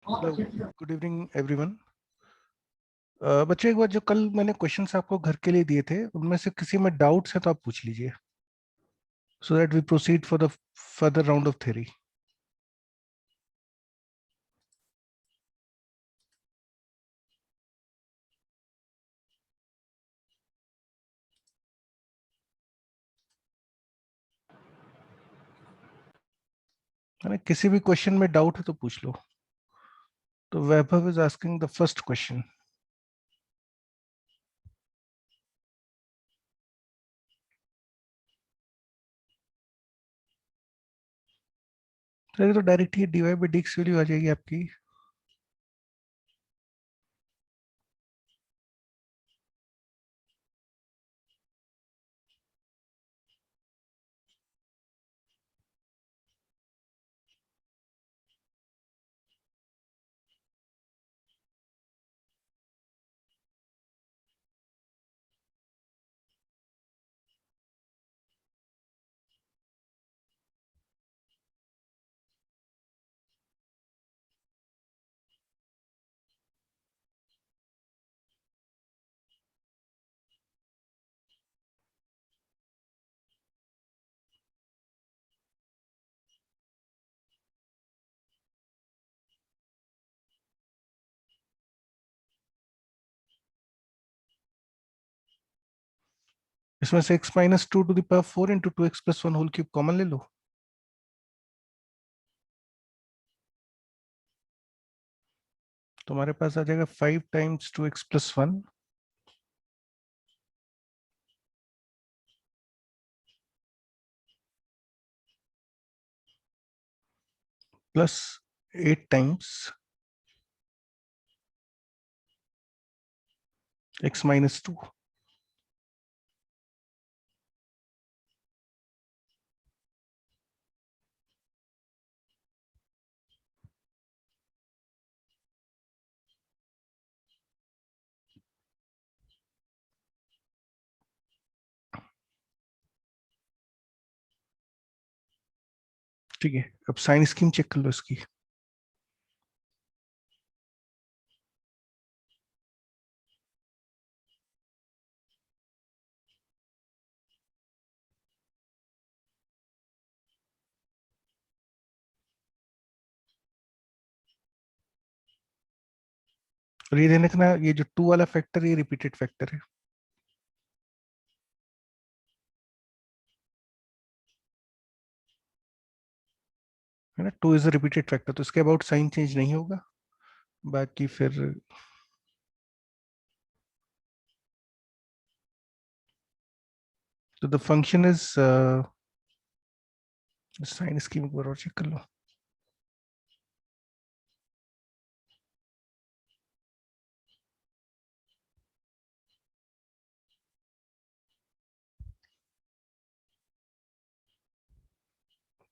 Hello, good evening everyone. बच्चों, एक बार जो कल मैंने क्वेश्चंस आपको घर के लिए दिए थे उनमें से किसी में डाउट्स है तो आप पूछ लीजिए, so that we proceed for the further round of theory. मैंने किसी भी क्वेश्चन में डाउट है तो पूछ लो। तो Vaibhav is asking the first question. तो डायरेक्ट ही dy by dx वैल्यू आ जाएगी आपकी। इसमें से x minus two to the power 4 into 2x plus 1 whole cube common ले लो। तुम्हारे पास आ जाएगा 5 times 2x plus 1 plus 8 times x minus 2। ठीक है, अब साइन स्कीम चेक कर लो इसकी। और ये ध्यान रखना, ये जो 2 वाला फैक्टर ये रिपीटेड फैक्टर है ना। 2 इज अ रिपीटेड फैक्टर, तो इसके अबाउट साइन चेंज नहीं होगा। बाकी फिर तो the function is sine scheme एक बार और चेक कर लो।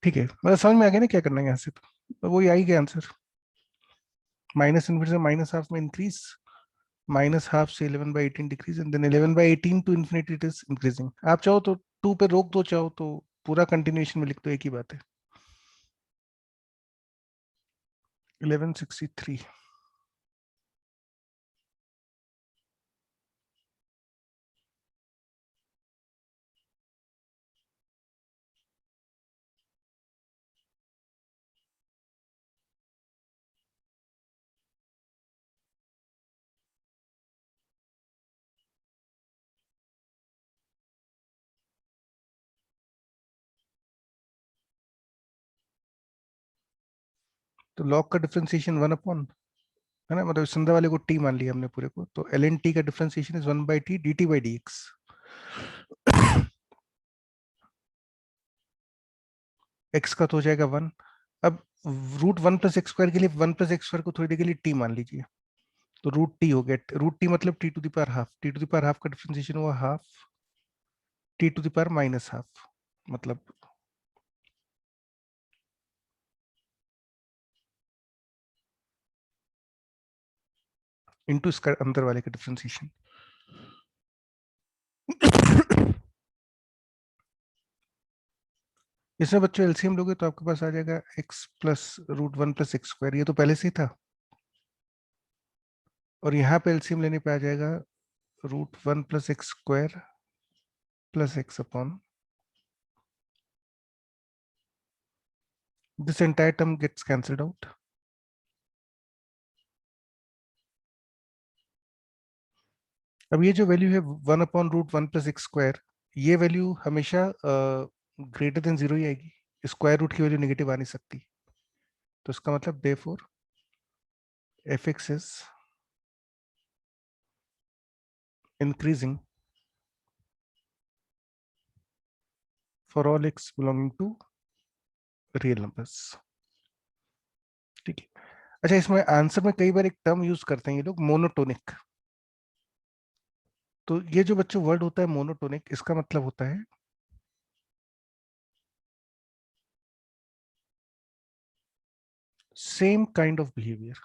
ठीक है, मतलब समझ में आ गया ना क्या करना है यहाँ से। तो वही आई गया आंसर। माइनस इन्फिनिटी से माइनस हाफ में इंक्रीज, माइनस हाफ से 11/18 decrease, and then 11/18 to infinity it is increasing. आप चाहो तो 2 पे रोक दो, चाहो तो पूरा कंटिन्यूएशन में लिख दो, एक ही बात है। 1163। तो लॉग का डिफरेंशिएशन 1 अपॉन, है ना, मतलब संदर्भ वाले को टी मान लिया हमने पूरे को, तो एल एन टी का differentiation is 1/t dt by dx। X का तो हो जाएगा 1। अब √1 + x² के लिए 1 + x² को थोड़ी देर के लिए टी मान लीजिए, तो √t हो गया। √t मतलब t⁻½ t⁻½ का डिफरेंशिएशन हुआ हाफ t⁻−½ मतलब इनटू इसका अंदर वाले का डिफरेंशिएशन। इसमें बच्चों एलसीएम लोगे तो आपके पास आ जाएगा x प्लस √1 + x², ये तो पहले से ही था। और यहाँ पे एलसीएम लेने पे आ जाएगा √1 + x² + x upon this entire term gets cancelled out. अब ये जो वैल्यू है 1/√1 + x², ये वैल्यू हमेशा ग्रेटर देन 0 ही आएगी, स्क्वायर रूट की वैल्यू नेगेटिव आ नहीं सकती। तो इसका मतलब therefore fx is increasing for all x belonging to real numbers। ठीक है। अच्छा, इसमें आंसर में कई बार एक टर्म यूज करते हैं ये लोग, मोनोटोनिक। तो ये जो बच्चों वर्ड होता है मोनोटोनिक, इसका मतलब होता है सेम काइंड ऑफ बिहेवियर।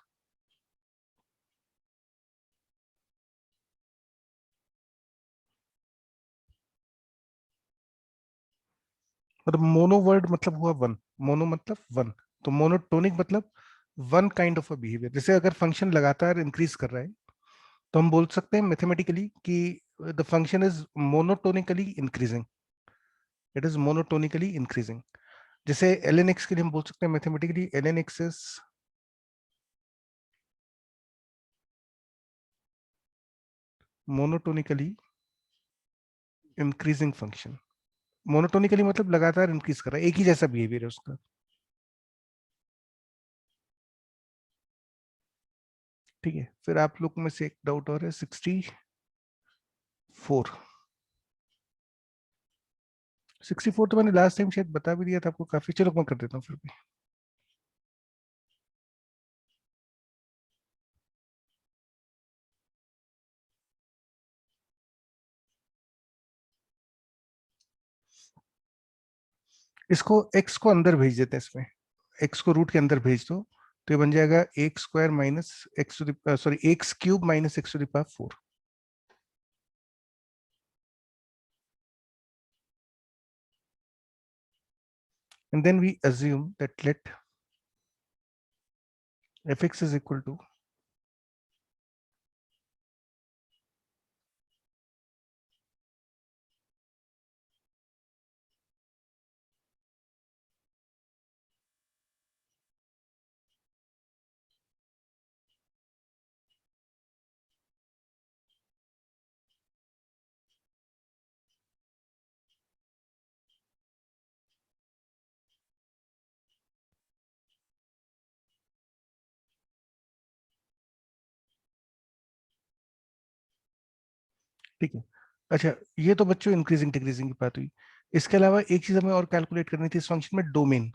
मतलब मोनो वर्ड मतलब हुआ वन, मोनो मतलब वन, तो मोनोटोनिक मतलब one kind of a behaviour. जैसे अगर फंक्शन लगातार इंक्रीज कर रहा है तो हम बोल सकते हैं मैथमेटिकली कि the function is monotonically increasing, it is monotonically increasing. जैसे ln x के लिए हम बोल सकते हैं mathematically ln x is monotonically increasing function. Monotonically मतलब लगातार इंक्रीज कर रहा है, एक ही जैसा बिहेवियर है उसका। ठीक है, फिर आप लोग में से एक डाउट और है 64 तो मैंने लास्ट टाइम शायद बता भी दिया था आपको काफी, चलो मैं कर देता हूँ फिर भी। इसको x को अंदर भेज देते हैं, इसमें x को रूट के अंदर भेज दो तो ये बन जाएगा x² minus X to the sorry x³ minus x to the power 4। And then we assume that let fx is equal to ठीक है। अच्छा, ये तो बच्चों इंक्रीजिंग डिक्रीजिंग की बात हुई। इसके अलावा एक चीज हमें और कैलकुलेट करनी थी इस फंक्शन में, डोमेन।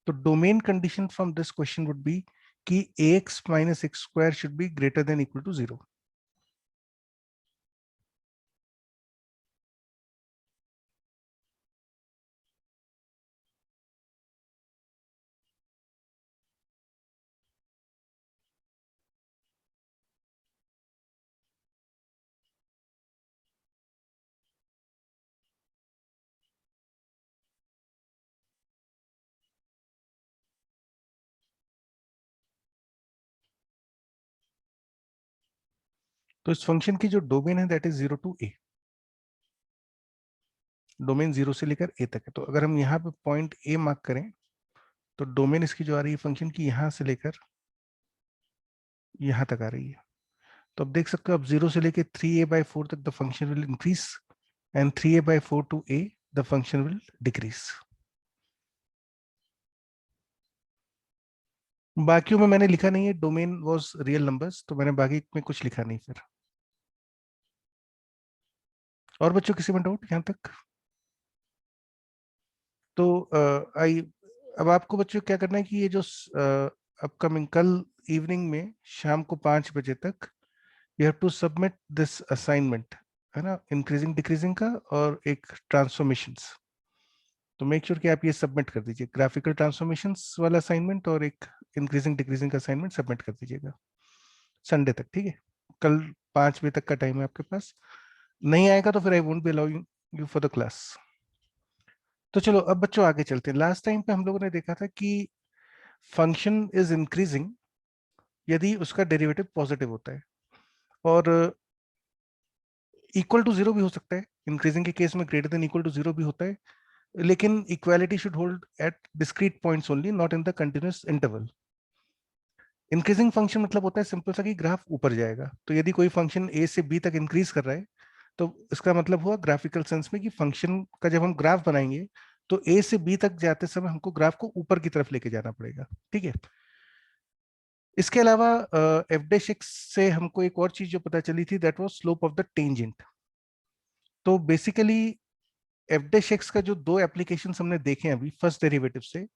तो domain condition from this question would be कि ax minus x² should be greater than equal to 0। तो इस फंक्शन की जो डोमेन है that is 0 to a, domain 0 से लेकर a तक है। तो अगर हम यहाँ पे पॉइंट a मार्क करें तो डोमेन इसकी जो आ रही है फंक्शन की यहाँ से लेकर यहाँ तक आ रही है। तो अब देख सकते हो, अब 0 से लेकर 3a/4 तक the function will increase and 3a/4 to a the function will decrease. बाकियों में मैंने लिखा नहीं है डोमेन वाज रियल नंबर्स, तो मैंने बाकी में कुछ लिखा नहीं फिर। और बच्चों किसी में डाउट यहाँ तक? तो आई अब आपको बच्चों क्या करना है कि ये जो अपकमिंग कल इवनिंग में शाम को 5 बजे तक you have to submit this assignment, है ना, इंक्रीजिंग डिक्रीजिंग का और एक ट्रांसफॉर्मेशंस। तो मेक श्योर कि आप ये सबमिट कर दीजिए, ग्राफिकल ट्रांसफॉर्मेशंस वाला असाइनमेंट और एक इंक्रीजिंग डिक्रीजिंग का असाइनमेंट सबमिट कर दीजिएगा संडे तक। ठीक है, कल 5 बजे तक का टाइम है आपके पास। नहीं आएगा तो फिर I won't be allowing you for the class. तो चलो अब बच्चों आगे चलते हैं। लास्ट टाइम पे हम लोगों ने देखा था कि फंक्शन इज इंक्रीजिंग यदि उसका डेरिवेटिव पॉजिटिव होता है, और इक्वल टू जीरो भी हो सकता है, इंक्रीजिंग के केस में greater than equal to zero भी होता है, लेकिन equality should hold at discrete points only, not in the continuous interval. Increasing function मतलब होता है सिंपल सा कि ग्राफ ऊपर जाएगा। तो यदि कोई फंक्शन ए से बी तक इंक्रीज कर रहा है, तो इसका मतलब हुआ ग्राफिकल सेंस में कि फंक्शन का जब हम ग्राफ बनाएंगे तो ए से बी तक जाते समय हमको ग्राफ को ऊपर की तरफ लेके जाना पड़ेगा, ठीक है। इसके अलावा एफ डैश एक्स से हमको एक और चीज जो पता चली थी, that was slope of the tangent. तो बेसिकली एफ डैश एक्स का जो दो एप्लीकेशन हमने देखे हैं अभी फर्स्ट डेरिवेटिव से,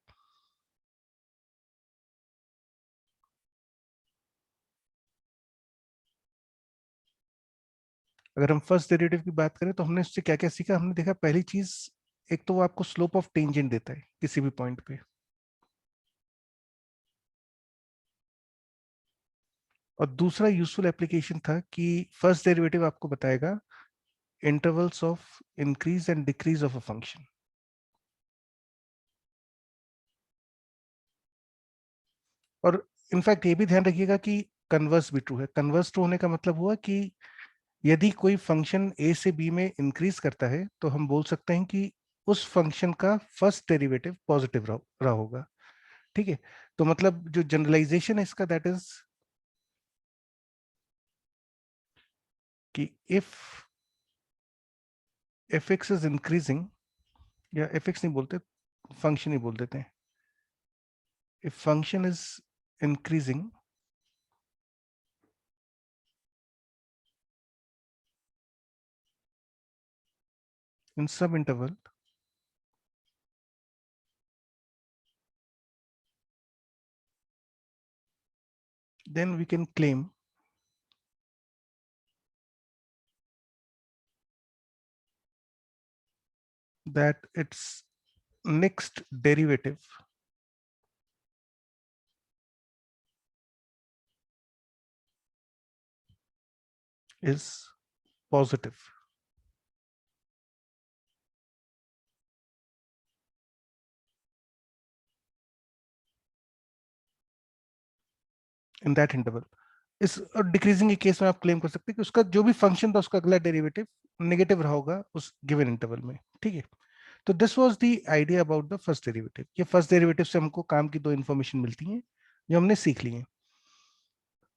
अगर हम फर्स्ट डेरिवेटिव की बात करें तो हमने उससे क्या क्या सीखा। हमने देखा पहली चीज, एक तो वो आपको स्लोप ऑफ टेंजेंट देता है किसी भी पॉइंट पे, और दूसरा यूजफुल एप्लीकेशन था कि फर्स्ट डेरिवेटिव आपको बताएगा intervals of increase and decrease of a function. और इनफैक्ट ये भी ध्यान रखिएगा कि कन्वर्स भी ट्रू है। कन्वर्स ट्रू होने का मतलब हुआ कि यदि कोई फंक्शन ए से बी में इंक्रीज करता है तो हम बोल सकते हैं कि उस फंक्शन का फर्स्ट डेरिवेटिव पॉजिटिव रहा होगा, ठीक है। तो मतलब जो जनरलाइजेशन है इसका, दैट इज कि if F x is increasing, या एफ एक्स नहीं बोलते, फंक्शन ही बोल देते हैं, if function is increasing in some interval, then we can claim that its next derivative is positive. In that interval, इस डिक्रीजिंग के case में आप क्लेम कर सकते हैं कि उसका जो भी फंक्शन था उसका अगला डेरिवेटिव नेगेटिव रहा होगा उस गिवन इंटरवल में, ठीक है। तो this was the idea about the first derivative. ये फर्स्ट डेरिवेटिव से हमको काम की दो इंफॉर्मेशन मिलती हैं जो हमने सीख ली हैं।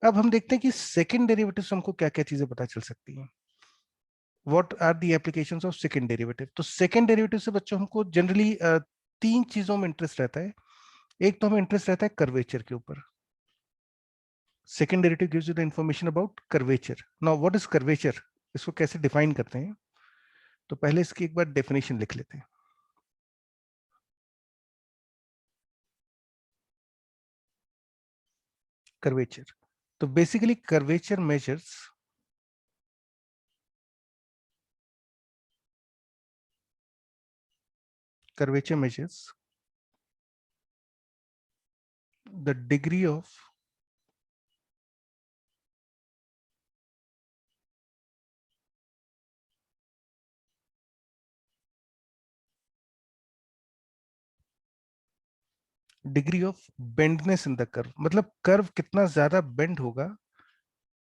अब हम देखते हैं कि सेकंड डेरिवेटिव से हमको क्या क्या चीजें पता चल सकती हैं। What are the applications of second derivative. तो सेकंड डेरिवेटिव से बच्चों हमको जनरली तीन चीजों में इंटरेस्ट रहता है। एक तो हमें इंटरेस्ट रहता है कर्वेचर के ऊपर। Second derivative gives you the information about curvature. Now what is curvature, इसको कैसे डिफाइन करते हैं, तो पहले इसकी एक बार डेफिनेशन लिख लेते हैं। कर्वेचर, तो basically curvature measures the degree of bendness in the curve. मतलब कर्व कितना ज्यादा बेंड होगा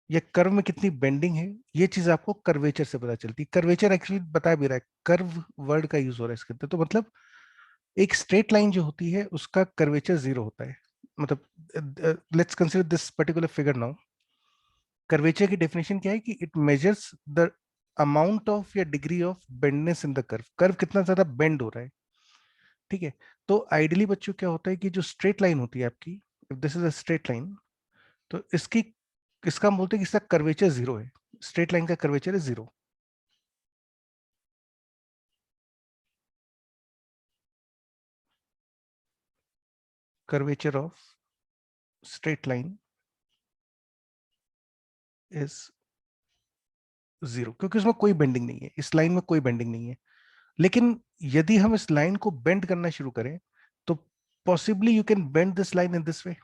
या कर्व में कितनी बेंडिंग है, ये चीज आपको कर्वेचर से पता चलती है। कर्वेचर एक्चुअली बता भी रहा है, कर्व वर्ड का यूज हो रहा है इसके अंदर। तो मतलब एक स्ट्रेट लाइन जो होती है उसका कर्वेचर जीरो होता है। मतलब let's consider this particular figure now. Curvature की डेफिनेशन क्या है कि it measures the amount of या degree of bendness in the curve. Curve कितना ज्यादा बेंड हो रहा है, ठीक है। तो आइडियली बच्चों क्या होता है कि जो स्ट्रेट लाइन होती है आपकी, if this is a straight line, तो इसका हम बोलते हैं कि इसका कर्वेचर जीरो है। स्ट्रेट लाइन का कर्वेचर है zero. Curvature of straight line is zero, क्योंकि उसमें कोई बेंडिंग नहीं है, इस लाइन में कोई बेंडिंग नहीं है। लेकिन यदि हम इस लाइन को बेंड करना शुरू करें तो possibly you can bend this line in this way.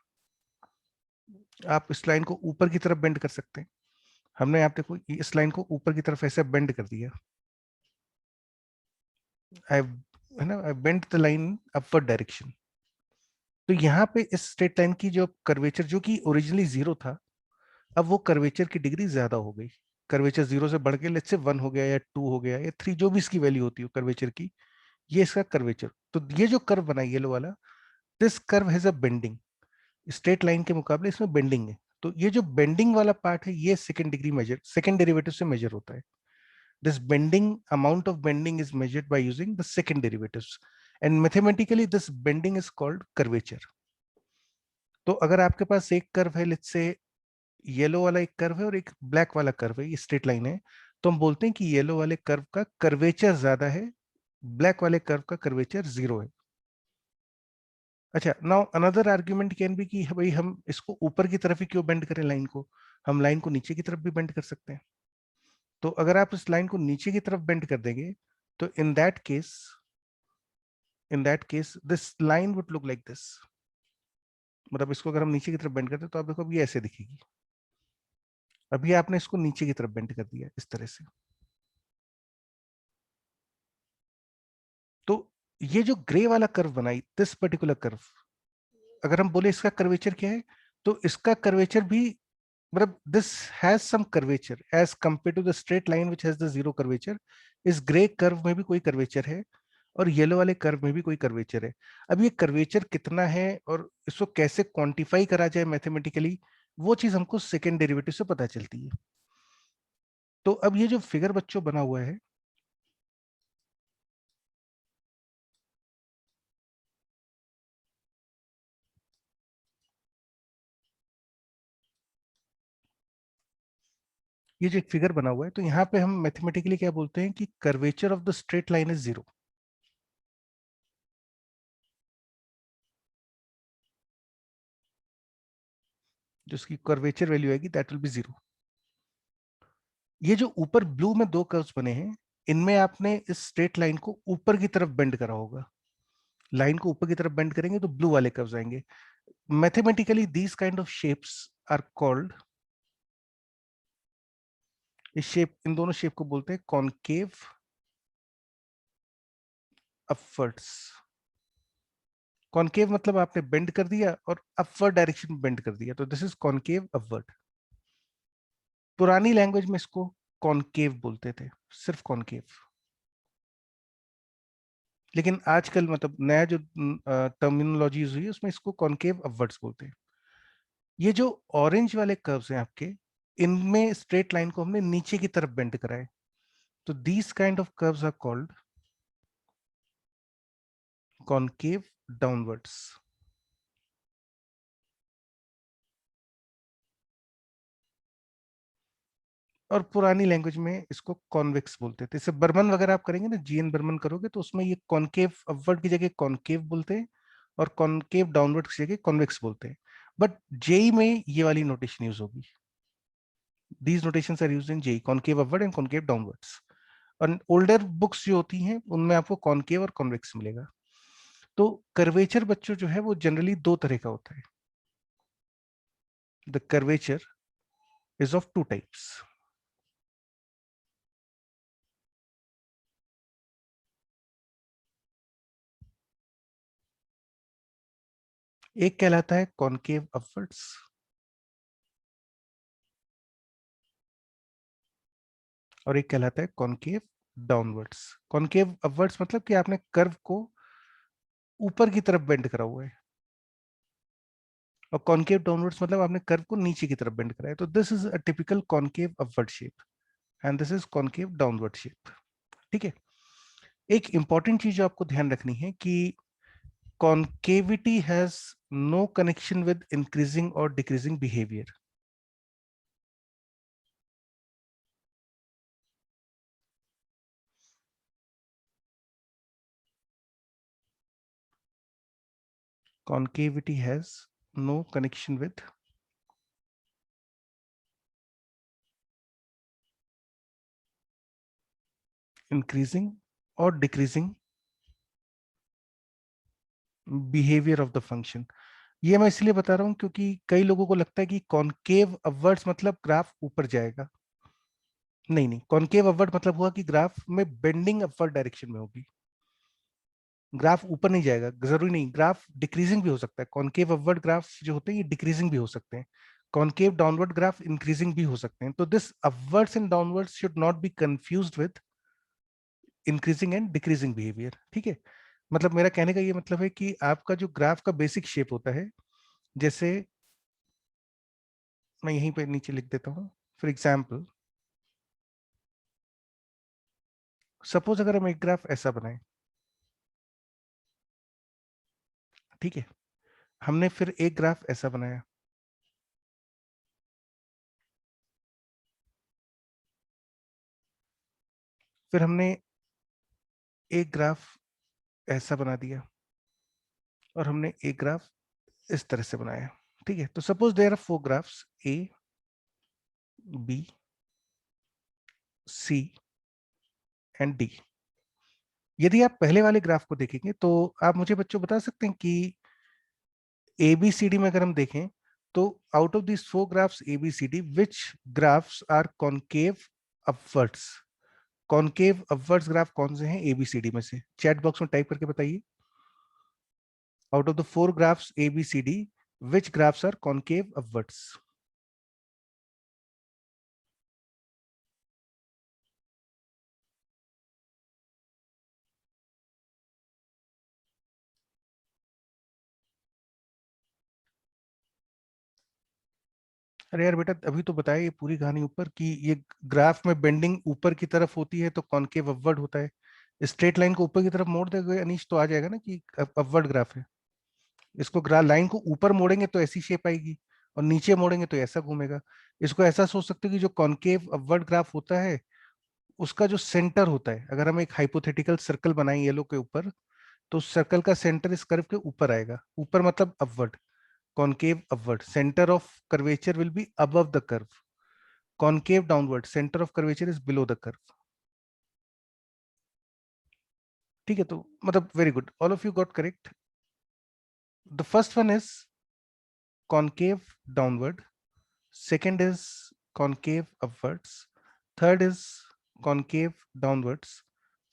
आप इस लाइन को ऊपर की तरफ बेंड कर सकते हैं। हमने आप देखो इस लाइन को ऊपर की तरफ ऐसे बेंड कर दिया। आई है ना, I bend the line upward direction. तो यहाँ पे इस स्ट्रेट लाइन की जो कर्वेचर जो कि ओरिजिनली 0 था, अब वो कर्वेचर की डिग्री ज्यादा हो गई। कर्वेचर 0 से बढ़ के लेट्स से 1 हो गया या 2 हो गया या 3, जो भी इसकी वैल्यू होती हो कर्वेचर की, ये इसका कर्वेचर। तो ये जो कर्व बना येलो वाला, this curve has a bending. Straight line के मुकाबले इसमें बेंडिंग है। तो ये जो बेंडिंग वाला पार्ट है, ये second degree measure, second derivative से मेजर होता है। This bending, amount of bending is measured by using the second derivatives, and mathematically this bending is called curvature. तो अगर आपके पास एक कर्व है, लेट्स से येलो वाला एक कर्व है और एक ब्लैक वाला कर्व है, ये स्ट्रेट लाइन है, तो हम बोलते हैं कि येलो वाले कर्व का कर्वेचर ज्यादा है, ब्लैक वाले कर्व का कर्वेचर 0 है। अच्छा, now another argument can be कि भाई हम इसको ऊपर की तरफ ही क्यों बेंड करें लाइन को, हम लाइन को नीचे की तरफ भी बेंड कर सकते हैं। तो अगर आप इस लाइन को नीचे की तरफ बेंड कर देंगे, तो इन that case this line would look like this. मतलब इसको अगर हम नीचे की तरफ बेंड करते हैं तो आप देखो अब ये ऐसे दिखेगी। अभी आपने इसको नीचे की तरफ बेंड कर दिया इस तरह से। तो ये जो ग्रे वाला कर्व बनाई, दिस पर्टिकुलर कर्व, अगर हम बोले इसका कर्वेचर क्या है, तो इसका कर्वेचर भी, मतलब this has some curvature as compare to the straight line which has the zero curvature. इस ग्रे कर्व में भी कोई कर्वेचर है और येलो वाले कर्व में भी कोई कर्वेचर है। अब ये कर्वेचर कितना है और इसको कैसे क्वांटिफाई करा जाए मैथमेटिकली, वो चीज हमको सेकेंड डेरिवेटिव से पता चलती है। तो अब ये जो फिगर बच्चों बना हुआ है, ये जो एक फिगर बना हुआ है, तो यहाँ पे हम मैथमेटिकली क्या बोलते हैं कि curvature of the straight line is 0। जो इसकी कर्वेचर वैल्यू आएगी दैट विल बी 0। ये जो ऊपर ब्लू में दो कर्व्स बने हैं, इनमें आपने इस स्ट्रेट लाइन को ऊपर की तरफ बेंड करा होगा। लाइन को ऊपर की तरफ बेंड करेंगे तो ब्लू वाले कर्व्स आएंगे। Mathematically these kind of shapes are called, इस शेप, इन दोनों शेप को बोलते हैं कॉनकेव अपवर्ड्स। कॉनकेव मतलब आपने बेंड कर दिया और अपवर्ड डायरेक्शन में बेंड कर दिया, तो दिस इज कॉनकेव अपवर्ड। पुरानी लैंग्वेज में इसको कॉनकेव बोलते थे, सिर्फ कॉनकेव। लेकिन आजकल मतलब नया जो टर्मिनोलॉजी यूज हुई है उसमें इसको कॉनकेव अपवर्ड्स बोलते हैं। ये जो ऑरेंज वाले कर्व्स हैं आपके, इनमें स्ट्रेट लाइन को हमने नीचे की तरफ बेंड करा है। तो these kind of curves are called concave downwards. और पुरानी लैंग्वेज में इसको कॉन्वेक्स बोलते थे। जैसे बर्मन वगैरह आप करेंगे ना, जीएन बर्मन करोगे तो उसमें ये कॉनकेव अपवर्ड की जगह कॉनकेव बोलते हैं और कॉनकेव डाउनवर्ड की जगह कॉन्वेक्स बोलते हैं। बट जेई में ये वाली नोटेशन यूज होगी। These notations are used in JEE, concave upward and concave downwards. और ओल्डर बुक्स जो होती हैं उनमें आपको कॉनकेव और कॉन्वेक्स मिलेगा। तो कर्वेचर बच्चों जो है वो जनरली दो तरह का होता है। The curvature is of two types. एक कहलाता है कॉनकेव अपवर्ड्स और एक कहलाता है कॉनकेव डाउनवर्ड्स। कॉनकेव अपवर्ड्स मतलब कि आपने कर्व को ऊपर की तरफ बेंड करा हुआ है, और कॉनकेव डाउनवर्ड्स मतलब आपने कर्व को नीचे की तरफ बेंड करा है। तो this is a typical concave upward shape and this is concave downward shape. ठीक है। एक इंपॉर्टेंट चीज जो आपको ध्यान रखनी है कि concavity has no connection with increasing or decreasing behavior. Concavity has no connection with increasing or decreasing behavior of the function. ये मैं इसलिए बता रहा हूं क्योंकि कई लोगों को लगता है कि कॉनकेव अपवर्ड्स मतलब ग्राफ ऊपर जाएगा। नहीं नहीं, कॉनकेव अपवर्ड मतलब हुआ कि ग्राफ में बेंडिंग अपवर्ड डायरेक्शन में होगी। ग्राफ ऊपर नहीं जाएगा, जरूरी नहीं, ग्राफ डिक्रीजिंग भी हो सकता है, कॉनकेव अपवर्ड ग्राफ जो होते हैं ये डिक्रीजिंग भी हो सकते हैं, कॉनकेव डाउनवर्ड ग्राफ इंक्रीजिंग भी हो सकते हैं। तो this upwards and downwards should not be confused with increasing and decreasing behaviour, ठीक है। मतलब मेरा कहने का ये मतलब है कि आपका जो ग्राफ का बेसिक शेप होता है, जैसे मैं यहीं पे नीचे लिख देता हूं, फॉर एग्जाम्पल सपोज अगर हम एक ग्राफ ऐसा बनाए, ठीक है, हमने फिर एक ग्राफ ऐसा बनाया, फिर हमने एक ग्राफ ऐसा बना दिया, और हमने एक ग्राफ इस तरह से बनाया, ठीक है। तो suppose there are four graphs A, B, C and D. यदि आप पहले वाले ग्राफ को देखेंगे तो आप मुझे बच्चों बता सकते हैं कि ए बी सी डी में अगर हम देखें तो out of this four graphs A B C D which graphs are concave upwards, concave upwards graph कौन से हैं एबीसीडी में से, चैट बॉक्स में टाइप करके बताइए। Out of the four graphs A B C D which graphs are concave upwards. अरे यार बेटा अभी तो बताया ये पूरी कहानी ऊपर कि ये ग्राफ में बेंडिंग ऊपर की तरफ होती है तो कॉनकेव अपवर्ड होता है, स्ट्रेट लाइन को ऊपर की तरफ मोड़ देंगे अनीश तो आ जाएगा ना कि अपवर्ड ग्राफ है। इसको लाइन को ऊपर मोड़ेंगे तो ऐसी शेप आएगी, और नीचे मोड़ेंगे तो ऐसा घूमेगा। इसको ऐसा सोच सकते हो कि जो कॉनकेव अपवर्ड ग्राफ होता है उसका जो सेंटर होता है, अगर हम एक हाइपोथेटिकल सर्कल बनाएं येलो के ऊपर, तो सर्कल का सेंटर इस कर्व के ऊपर आएगा, ऊपर मतलब upward, concave upward, center of curvature will be above the curve, concave downward, center of curvature is below the curve, ठीक है। तो मतलब very good, all of you got correct. The first one is concave downward, second is concave upwards, third is concave downwards,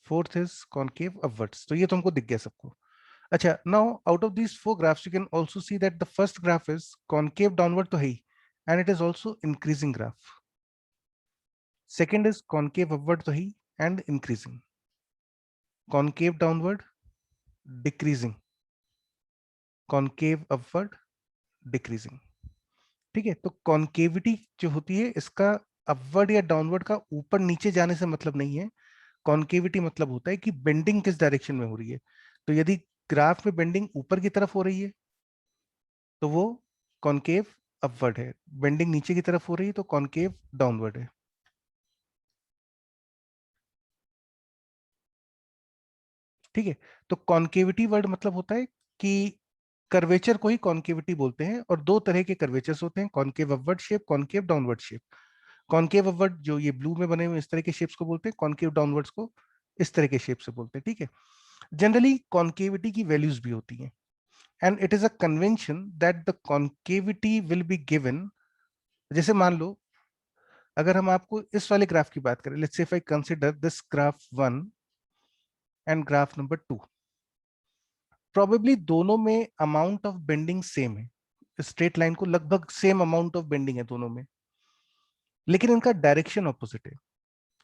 fourth is concave upwards। तो ये तुमको दिख गया सबको। अच्छा, now out of these four graphs you can also see that the first graph is concave downward तो है ही, and it is also increasing graph। Second is concave upward तो ही and increasing, concave downward decreasing, concave upward decreasing, ठीक है। तो concavity जो होती है इसका अपवर्ड या डाउनवर्ड का ऊपर नीचे जाने से मतलब नहीं है, कॉन्केविटी मतलब होता है कि बेंडिंग किस डायरेक्शन में हो रही है। तो यदि ग्राफ में बेंडिंग ऊपर की तरफ हो रही है तो वो कॉन्केव अपवर्ड है, बेंडिंग नीचे की तरफ हो रही है तो कॉन्केव डाउनवर्ड है, ठीक है। तो कॉन्केविटी वर्ड मतलब होता है कि कर्वेचर को ही कॉन्केविटी बोलते हैं, और दो तरह के कर्वेचर्स होते हैं, concave upward shape, concave downward shape. Concave upward जो ये ब्लू में बने हुए इस तरह के शेप्स को बोलते हैं, कॉन्केव डाउनवर्ड्स को इस तरह के शेप से बोलते हैं, ठीक है। जनरली कॉन्केविटी की वैल्यूज भी होती हैं, and it is a convention that the concavity will be given. जैसे मान लो अगर हम आपको इस वाले ग्राफ की बात करें, let's say if I consider this graph 1 and graph number 2, probably दोनों में अमाउंट ऑफ बेंडिंग सेम है, स्ट्रेट लाइन को लगभग सेम अमाउंट ऑफ बेंडिंग है दोनों में, लेकिन इनका डायरेक्शन ऑपोजिट है,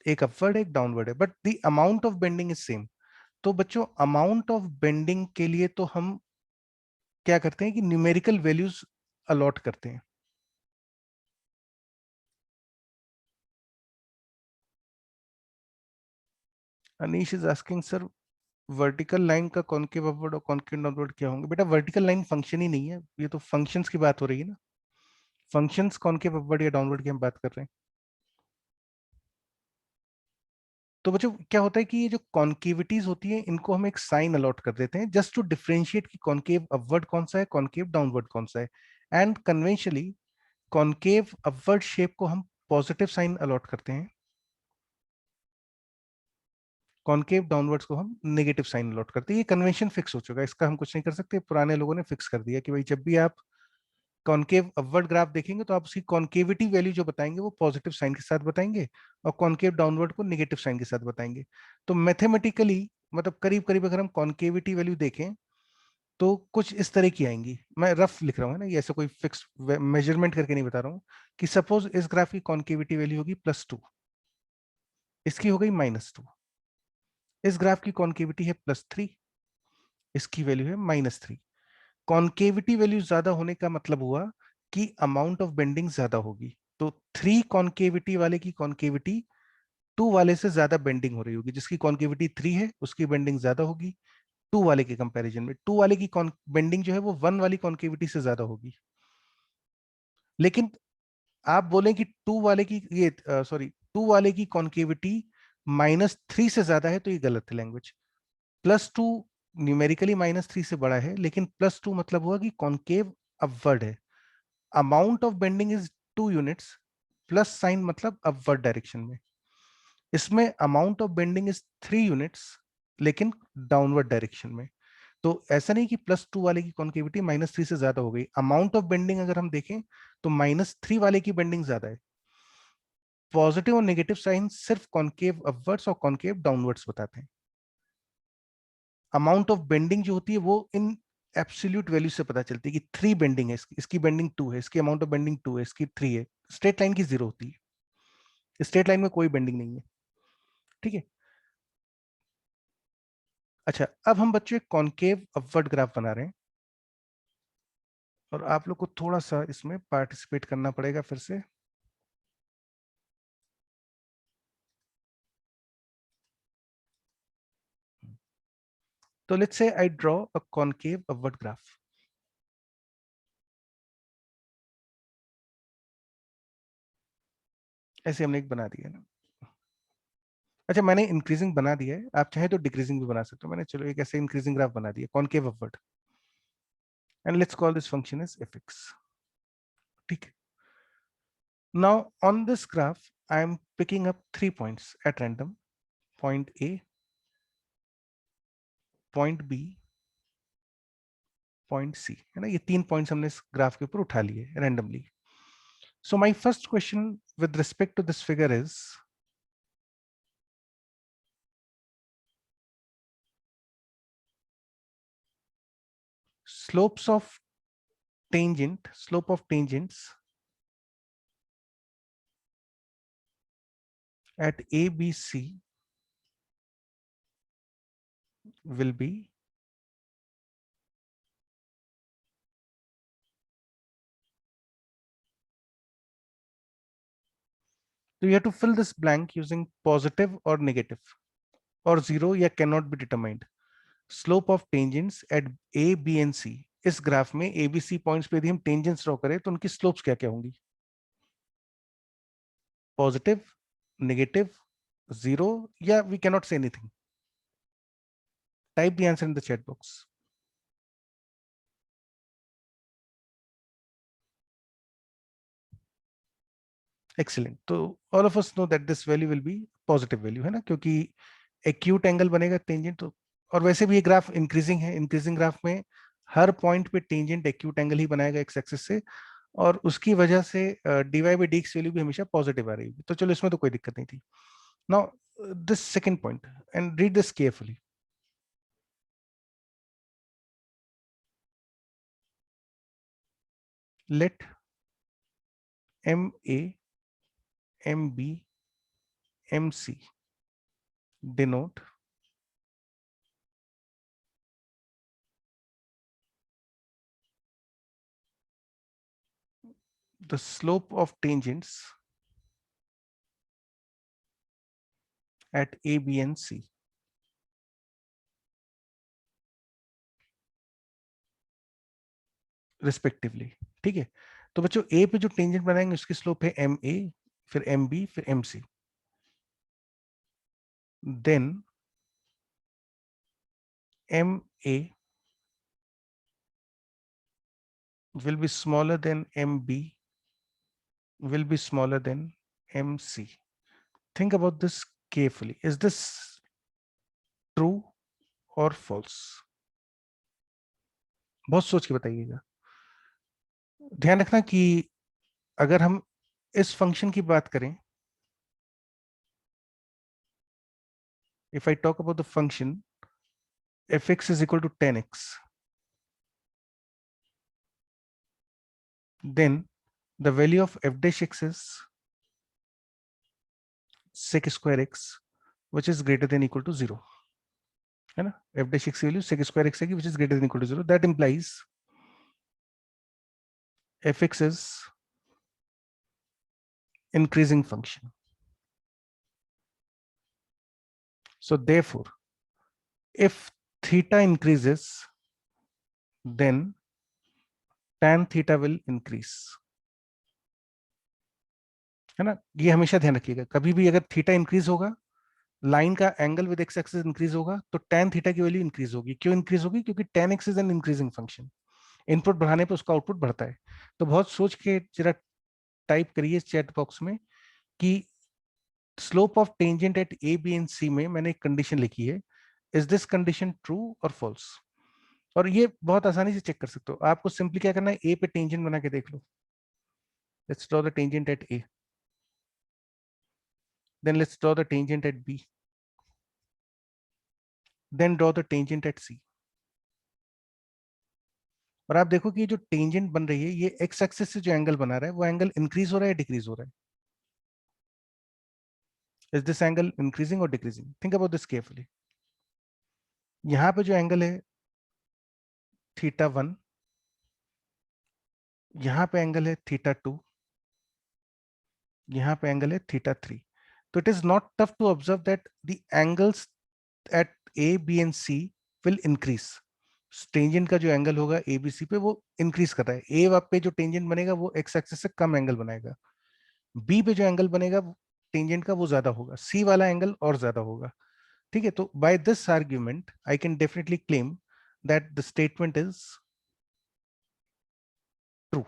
एक अपवर्ड एक डाउनवर्ड है, but the amount of bending is same. तो बच्चों अमाउंट ऑफ बेंडिंग के लिए तो हम क्या करते हैं कि न्यूमेरिकल वैल्यूज अलॉट करते हैं। Anish is asking sir vertical line का कॉन्केव अपवर्ड और कॉन्केव डाउनवर्ड क्या होंगे। बेटा वर्टिकल लाइन फंक्शन ही नहीं है, ये तो फंक्शंस की बात हो रही है ना, फंक्शंस कॉन्केव अपवर्ड या डाउनवर्ड की हम बात कर रहे हैं। तो बच्चों क्या होता है कि ये जो कॉन्केविटीज होती है इनको हम एक साइन अलॉट कर देते हैं जस्ट टू डिफरेंशिएट कि कॉन्केव अपवर्ड कौन सा है, कॉन्केव डाउनवर्ड कौन सा है। And conventionally concave upward shape को हम पॉजिटिव साइन अलॉट करते हैं, कॉन्केव डाउनवर्ड्स को हम नेगेटिव साइन अलॉट करते हैं। ये कन्वेंशन फिक्स हो चुका है, इसका हम कुछ नहीं कर सकते, पुराने लोगों ने फिक्स कर दिया कि भाई जब भी आप कॉन्केव अपवर्ड ग्राफ देखेंगे तो आप उसकी कॉन्केविटी वैल्यू जो बताएंगे वो पॉजिटिव साइन के साथ बताएंगे, और कॉन्केव डाउनवर्ड को नेगेटिव साइन के साथ बताएंगे। तो मैथमेटिकली मतलब करीब करीब अगर हम कॉन्केविटी वैल्यू देखें तो कुछ इस तरह की आएंगी। मैं रफ लिख रहा हूँ, है ना, ये ऐसे कोई फिक्स मेजरमेंट करके नहीं बता रहा हूँ। कि सपोज इस ग्राफ की कॉन्केविटी वैल्यू होगी +2, इसकी हो गई -2। इस ग्राफ की कॉन्केविटी है +3, इसकी वैल्यू है -3। कॉन्केविटी वैल्यू ज्यादा होने का मतलब हुआ कि अमाउंट ऑफ बेंडिंग ज्यादा होगी। तो 3 कॉन्केविटी वाले की कॉन्केविटी 2 वाले से ज्यादा बेंडिंग हो रही होगी। जिसकी कॉन्केविटी 3 है उसकी बेंडिंग ज्यादा होगी 2 वाले के कंपैरिजन में। 2 वाले की बेंडिंग जो है वो 1 वाली कॉन्केविटी से ज्यादा होगी। लेकिन आप बोलें कि 2 वाले की ये सॉरी 2 वाले की कॉन्केविटी -3 से ज्यादा है, तो ये गलत है लैंग्वेज। +2 न्यूमेरिकली -3 से बड़ा है, लेकिन +2 मतलब हुआ कि कॉन्केव अपवर्ड है। Amount of bending is 2 units, plus sign मतलब अपवर्ड डायरेक्शन में। इसमें amount of bending is 3 units, लेकिन डाउनवर्ड डायरेक्शन में। तो ऐसा नहीं कि +2 वाले की कॉन्केविटी -3 से ज्यादा हो गई। अमाउंट ऑफ बेंडिंग अगर हम देखें तो -3 वाले की बेंडिंग ज्यादा है। पॉजिटिव और नेगेटिव साइन सिर्फ कॉन्केव अपवर्ड्स और कॉन्केव डाउनवर्ड्स बताते हैं। अमाउंट ऑफ बेंडिंग जो होती है वो इन एब्सोल्यूट वैल्यू से पता चलती है कि 3 बेंडिंग है, इसकी बेंडिंग 2 है, इसकी अमाउंट ऑफ बेंडिंग 2 है, इसकी 3 है। स्ट्रेट लाइन की 0 होती है, स्ट्रेट लाइन में कोई बेंडिंग नहीं है। ठीक है। अच्छा, अब हम बच्चों एक कॉन्केव अपवर्ड ग्राफ बना रहे हैं, और आप लोग को थोड़ा सा इसमें पार्टिसिपेट करना पड़ेगा फिर से। तो let's say I draw a concave upward graph. ऐसे हमने एक बना दिया ना। अच्छा, मैंने इंक्रीजिंग बना दिया है, आप चाहे तो डिक्रीजिंग भी बना सकते हो। मैंने चलो एक ऐसे इंक्रीजिंग ग्राफ बना दिया concave upward, and let's call this function is fx। ठीक है। Now on this graph, I am picking up 3 points at random: point A, point B, point C, है ना। ये 3 पॉइंट्स हमने इस ग्राफ के ऊपर उठा लिए randomly. So my first question with respect to this figure is, slope of tangents at ABC will be so you have to fill this blank using positive or negative or 0 या cannot be determined. Slope of tangents at A, B and C, इस graph में A, B, C points पे यदि हम tangents draw करें तो उनकी slopes क्या क्या होंगी? पॉजिटिव, नेगेटिव, 0 या we cannot say anything? Type the answer in the chat box. Excellent. तो all of us know that this value will be positive value, है ना, क्योंकि एक्यूट एंगल बनेगा टेंजेंट तो। और वैसे भी ये ग्राफ इंक्रीजिंग है, इंक्रीजिंग ग्राफ में हर पॉइंट पे टेंजेंट एक्यूट एंगल ही बनाएगा एक्स एक्सिस से, और उसकी वजह से dy by dx वैल्यू भी हमेशा पॉजिटिव आ रही होगी। तो चलो, इसमें तो कोई दिक्कत नहीं थी। Now this second point, and read this carefully. Let MA, MB, MC denote the slope of tangents at A, B and C respectively. ठीक है। तो बच्चों, ए पे जो टेंजेंट बनाएंगे उसकी स्लोप है MA, फिर MB, फिर MC। Then MA will be smaller than MB, will be smaller than MC. Think about this carefully. Is this true or false? बहुत सोच के बताइएगा। ध्यान रखना कि अगर हम इस फंक्शन की बात करें, if I talk about the function, fx is equal to 10x, then the value of f dash x is sec square x, which is greater than equal to 0, है ना? f dash x की value sec square x है, which is greater than equal to 0. That implies fx is increasing function. So therefore, if theta increases, then tan theta will increase, है ना? ये हमेशा ध्यान रखिएगा, कभी भी अगर थीटा इंक्रीज होगा, लाइन का angle with x axis increase होगा, तो tan थीटा की वैल्यू इंक्रीज होगी. क्यों इंक्रीज होगी? क्योंकि tan x is an increasing function. Input बढ़ाने पे उसका आउटपुट बढ़ता है. तो बहुत सोच के जरा टाइप करिए चैट बॉक्स में कि slope of tangent at A B and C में मैंने एक कंडीशन लिखी है, is this condition true or false? और ये बहुत आसानी से चेक कर सकते हो. आपको सिंपली क्या करना है, ए पे टेंजेंट बना के देख लो. Let's draw the tangent at A, then let's draw the tangent at b, then draw the tangent at c. और आप देखो कि ये जो टेंजेंट बन रही है, ये एक्स एक्सिस से जो एंगल बना रहा है, वो एंगल इंक्रीज हो रहा है, डिक्रीज हो रहा है? इज दिस एंगल इंक्रीजिंग और decreasing? Think about this carefully. यहाँ पे जो एंगल है थीटा 1, यहाँ पे एंगल है थीटा 2, यहाँ पे एंगल है थीटा 3. तो it is not tough to observe that the angles at A B and C will increase. Tangent का जो एंगल होगा ए बी सी पे, वो इंक्रीज कर रहा है. ए पे जो टेंजेंट बनेगा वो एक्स एक्सिस से कम एंगल बनाएगा. बी पे जो एंगल बनेगा टेंजेंट का वो ज्यादा होगा, सी वाला एंगल और ज्यादा होगा. ठीक है? तो by this argument I can definitely claim that the statement is true.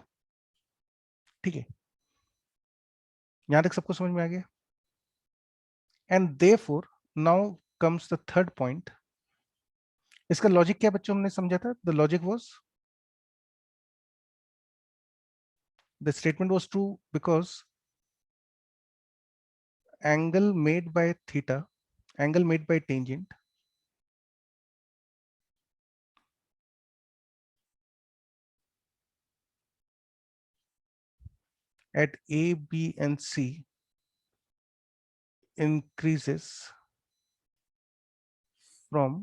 ठीक है? यहां तक सबको समझ में आ गया? And therefore now comes the third point. इसका लॉजिक क्या बच्चों हमने समझा था? The logic was the statement was true because angle made by theta, angle made by tangent at A, B, and C increases from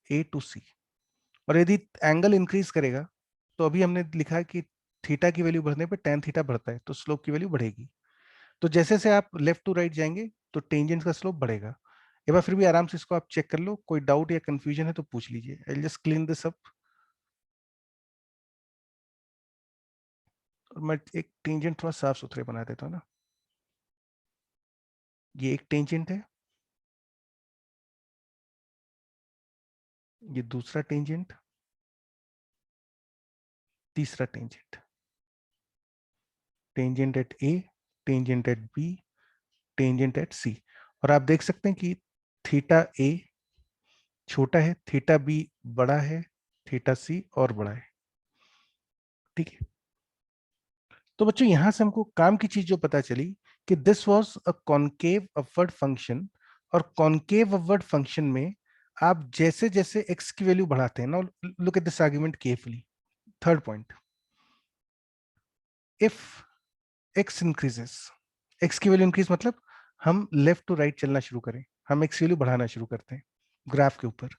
A to C. और यदि angle increase करेगा, तो अभी हमने लिखा है कि थीटा की वैल्यू बढ़ने पे tan थीटा बढ़ता है, तो स्लोप की वैल्यू बढ़ेगी. तो जैसे से आप लेफ्ट टू राइट जाएंगे, तो टेंजेंट का स्लोप बढ़ेगा. एक बार फिर भी आराम से इसको आप चेक कर लो. कोई डाउट या कंफ्यूजन है तो पूछ लीजिए. I will just clean this up. और मैं एक टेंजेंट थोड़ा साफ सुथरे बना देता हूँ ना. ये एक टेंजेंट है, ये दूसरा टेंजेंट, तीसरा tangent. Tangent at A, tangent at B, tangent at C. और आप देख सकते हैं कि थीटा ए छोटा है, थीटा बी बड़ा है, थीटा सी और बड़ा है. ठीक है? तो बच्चों यहां से हमको काम की चीज जो पता चली कि this was a concave upward function. और कॉनकेव अपवर्ड फंक्शन में आप जैसे जैसे एक्स की वैल्यू बढ़ाते हैं ना, look at this argument carefully. Third point, if x increases, x की वैल्यू इंक्रीज मतलब हम लेफ्ट टू राइट चलना शुरू करें, हम एक्स की वैल्यू बढ़ाना शुरू करते हैं ग्राफ के ऊपर,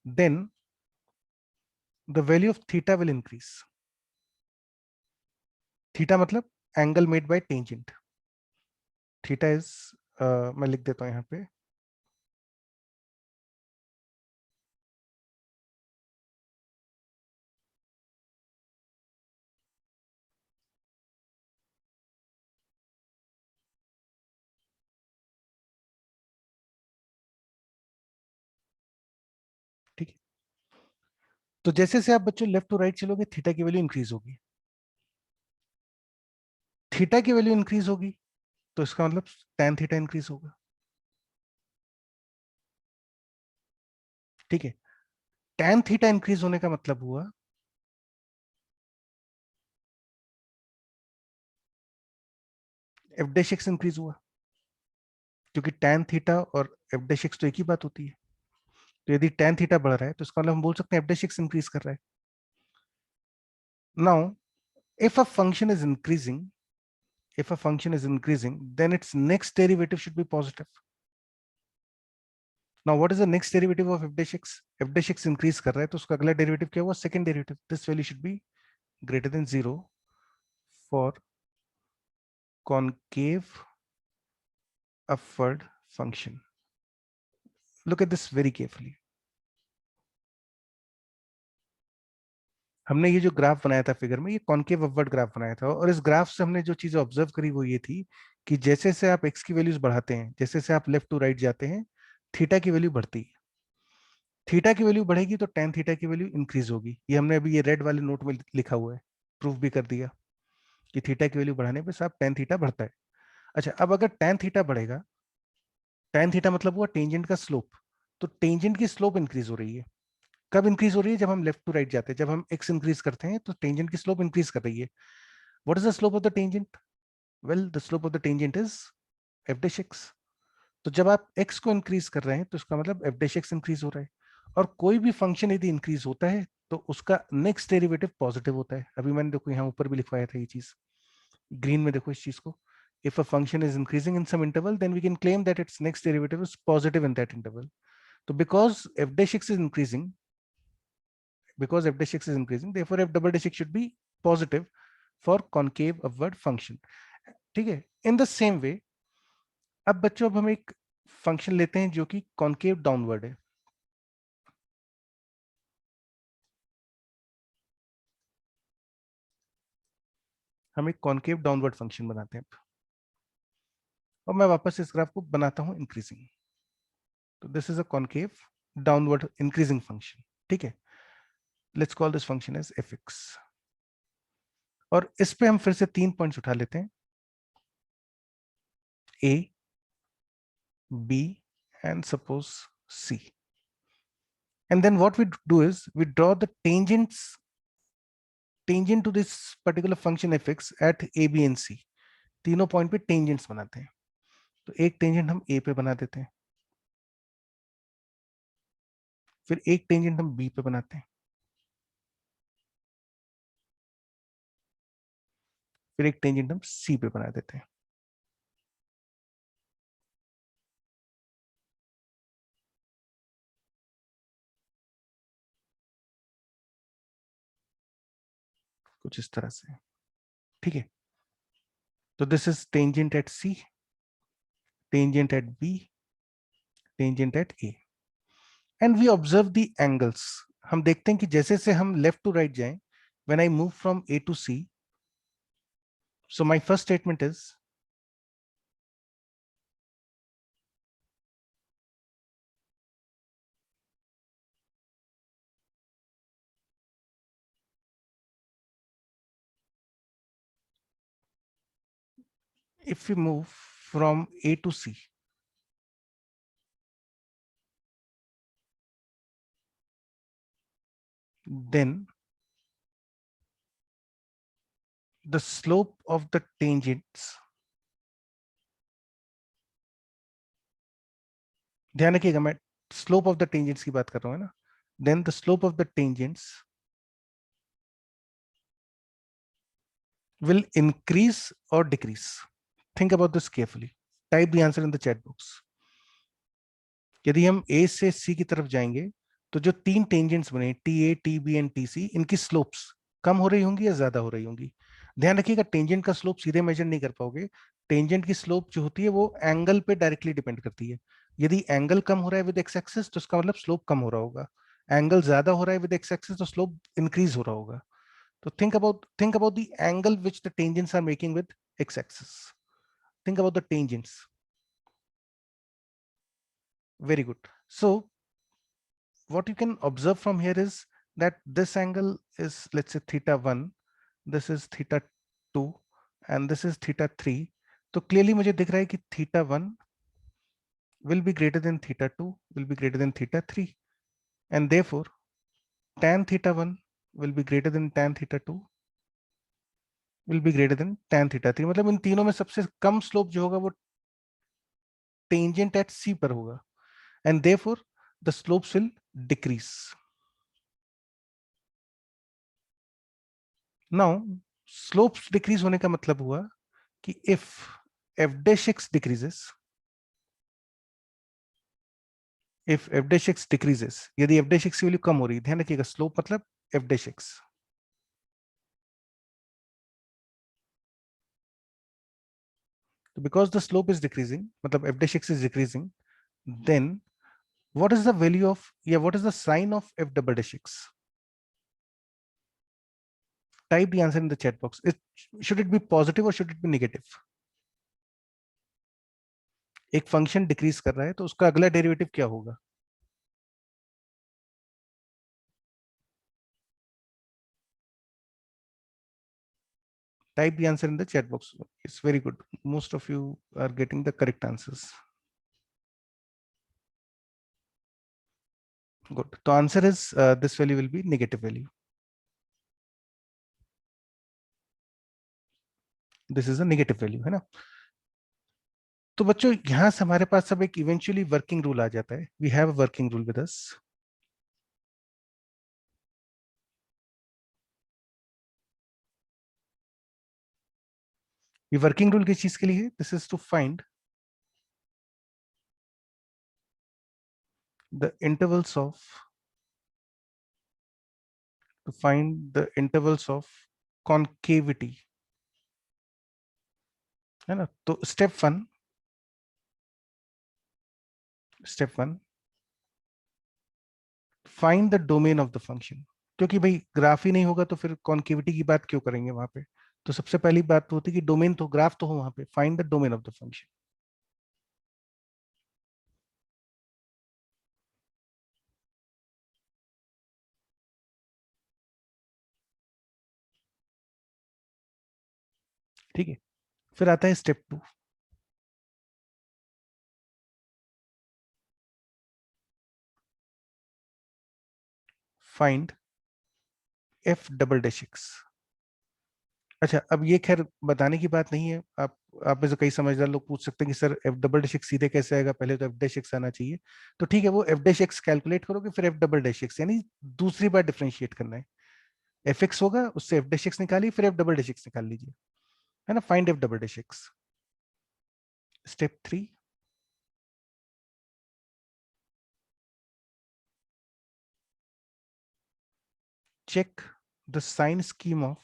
then the value of theta will increase. Theta मतलब angle made by tangent. Theta is, मैं लिख देता हूं यहाँ पे, ठीक है? तो जैसे से आप बच्चों लेफ्ट टू राइट चलोगे, थीटा की वैल्यू इंक्रीज होगी. थीटा की वैल्यू इंक्रीज होगी, तो इसका मतलब tan थीटा इंक्रीज होगा. ठीक है? tan थीटा इंक्रीज होने का मतलब हुआ एफ डैश एक्स इंक्रीज हुआ, क्योंकि tan थीटा और एफ डैश एक्स तो एक ही बात होती है. तो यदि tan थीटा बढ़ रहा है तो इसका मतलब हम बोल सकते हैं f dash x इंक्रीज कर रहा है. Now if a function is increasing, if a function is increasing, then its next derivative should be positive. Now what is the next derivative of f dash x? F dash x increase कर रहा है तो उसका अगला derivative क्या हुआ? Second derivative. This value should be greater than 0 for concave upward function. Look at this very carefully. हमने ये जो ग्राफ बनाया था फिगर में, ये कॉन्केव अपवर्ड ग्राफ बनाया था, और इस ग्राफ से हमने जो चीजें ऑब्जर्व करी वो ये थी कि जैसे से आप एक्स की वैल्यूज बढ़ाते हैं, जैसे से आप लेफ्ट टू राइट जाते हैं, थीटा की वैल्यू बढ़ती है. थीटा की वैल्यू बढ़ेगी तो टेन थीटा की वैल्यू इंक्रीज होगी. ये हमने अभी ये रेड वाले नोट में लिखा हुआ है, प्रूफ भी कर दिया कि थीटा की वैल्यू बढ़ाने पे साहब टेन थीटा बढ़ता है. अच्छा, अब अगर टेन थीटा बढ़ेगा, टेन थीटा मतलब हुआ टेंजेंट का स्लोप, तो टेंजेंट की स्लोप इंक्रीज हो रही है. कब इंक्रीज हो रही है? जब हम लेफ्ट टू राइट जाते हैं. जब हम एक्स इंक्रीज करते हैं तो टेंजेंट की स्लोप इंक्रीज कर रही है. What is the slope of the tangent? Well, the slope of the tangent is F dash x. तो जब आप एक्स को इंक्रीज कर रहे हैं तो इसका मतलब एफ डैश एक्स इंक्रीज हो रहा है. और कोई भी फंक्शन यदि इंक्रीज होता है तो उसका नेक्स्ट डेरिवेटिव पॉजिटिव होता है. अभी मैंने देखो यहाँ ऊपर भी लिखवाया था ये चीज, ग्रीन में देखो इस चीज को. If a function is increasing in some interval, then we can claim that its next derivative is positive in that interval. So because f dash x is increasing, therefore f double dash x should be positive for concave upward function. ठीक है. In the same way, अब बच्चों अब हम एक function लेते हैं जो कि कॉन्केव डाउनवर्ड है. हम एक कॉन्केव डाउनवर्ड फंक्शन बनाते हैं और मैं वापस इस ग्राफ को बनाता हूं इंक्रीजिंग. तो this is a concave downward increasing function. ठीक है. Let's call this function as F X. और इस पे हम फिर से 3 पॉइंट्स उठा लेते हैं, a, b and suppose c. And then what we do is we draw the tangent to this particular function fx at a, b and c. तीनों पॉइंट पे टेंजेंट्स बनाते हैं. तो एक टेंजेंट हम a पे बना देते हैं, फिर एक टेंजेंट हम b पे बनाते हैं, फिर एक टेंजेंट हम c पे बना देते हैं. कुछ इस तरह से. ठीक है. तो this is tangent at c, tangent at b, tangent at a. And we observe the angles. हम देखते हैं कि जैसे से हम लेफ्ट टू राइट जाएं, when I move from a to c, so my first statement is if we move from a to c, then the slope of the tangents, ध्यान रखिएगा मैं स्लोप ऑफ द टेंजेंट्स की बात कर रहा हूं, है ना. Then the slope of the tangents will increase or decrease. Think about this carefully. Type the answer in the chat box. यदि हम a से c की तरफ जाएंगे तो जो तीन टेंजेंट्स बने T A, T B and T C, इनकी स्लोप्स कम हो रही होंगी या ज्यादा हो रही होंगी. ध्यान रखिएगा टेंजेंट का स्लोप सीधे मेजर नहीं कर पाओगे. टेंजेंट की स्लोप जो होती है वो एंगल पे डायरेक्टली डिपेंड करती है. यदि एंगल कम हो रहा है विद एक्स एक्सिस तो इसका मतलब स्लोप कम हो रहा होगा. एंगल ज्यादा हो रहा है विद एक्स एक्सिस तो स्लोप इंक्रीज हो रहा होगा. तो think about the angle which the tangents are making with x axis. Think about the tangents. Very good. So what you can observe from here is that this angle is, let's say, theta 1, this is theta 2 and this is theta 3. तो clearly मुझे दिख रहा है कि theta 1 will be greater than theta 2 will be greater than theta 3, and therefore tan theta 1 will be greater than tan theta 2 will be greater than tan theta 3. मतलब इन तीनों में सबसे कम स्लोप जो होगा वो टेंजेंट एट सी पर होगा. And therefore the slopes will decrease. Now slopes decrease होने का मतलब हुआ कि if f dash x decreases, if f dash x decreases, यदि f dash x की वैल्यू कम हो रही है, ध्यान रखिएगा स्लोप मतलब f dash x, so because the slope is decreasing, मतलब f dash x is decreasing, then what is the value of, yeah, what is the sign of f double dash x? Type the answer in the chat box. Should it be positive or should it be negative? एक function decrease कर रहा है तो उसका अगला derivative क्या होगा? Type the answer in the chat box. It's very good. Most of you are getting the correct answers. Good. The answer is this value will be negative value. This is a negative value, है ना? तो बच्चों यहां से हमारे पास अब एक eventually working rule आ जाता है. We have a working rule with us. ये वर्किंग रूल किस चीज के लिए है? This is to find the intervals of concavity, है ना? तो step one find the domain of the function. क्योंकि भाई ग्राफ ही नहीं होगा तो फिर कॉन्केविटी की बात क्यों करेंगे वहां पे? तो सबसे पहली बात तो होती है कि डोमेन तो, ग्राफ तो हो वहां पे. Find the domain of the function. ठीक है. फिर आता है step 2. Find F double dash x. अच्छा, अब ये खैर बताने की बात नहीं है. आप में से कई समझदार लोग पूछ सकते हैं कि sir F double dash x सीधे कैसे आएगा, पहले तो एफ डैश एक्स आना चाहिए. तो ठीक है, वो एफ डैश एक्स कैलकुलेट करोगे, फिर एफ डबल डैश एक्स, यानी दूसरी बार डिफरेंशिएट करना है. एफ एक्स होगा, उससे एफ डैश एक्स निकालिए, फिर एफ डबल डैश एक्स निकाल लीजिए, है ना? Find F double dash x. Step 3. check the sign scheme of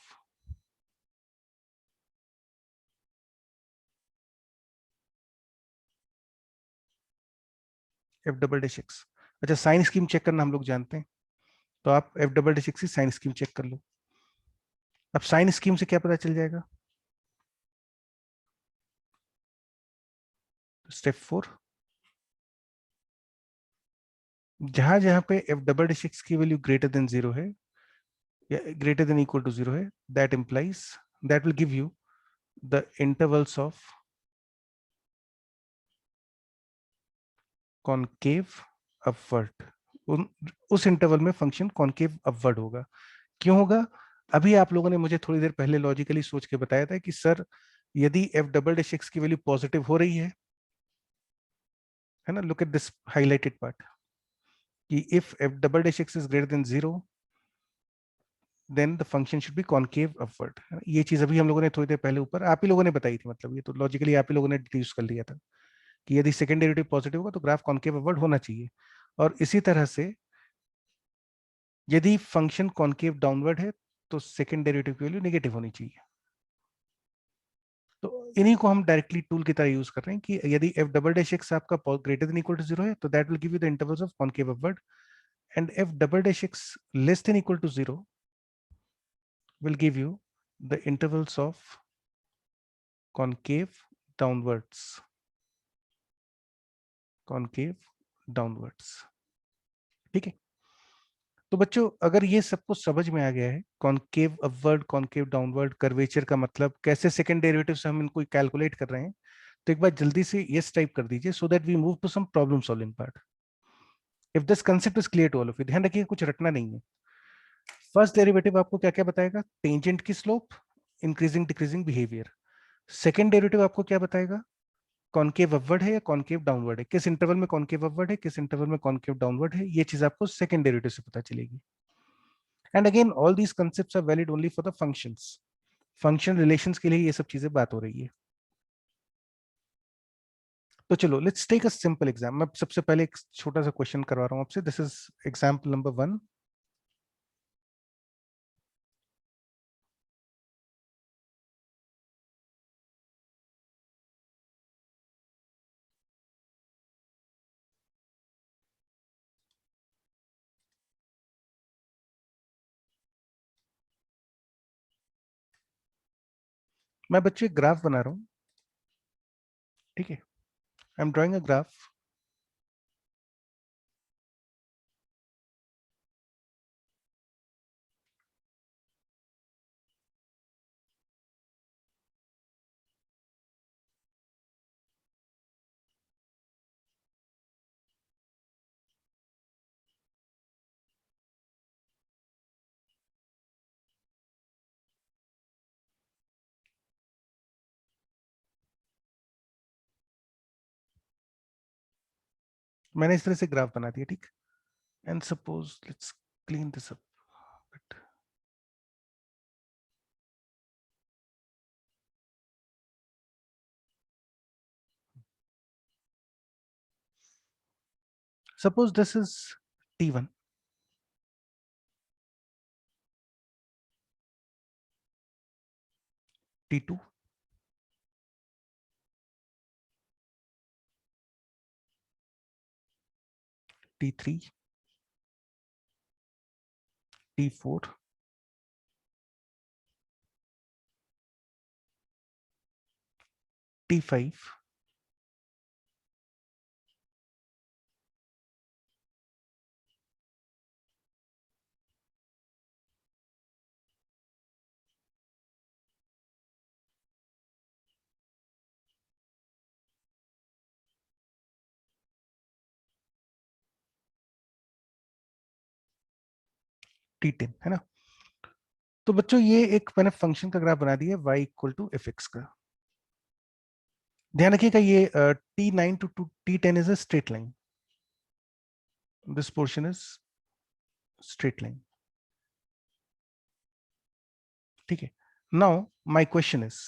F double dash x. अच्छा, साइन स्कीम चेक करना हम लोग जानते हैं, तो आप एफ डबल डैश एक्स की साइन स्कीम चेक कर लो. अब साइन स्कीम से क्या पता चल जाएगा? स्टेप 4. जहां जहां पे एफ डबल डैश एक्स की वैल्यू ग्रेटर देन 0 है या ग्रेटर देन इक्वल टू 0 है, that implies, that will give you the intervals of concave upward. उस इंटरवल में फंक्शन कॉनकेव अपवर्ड होगा. क्यों होगा? अभी आप लोगों ने मुझे थोड़ी देर पहले लॉजिकली सोच के बताया था कि सर यदि एफ डबल डैश एक्स की वैल्यू पॉजिटिव हो रही है ना, look at this highlighted part, कि if F double dash X is greater than 0 then the function should be concave upward. ये चीज अभी हम लोगों ने थोड़ी देर पहले ऊपर आप ही लोगों ने बताई थी. मतलब ये तो लॉजिकली आप ही लोगों ने डिड्यूस कर लिया था कि यदि सेकंड डेरिवेटिव पॉजिटिव होगा तो ग्राफ कॉनकेव अपवर्ड होना चाहिए. और इसी तरह से यदि फंक्शन कॉनकेव डाउनवर्ड है तो सेकंड डेरिवेटिव की वैल्यू नेगेटिव होनी चाहिए. तो इन्हीं को हम डायरेक्टली टूल की तरह यूज कर रहे हैं कि यदि एफ डबल डैश एक्स आपका ग्रेटर देन इक्वल टू 0 है तो that will give you the intervals of concave upward, and F double dash X less than equal to 0 will give you the intervals of concave downwards. concave downwards. ठीक है. तो बच्चों अगर ये सब कुछ समझ में आ गया है, concave upward, concave downward, curvature का मतलब, कैसे सेकंड डेरिवेटिव से हम इनको कैलकुलेट कर रहे हैं, तो एक बार जल्दी से यस टाइप कर दीजिए so that we move to some problem solving part. If this concept is clear to all of you, ध्यान रखिए कुछ रटना नहीं है. फर्स्ट डेरिवेटिव आपको क्या क्या बताएगा? टेंजेंट की slope, increasing decreasing behaviour. Second derivative आपको क्या बताएगा? कॉनकेव अपवर्ड है या कॉनकेव डाउनवर्ड है, किस इंटरवल में कॉनकेव अपवर्ड है, किस इंटरवल में कॉनकेव डाउनवर्ड है, ये चीज आपको सेकंड डेरिवेटिव से पता चलेगी. And again all these concepts are valid only for the functions. Function relations के लिए ये सब चीजें बात हो रही है. तो चलो let's take a simple exam. मैं सबसे पहले एक छोटा सा क्वेश्चन करवा रहा हूं आपसे. This is example number 1. मैं बच्चे ग्राफ बना रहा हूं. ठीक है, I M drawing a graph. मैंने इस तरह से ग्राफ बना दिया. ठीक. And suppose let's clean this up. Suppose this is T1, T2, T3, T4, T5, T10, है ना. तो बच्चों ये एक मैंने फंक्शन का ग्राफ बना दिया y equal to F X का. ध्यान रखिएगा ये T9 to T10 is a straight line. This portion is straight line. ठीक है. Now my question is,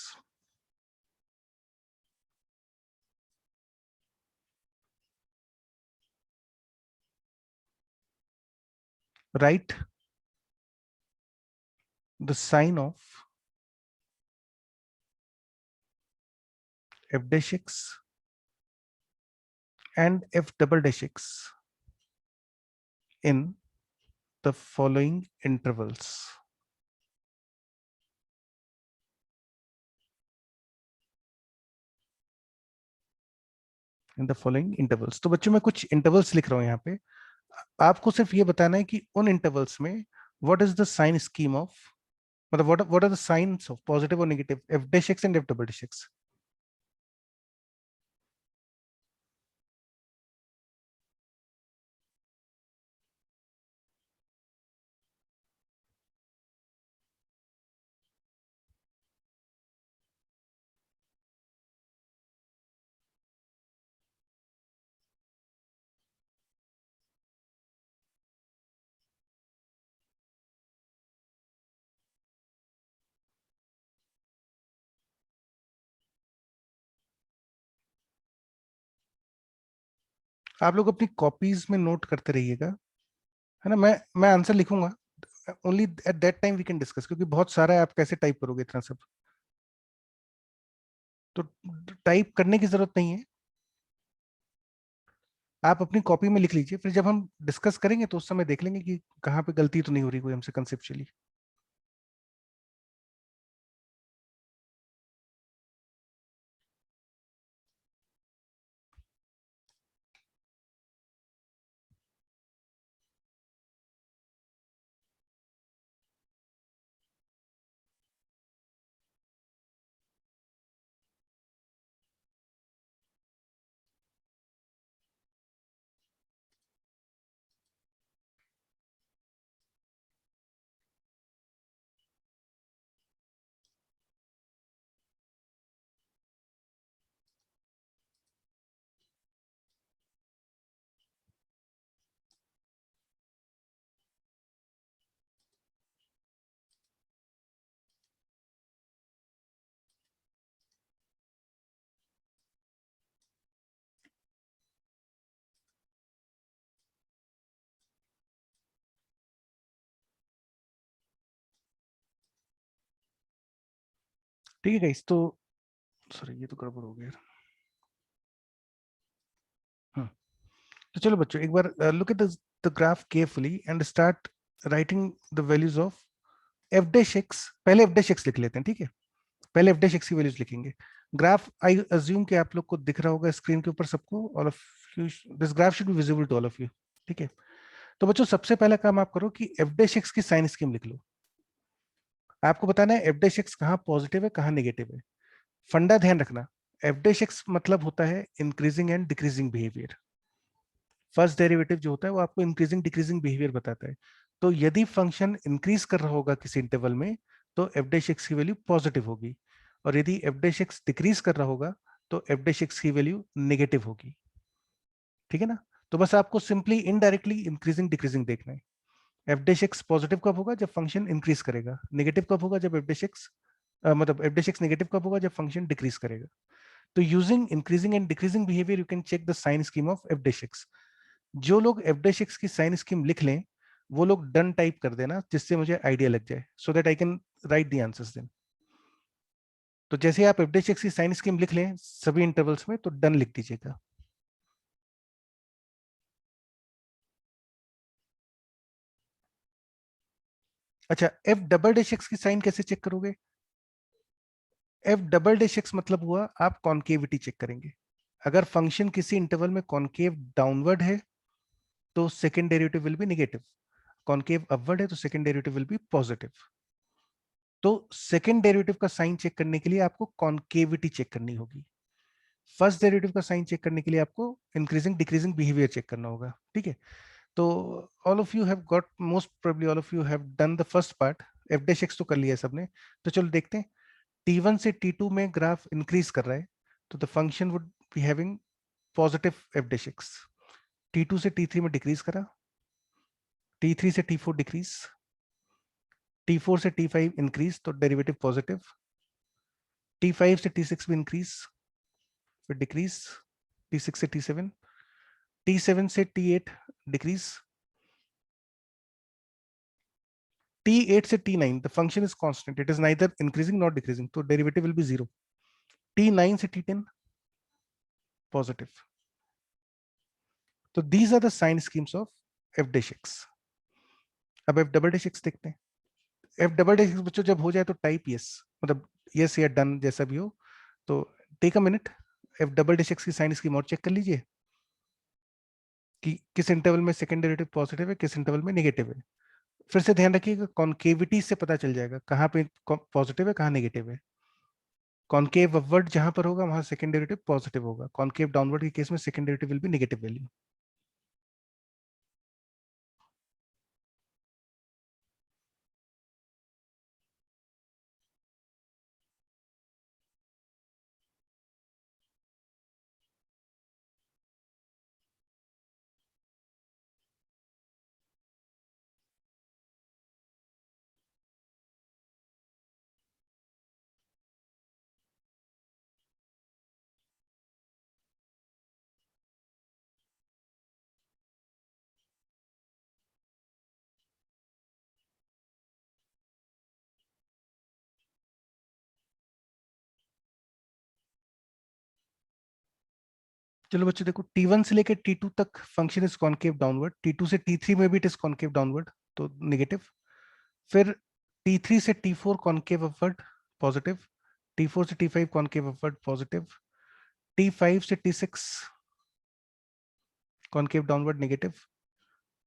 write the sign of f dash x and f double dash x in the following intervals. In the following intervals. तो बच्चों मैं कुछ intervals लिख रहा हूं यहाँ पे. आपको सिर्फ ये बताना है कि उन इंटरवल्स में what is the sign scheme of, मतलब what are the signs of positive और negative F dash X and F double dash X. आप लोग अपनी कॉपीज में नोट करते रहिएगा, है ना. मैं आंसर लिखूंगा. Only at that time we can discuss, क्योंकि बहुत सारा है, आप कैसे टाइप करोगे इतना सब. तो टाइप करने की जरूरत नहीं है. आप अपनी कॉपी में लिख लीजिए, फिर जब हम डिस्कस करेंगे तो उस समय देख लेंगे कि कहाँ पे गलती तो नहीं हो रही कोई हमसे कंसेप्चुअली. ठीक है गाइस, तो सॉरी ये तो गड़बड़ हो गया। तो चलो बच्चों एक बार look at the graph carefully and start writing the values of F dash X. पहले एफ डैश एक्स लिख लेते हैं, ठीक है? पहले एफ डैश एक्स की वैल्यूज लिखेंगे। ग्राफ आई अज्यूम कि आप लोग को दिख रहा होगा स्क्रीन के ऊपर सबको, all of you, this graph should be visible to all of you, ठीक है? तो बच्चों सबसे पहला काम आप करो कि एफ डैश एक्स की साइन स्कीम लिख लो। आपको बताना है एफ डैश एक्स कहाँ पॉजिटिव है कहाँ नेगेटिव है। फंडा ध्यान रखना, एफ डैश एक्स मतलब होता है increasing and decreasing behaviour. First derivative जो होता है वो आपको इंक्रीजिंग डिक्रीजिंग बिहेवियर बताता है। तो यदि फंक्शन इंक्रीज कर रहा होगा किसी इंटरवल में तो एफ डैश एक्स की वैल्यू पॉजिटिव होगी, और यदि एफ डैश एक्स डिक्रीज कर रहा होगा तो एफ डैश एक्स की वैल्यू नेगेटिव होगी। ठीक है ना? तो बस आपको सिंपली इनडायरेक्टली इंक्रीजिंग डिक्रीजिंग देखना है। एफ डैश एक्स पॉजिटिव कब होगा? जब फंक्शन इंक्रीज करेगा। नेगेटिव कब होगा? जब एफ डैश एक्स मतलब एफ डैश एक्स नेगेटिव कब होगा? जब फंक्शन डिक्रीज करेगा। तो using increasing and decreasing behaviour you can check the sign scheme of F dash X. जो लोग एफ डैश एक्स की साइन स्कीम लिख लें वो लोग डन टाइप कर देना, जिससे मुझे आइडिया लग जाए, so that I can write the answers then. तो जैसे आप एफ डैश एक्स की साइन स्कीम लिख लें सभी इंटरवल्स में तो डन लिख दीजिएगा। अच्छा, एफ डबल डैश एक्स की साइन कैसे चेक करोगे? एफ डबल डैश एक्स मतलब हुआ आप कॉन्केविटी चेक करेंगे। अगर फंक्शन किसी इंटरवल में कॉन्केव डाउनवर्ड है तो second derivative will be negative, concave upward है तो second derivative will be positive. तो सेकेंड डेरिवेटिव का साइन चेक करने के लिए आपको कॉन्केविटी चेक करनी होगी। फर्स्ट डेरिवेटिव का साइन चेक करने के लिए आपको इंक्रीजिंग डिक्रीजिंग बिहेवियर चेक करना होगा। ठीक है? तो all of you have got, most probably all of you have done the first part. F dash x तो कर लिया है सबने। तो चलो देखते हैं, T1 से T2 में ग्राफ इंक्रीज कर रहा है तो the function would be having positive F dash x. T2 से T3 में डिक्रीज करा, T3 से T4 डिक्रीज, T4 से T5 इंक्रीज तो डेरिवेटिव पॉजिटिव, T5 से T6 भी इंक्रीज फिर डिक्रीज, T6 से T7, T7 से T8 डिक्रीज, T8 से T9 the function is constant, it is neither increasing nor decreasing, तो derivative will be zero. T9 से T10 positive. तो these are the sign schemes of f dash x. अब f double dash x देखते हैं। f double dash x बच्चों जब हो जाए तो टाइप yes, मतलब yes या डन जैसा भी हो। तो take a minute, f double dash x की साइन स्कीम और चेक कर लीजिए कि किस इंटरवल में सेकेंड डेरिवेटिव पॉजिटिव है किस इंटरवल में नेगेटिव है। फिर से ध्यान रखिएगा, कॉन्केविटी से पता चल जाएगा कहाँ पे पॉजिटिव है कहाँ नेगेटिव है। कॉन्केव अपवर्ड जहां पर होगा वहां सेकंड डेरिवेटिव पॉजिटिव होगा, कॉन्केव डाउनवर्ड के केस में second derivative will be negative value. चलो बच्चों देखो, T1 से लेकर T2 तक function is concave downward, T2 से T3 में भी इट इज कॉन्केव डाउनवर्ड तो नेगेटिव। फिर T3 से T4 concave upward positive, T4 से T5 concave upward positive, T5 से T6 concave downward negative,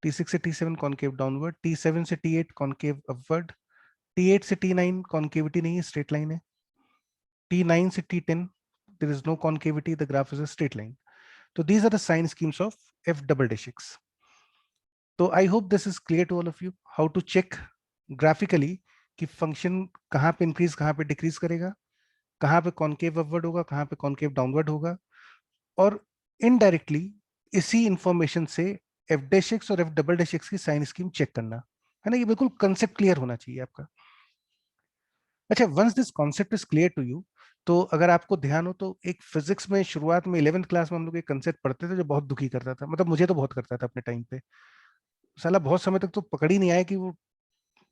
T6 से T7 कॉन्केव डाउनवर्ड, T7 से T8 कॉन्केव अपवर्ड, T8 से T9 कॉन्केविटी नहीं है स्ट्रेट लाइन है, T9 से T10 there is no concavity, the graph is a straight line. So these are the sign schemes of f double dash x. So I hope this is clear to all of you how to check graphically कि function कहाँ पे increase कहाँ पे decrease करेगा, कहाँ पे concave upward होगा कहाँ पे कॉन्केव डाउनवर्ड होगा, और इनडायरेक्टली इसी इंफॉर्मेशन से एफ डैश एक्स और एफ डबल डैश एक्स की साइन स्कीम चेक करना है ना। ये बिल्कुल कंसेप्ट क्लियर होना चाहिए आपका। अच्छा, once this concept is clear to you, तो अगर आपको ध्यान हो तो एक फिजिक्स में शुरुआत में 11th क्लास में हम लोग एक कंसेप्ट पढ़ते थे जो बहुत दुखी करता था, मतलब मुझे तो बहुत करता था अपने टाइम पे। साला बहुत समय तक तो पकड़ ही नहीं आया कि वो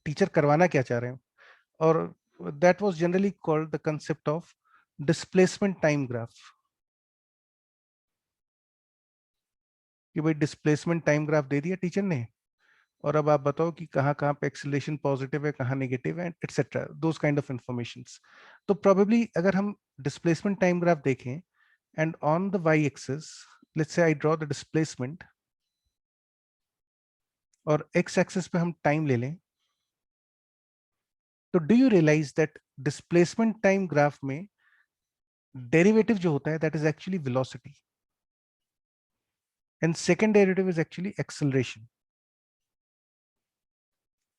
टीचर करवाना क्या चाह रहे हैं। और that was generally called the concept of displacement time graph. कि भाई डिस्प्लेसमेंट टाइम ग्राफ दे दिया टीचर ने, और अब आप बताओ कि कहाँ कहाँ पे एक्सेलरेशन पॉजिटिव है, कहाँ नेगेटिव है, etcetera, those kind of informations. तो प्रोबेबली अगर हम डिस्प्लेसमेंट टाइम ग्राफ देखें, and on the Y axis let's say I draw the displacement, और एक्स एक्सिस पे हम टाइम ले लें, तो do you realise that displacement time graph में डेरिवेटिव जो होता है that is actually velocity, and second derivative is actually acceleration.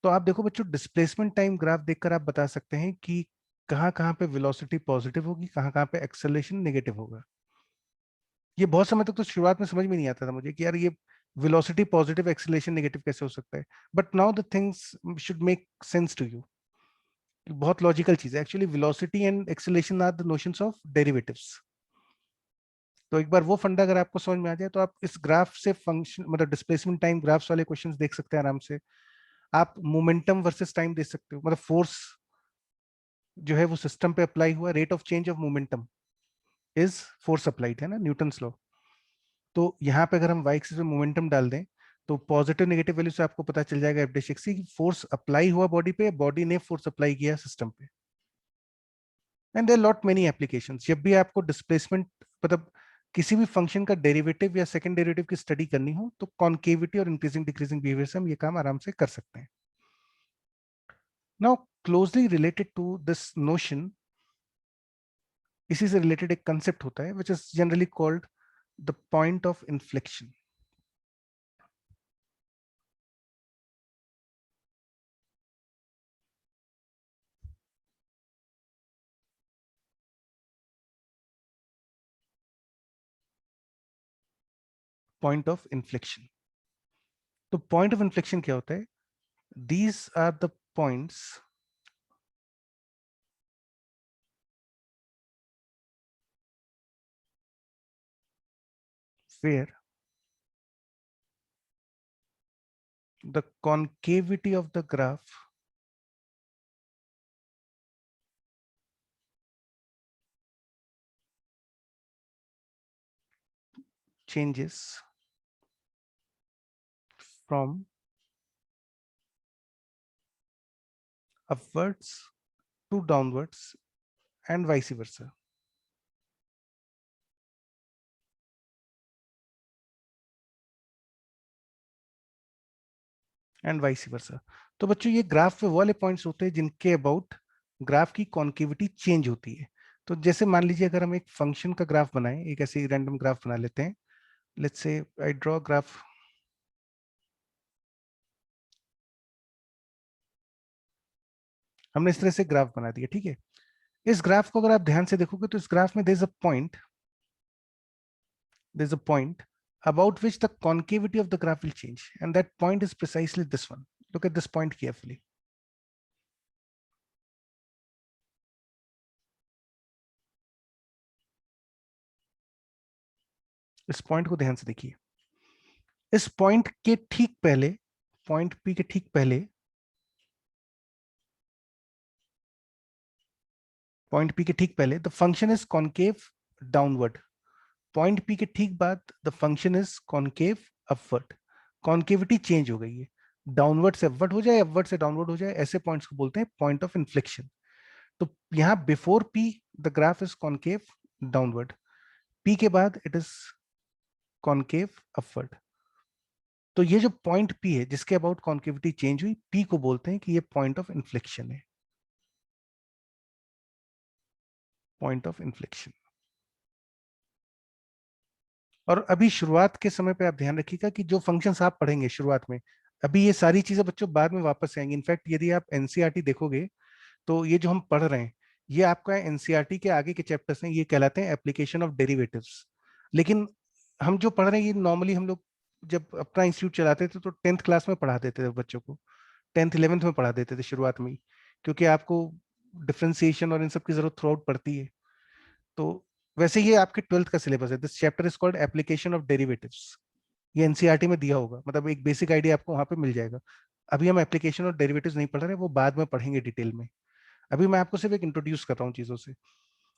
तो आप देखो बच्चों, डिस्प्लेसमेंट टाइम ग्राफ देखकर आप बता सकते हैं कि कहाँ कहाँ पे वेलोसिटी पॉजिटिव होगी, कहाँ कहाँ पे एक्सेलरेशन नेगेटिव होगा. ये बहुत समय तक तो शुरुआत में समझ में नहीं आता था मुझे कि यार ये वेलोसिटी पॉजिटिव एक्सेलरेशन नेगेटिव कैसे हो सकता है. But now the things should make sense to you. बहुत लॉजिकल चीज है actually. Velocity and acceleration are the notions of derivatives. तो एक बार वो फंडा अगर आपको समझ में आ जाए, तो आप इस ग्राफ से फंक्शन, मतलब डिस्प्लेसमेंट टाइम ग्राफ्स वाले क्वेश्चंस देख सकते हैं आराम से. आप मोमेंटम वर्सेस टाइम देख सकते हो, मतलब फोर्स जो है वो सिस्टम पे अप्लाई हुआ, rate of change of momentum is force applied, है ना, न्यूटन्स लॉ. तो यहाँ पे अगर हम वाई एक्सिस पे मोमेंटम डाल दें, तो पॉजिटिव नेगेटिव वैल्यू से आपको पता चल जाएगा एफ की फोर्स अप्लाई हुआ बॉडी पे, बॉडी ने फोर्स अप्लाई किया सिस्टम पे. And there lot many applications. जब भी आपको डिस्प्लेसमेंट, मतलब किसी भी फंक्शन का डेरिवेटिव या सेकंड डेरिवेटिव की स्टडी करनी हो, तो कॉन्केविटी और इंक्रीजिंग डिक्रीजिंग बिहेवियर से हम ये काम आराम से कर सकते हैं. Now closely related to this notion, इसी से रिलेटेड एक कंसेप्ट होता है which is generally called the point of inflection. Point of inflection. तो पॉइंट ऑफ इन्फ्लेक्शन क्या होता है? These are the points where the concavity of the graph changes from upwards to downwards and vice versa. And vice versa. तो बच्चों ये graph पे वो वाले पॉइंट्स होते हैं जिनके अबाउट ग्राफ की कॉन्केविटी चेंज होती है. तो जैसे मान लीजिए अगर हम एक फंक्शन का ग्राफ बनाएं, एक ऐसे रैंडम ग्राफ बना लेते हैं. Let's say I draw graph. हमने इस तरह से ग्राफ बना दिया, ठीक है. इस ग्राफ को अगर आप ध्यान से देखोगे, तो इस ग्राफ में there's a point about which the concavity of the graph will change, and that point is precisely this one. Look at this point carefully. इस पॉइंट को ध्यान से देखिए. इस पॉइंट के ठीक पहले, पॉइंट पी के ठीक पहले, पॉइंट पी के ठीक पहले the function is concave downward. Point P के ठीक बाद the function is concave upward. Concavity change हो गई है, डाउनवर्ड से अपवर्ड हो जाए, अपवर्ड से डाउनवर्ड हो जाए, ऐसे पॉइंट्स को बोलते हैं पॉइंट ऑफ इन्फ्लेक्शन. तो यहाँ before P the graph is concave downward, P के बाद इट इज कॉन्केव अपवर्ड. तो ये जो पॉइंट पी है जिसके अबाउट कॉन्केविटी चेंज हुई, पी को बोलते हैं कि ये पॉइंट ऑफ इन्फ्लेक्शन है. Point of inflection. और अभी शुरुआत के समय पे आप ध्यान रखिएगा कि जो फंक्शंस आप पढ़ेंगे शुरुआत में, अभी ये सारी चीजें बच्चों बाद में वापस आएंगी. इनफैक्ट यदि आप एनसीईआरटी देखोगे, तो ये जो हम पढ़ रहे हैं, ये आपका एनसीईआरटी के आगे के चैप्टर्स हैं, ये कहलाते हैं एप्लीकेशन ऑफ डेरिवेटिव्स. लेकिन हम जो पढ़ रहे हैं, ये नॉर्मली हम लोग जब अपना इंस्टीट्यूट चलाते थे, तो 10th क्लास में पढ़ा देते थे बच्चों को, 10th 11th में पढ़ा देते थे शुरुआत में ही, क्योंकि आपको डिफ्रेंसिएशन और इन सब की जरूरत थ्रू आउट पड़ती है. तो वैसे ये आपके 12th का सिलेबस है. This chapter is called application of derivatives. ये एनसीईआरटी में दिया होगा, मतलब एक बेसिक आइडिया आपको वहां पे मिल जाएगा. अभी हम एप्लीकेशन और डेरिवेटिव्स नहीं पढ़ रहे, वो बाद में पढ़ेंगे डिटेल में. अभी मैं आपको सिर्फ एक इंट्रोड्यूस कर रहा हूँ चीजों से,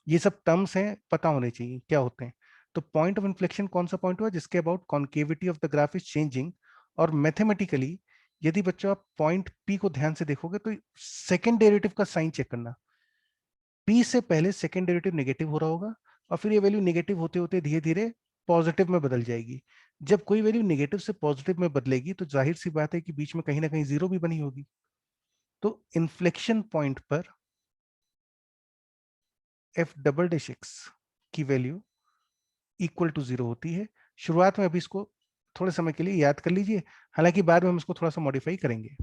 ये सब टर्म्स हैं, पता होने चाहिए क्या होते हैं। तो पॉइंट ऑफ इन्फ्लेक्शन कौन सा पॉइंट हुआ जिसके about concavity of the graph is changing, और मैथमेटिकली यदि बच्चों आप पॉइंट पी को ध्यान से देखोगे तो सेकेंड डेरिवेटिव का साइन चेक करना, पी से पहले सेकेंड डेरिवेटिव नेगेटिव हो रहा होगा और फिर ये वैल्यू नेगेटिव होते होते धीरे धीरे पॉजिटिव में बदल जाएगी। जब कोई वैल्यू नेगेटिव से पॉजिटिव में बदलेगी तो जाहिर सी बात है कि बीच में कहीं ना कहीं जीरो भी बनी होगी। तो इन्फ्लेक्शन पॉइंट पर एफ डबल डैश एक्स की वैल्यू इक्वल टू जीरो होती है। शुरुआत में अभी इसको थोड़े समय के लिए याद कर लीजिए, हालांकि बाद में हम इसको थोड़ा सा मॉडिफाई करेंगे।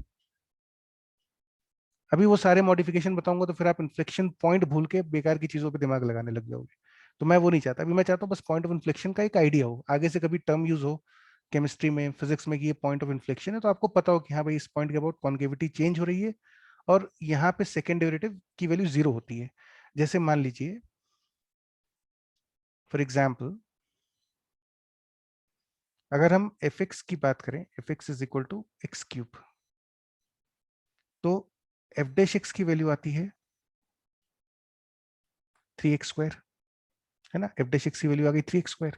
अभी वो सारे मॉडिफिकेशन बताऊंगा तो फिर आप इन्फ्लेक्शन पॉइंट भूल के बेकार की चीजों पे दिमाग लगाने लग जाओगे, तो मैं वो नहीं चाहता। अभी मैं चाहता हूँ बस पॉइंट ऑफ इन्फ्लेक्शन का एक आइडिया हो, आगे से कभी टर्म यूज हो केमिस्ट्री में फिजिक्स में कि ये पॉइंट ऑफ इन्फ्लेक्शन है, तो आपको पता हो कि हाँ भाई इस पॉइंट के अबाउट कॉन्केविटी चेंज हो रही है और यहाँ पे सेकेंड डेरिवेटिव की वैल्यू जीरो होती है। जैसे मान लीजिए फॉर एग्जाम्पल, अगर हम एफ एक्स की बात करें, f x is equal to x cube, तो एफ डैश एक्स की वैल्यू आती है 3x² है ना, एफ डैश एक्स की वैल्यू आ गई 3x²।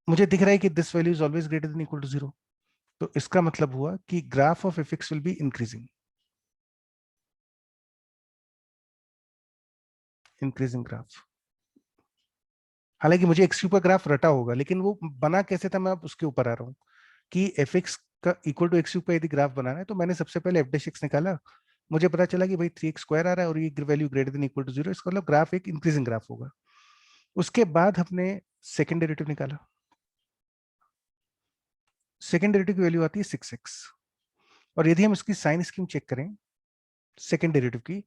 मुझे दिख रहा है कि this value is always greater than equal to zero, तो इसका मतलब हुआ कि graph of f x will be increasing, increasing graph. हालांकि मुझे एक्स क्यूब का ग्राफ रटा होगा, लेकिन वो बना कैसे था मैं अब उसके ऊपर आ रहा हूँ कि एफ एक्स का इक्वल टू एक्स क्यूब का यदि ग्राफ बनाना है तो मैंने सबसे पहले एफ डैश एक्स निकाला, मुझे पता चला कि भाई 3x² आ रहा है और ये value greater than equal to zero, इसका मतलब ग्राफ एक इंक्रीजिंग ग्राफ होगा। उसके बाद हमने सेकेंड डेरिवेटिव निकाला, सेकेंड डेरिवेटिव की वैल्यू आती है 6x, और यदि हम इसकी साइन स्कीम चेक करें सेकेंड डेरिवेटिव की,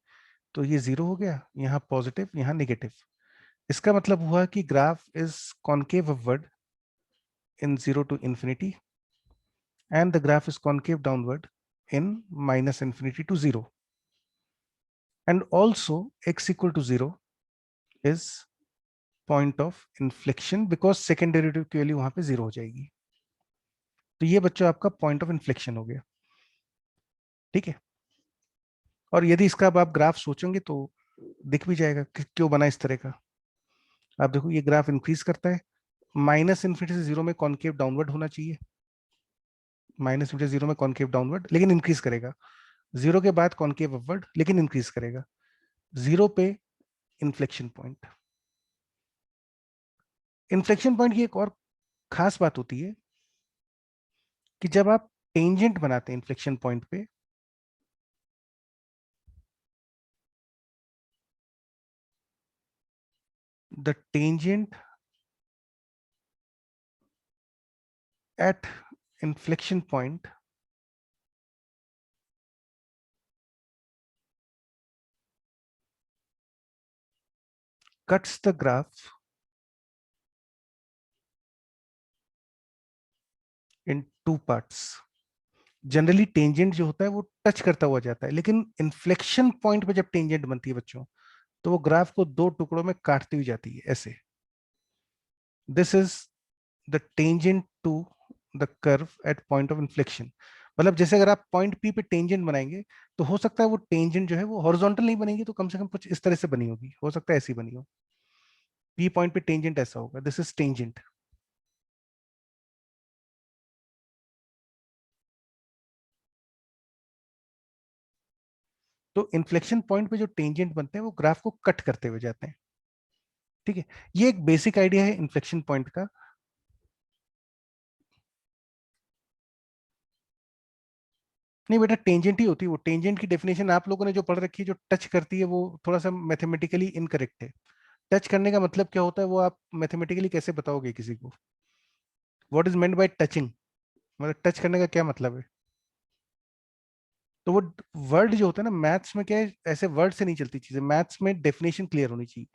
तो ये जीरो हो गया, यहाँ पॉजिटिव यहाँ नेगेटिव। इसका मतलब हुआ कि graph is concave upward in 0 to infinity and the graph is concave downward in minus infinity to 0, and also x equal to 0 is point of inflection because second derivative की value वहां पे 0 हो जाएगी। तो ये बच्चों आपका पॉइंट ऑफ इन्फ्लेक्शन हो गया, ठीक है। और यदि इसका अब आप ग्राफ सोचेंगे तो दिख भी जाएगा कि क्यों बना इस तरह का। आप देखो ये ग्राफ इंक्रीज करता है, माइनस इन्फिनिटी से जीरो में कॉन्केव डाउनवर्ड होना चाहिए, माइनस इन्फिनिटी जीरो में कॉन्केव डाउनवर्ड लेकिन इंक्रीज करेगा, जीरो के बाद कॉन्केव अपवर्ड लेकिन इंक्रीज करेगा, जीरो पे इन्फ्लेक्शन पॉइंट। इन्फ्लेक्शन पॉइंट की एक और खास बात होती है कि जब आप टेंजेंट बनाते हैं इन्फ्लेक्शन पॉइंट पे, the tangent eight inflection point cuts the graph in two parts। Generally tangent जो होता है वो टच करता हुआ जाता है, लेकिन इन्फ्लेक्शन पॉइंट पे जब टेंजेंट बनती है बच्चों, तो वो ग्राफ को दो टुकड़ों में काटती हुई जाती है ऐसे। This is the tangent to the curve at point of inflection. मतलब जैसे अगर आप पॉइंट पी पे टेंजेंट बनाएंगे तो हो सकता है वो टेंजेंट जो है वो हॉरिजॉन्टल नहीं बनेगी, तो कम से कम कुछ इस तरह से बनी होगी, हो सकता है ऐसी बनी हो। पी पॉइंट पे टेंजेंट ऐसा होगा, दिस इज टेंजेंट। तो इन्फ्लेक्शन पॉइंट पे जो टेंजेंट बनते हैं वो ग्राफ को कट करते हुए जाते हैं, ठीक है। ये एक बेसिक आइडिया है इन्फ्लेक्शन पॉइंट का। नहीं बेटा, टेंजेंट ही होती है वो, टेंजेंट की डेफिनेशन आप लोगों ने जो पढ़ रखी है, जो टच करती है वो थोड़ा सा मैथमेटिकली इनकरेक्ट है। टच करने का मतलब क्या होता है वो आप मैथमेटिकली कैसे बताओगे किसी को? What is meant by touching, मतलब टच करने का क्या मतलब है? तो वो वर्ड जो होता है ना मैथ्स में, क्या है, ऐसे वर्ड से नहीं चलती चीजें, मैथ्स में डेफिनेशन क्लियर होनी चाहिए।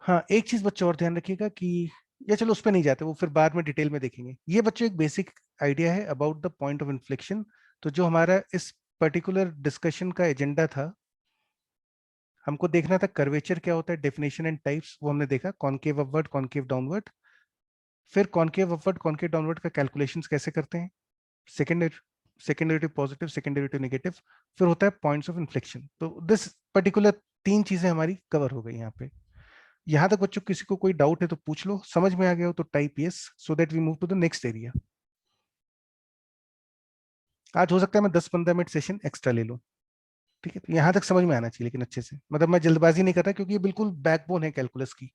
हाँ एक चीज बच्चों और ध्यान रखिएगा कि, या चलो उस पर नहीं जाते, वो फिर बाद में डिटेल में देखेंगे। ये बच्चों एक बेसिक आइडिया है about the point of inflection. तो जो हमारा इस पर्टिकुलर डिस्कशन का एजेंडा था, हमको देखना था कर्वेचर क्या होता है, डेफिनेशन एंड टाइप्स, वो हमने देखा, कॉनकेव अपवर्ड कॉनकेव डाउनवर्ड। फिर कॉनकेव अपवर्ड कॉनकेव डाउनवर्ड का कैलकुलेशंस कैसे करते हैं, second second derivative positive, second derivative negative, फिर होता है पॉइंट्स ऑफ इन्फ्लेक्शन। तो दिस पर्टिकुलर 3 चीजें हमारी कवर हो गई यहाँ पे। यहां तक बच्चों किसी को कोई डाउट है तो पूछ लो, समझ में आ गया हो तो type yes, so that we move to the next area. आज हो सकता है मैं 10-15 मिनट सेशन एक्स्ट्रा ले लूं, ठीक है? तो यहां तक समझ में आना चाहिए लेकिन अच्छे से, मतलब मैं जल्दबाजी नहीं कर रहा क्योंकि ये बिल्कुल बैकबोन है कैलकुलस की।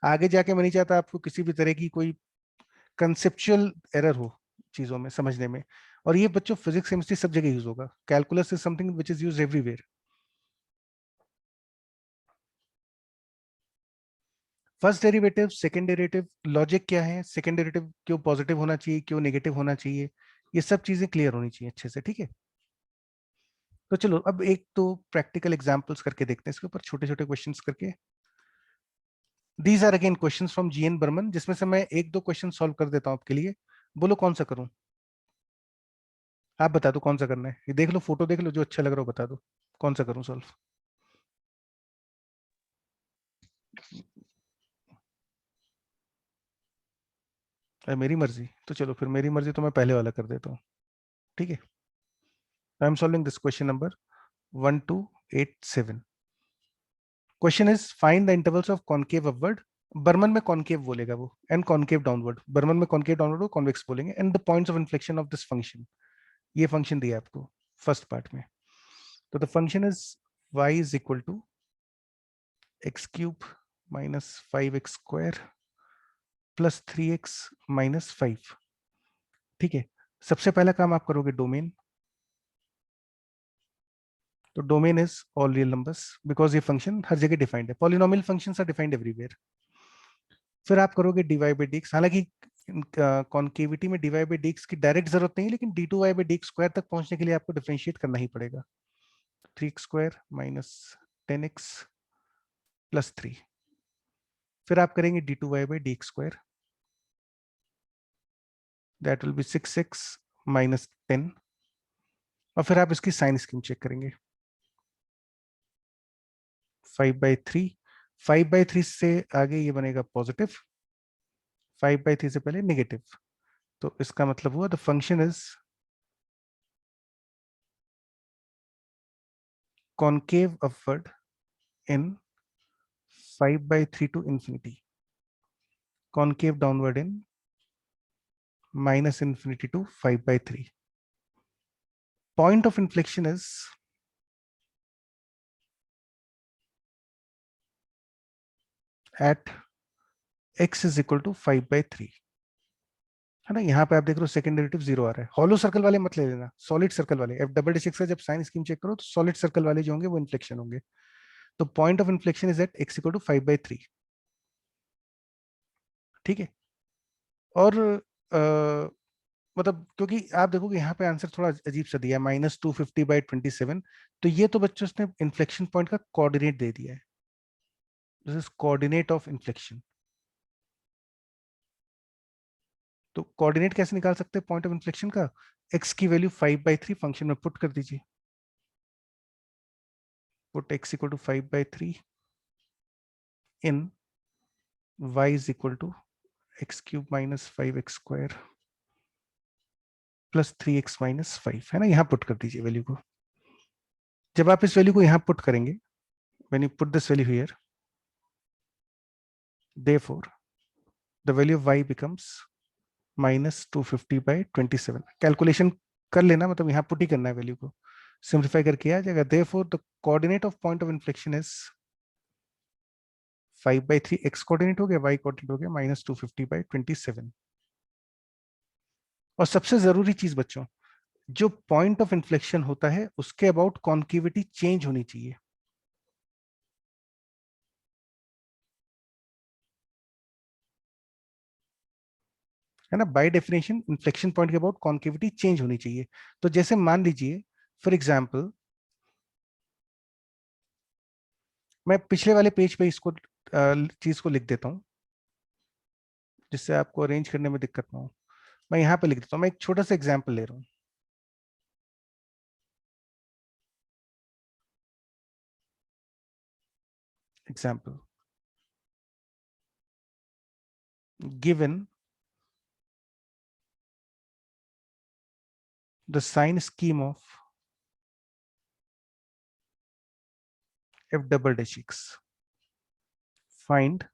आगे जाके मैं नहीं चाहता आपको किसी भी तरह की कोई कंसेप्चुअल एरर हो चीजों में समझने में। और ये बच्चों फिजिक्स केमिस्ट्री सब जगह यूज होगा, calculus is something which is use everywhere. First derivative, second derivative, logic क्या है, सेकंड डेरिवेटिव क्यों पॉजिटिव होना चाहिए, क्यों नेगेटिव होना चाहिए, ये सब चीजें क्लियर होनी चाहिए अच्छे से, ठीक है? तो चलो अब एक तो प्रैक्टिकल एग्जांपल्स करके देखते हैं इसके ऊपर, छोटे छोटे क्वेश्चंस करके। These are again questions from G N Berman, जिसमें से मैं एक दो क्वेश्चन सॉल्व कर देता हूं आपके लिए। बोलो कौन सा करूं? आप बता दो कौन सा करना है, ये देख लो, फोटो देख लो, जो अच्छा लग रहा हो बता दो कौन सा करूं सॉल्व। मेरी मर्जी, तो चलो फिर मेरी मर्जी, तो मैं पहले वाला कर देता हूँ, ठीक है? I am solving this question number 1287। Question is find the intervals of concave upward, Berman में कॉनकेव बोलेगा वो, एंड कॉनकेव डाउनवर्ड, बर्मन में कॉनकेव डाउनवर्ड को कॉन्वेक्स बोलेंगे, and the points of inflection of this function. ये function दिया है आपको फर्स्ट पार्ट में। तो the function is y is equal to x cube minus 5x² plus 3x minus 5, ठीक है? सबसे पहला काम आप करोगे डोमेन, तो domain is all real numbers, because ये फंक्शन हर जगह डिफाइंड है, polynomial functions are defined everywhere. फिर आप करोगे dy बाई dx, हालांकि कॉन्केविटी में dy बाई dx की डायरेक्ट जरूरत नहीं है, लेकिन d2y बाई dx स्क्वायर तक पहुंचने के लिए आपको डिफरेंशिएट करना ही पड़ेगा। 3x² minus 10x plus 3। फिर आप करेंगे d2y by dx square, that will B 6x minus 10। और फिर आप इसकी साइन स्कीम चेक करेंगे, 5/3, 5/3 से आगे ये बनेगा पॉजिटिव, 5/3 से पहले नेगेटिव। तो इसका मतलब हुआ the function is concave upward in 5/3 to infinity, concave downward in minus infinity to 5/3. Point of inflection is at x is equal to 5/3, है ना? यहाँ पे आप देख रहे हो सेकंड डेरिवेटिव 0 आ रहा है। हॉलो सर्कल वाले मत ले लेना, सॉलिड सर्कल वाले। f66 का जब साइन स्कीम चेक करो तो सॉलिड सर्कल वाले जो होंगे वो इन्फ्लेक्शन होंगे। तो point of inflection is at x equal to 5/3, ठीक है? और मतलब क्योंकि आप देखोगे यहाँ पे आंसर थोड़ा अजीब सा दिया है, -250/27, तो ये तो बच्चों उसने इन्फ्लेक्शन पॉइंट का कोऑर्डिनेट दे दिया है, this is coordinate of inflection. तो कोऑर्डिनेट कैसे निकाल सकते हैं पॉइंट ऑफ इन्फ्लेक्शन का? x की वैल्यू 5/3 फंक्शन में पुट कर दीजिए, put x equal to 5/3 in y is equal to x cube minus 5x² plus 3x minus 5, है ना? यहाँ पुट कर दीजिए वैल्यू को। जब आप इस वैल्यू को यहाँ पुट करेंगे, when you put this value here, therefore the value of y becomes -250/27। Calculation कर लेना, मतलब यहाँ पुट ही करना है वैल्यू को, सिंप्लीफाई करके आ जाएगा। therefore the coordinate of point of inflection is 5/3, x coordinate हो गया, y कोऑर्डिनेट हो गया -250/27। और सबसे जरूरी चीज बच्चों, जो पॉइंट ऑफ इन्फ्लेक्शन होता है उसके अबाउट कॉन्केविटी चेंज होनी चाहिए, है ना? बाय डेफिनेशन इन्फ्लेक्शन पॉइंट के अबाउट कॉन्केविटी चेंज होनी चाहिए। तो जैसे मान लीजिए फॉर एग्जांपल, मैं पिछले वाले पेज पे इसको चीज को लिख देता हूं, जिससे आपको अरेंज करने में दिक्कत ना हो। मैं यहाँ पे लिख देता हूँ, मैं एक छोटा सा एग्जाम्पल ले रहा हूँ। Example, given the sign scheme of f double dash x, find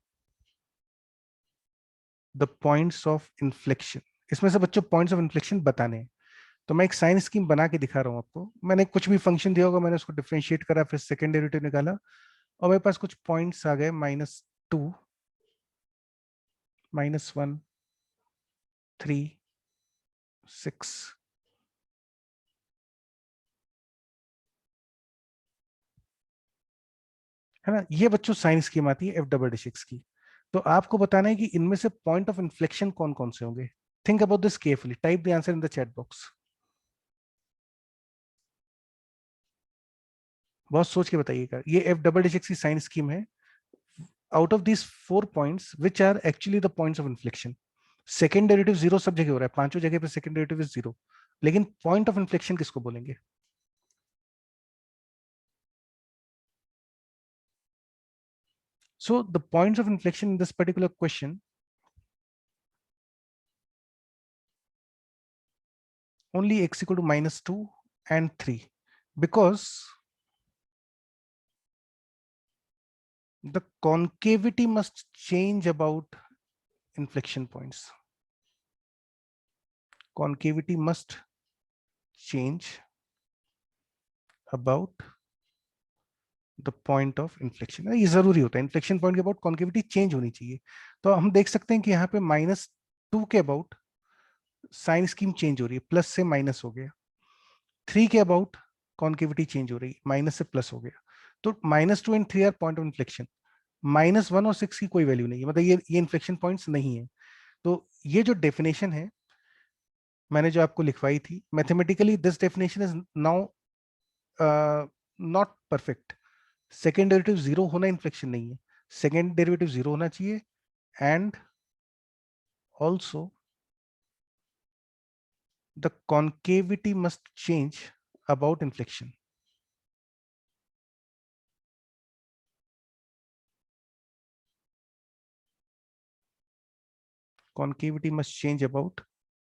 the points of inflection। इसमें से बच्चों पॉइंट्स ऑफ इन्फ्लेक्शन बताने हैं। तो मैं एक साइन स्कीम बना के दिखा रहा हूं आपको। मैंने कुछ भी फंक्शन दिया होगा, मैंने उसको डिफरेंशिएट करा, फिर सेकेंड डेरिवेटिव निकाला, और मेरे पास कुछ पॉइंट्स आ गए -2, -1, 3, 6। है ना, ये बच्चों साइन स्कीम आती है एफ डबल डैश एक्स की। तो आपको बताना है कि इनमें से पॉइंट ऑफ इन्फ्लेक्शन कौन कौन से होंगे। Think about this carefully, type the answer in the chat box. बहुत सोच के बताइएगा। ये एफ डबल डैश एक्स की साइन स्कीम है। Out of this 4 points which are actually the points of inflection. Second derivative zero सब जगह हो रहा है, पांचों जगह पे सेकेंड डेरिवेटिव इज जीरो, लेकिन पॉइंट ऑफ इन्फ्लेक्शन किसको बोलेंगे? So the points of inflection in this particular question, only x equal to -2 and 3, because the concavity must change about inflection points. Concavity must change about the point of inflection। ये जरूरी होता है, inflection point के about concavity change होनी चाहिए। तो हम देख सकते हैं कि यहाँ पे -2 के अबाउट साइन स्कीम चेंज हो रही है, प्लस से माइनस हो गया। 3 के अबाउट कॉन्केविटी चेंज हो रही है, माइनस से प्लस हो गया। तो -2 and 3 are point of inflection. -1 और 6 की कोई वैल्यू नहीं है, मतलब ये इन्फ्लेक्शन पॉइंट्स नहीं है। तो ये जो डेफिनेशन है मैंने जो आपको लिखवाई थी, mathematically this definition is now not perfect. Second derivative zero होना इन्फ्लेक्शन नहीं है, सेकेंड डेरिवेटिव जीरो होना चाहिए, and also the concavity must change about inflection. Concavity must change about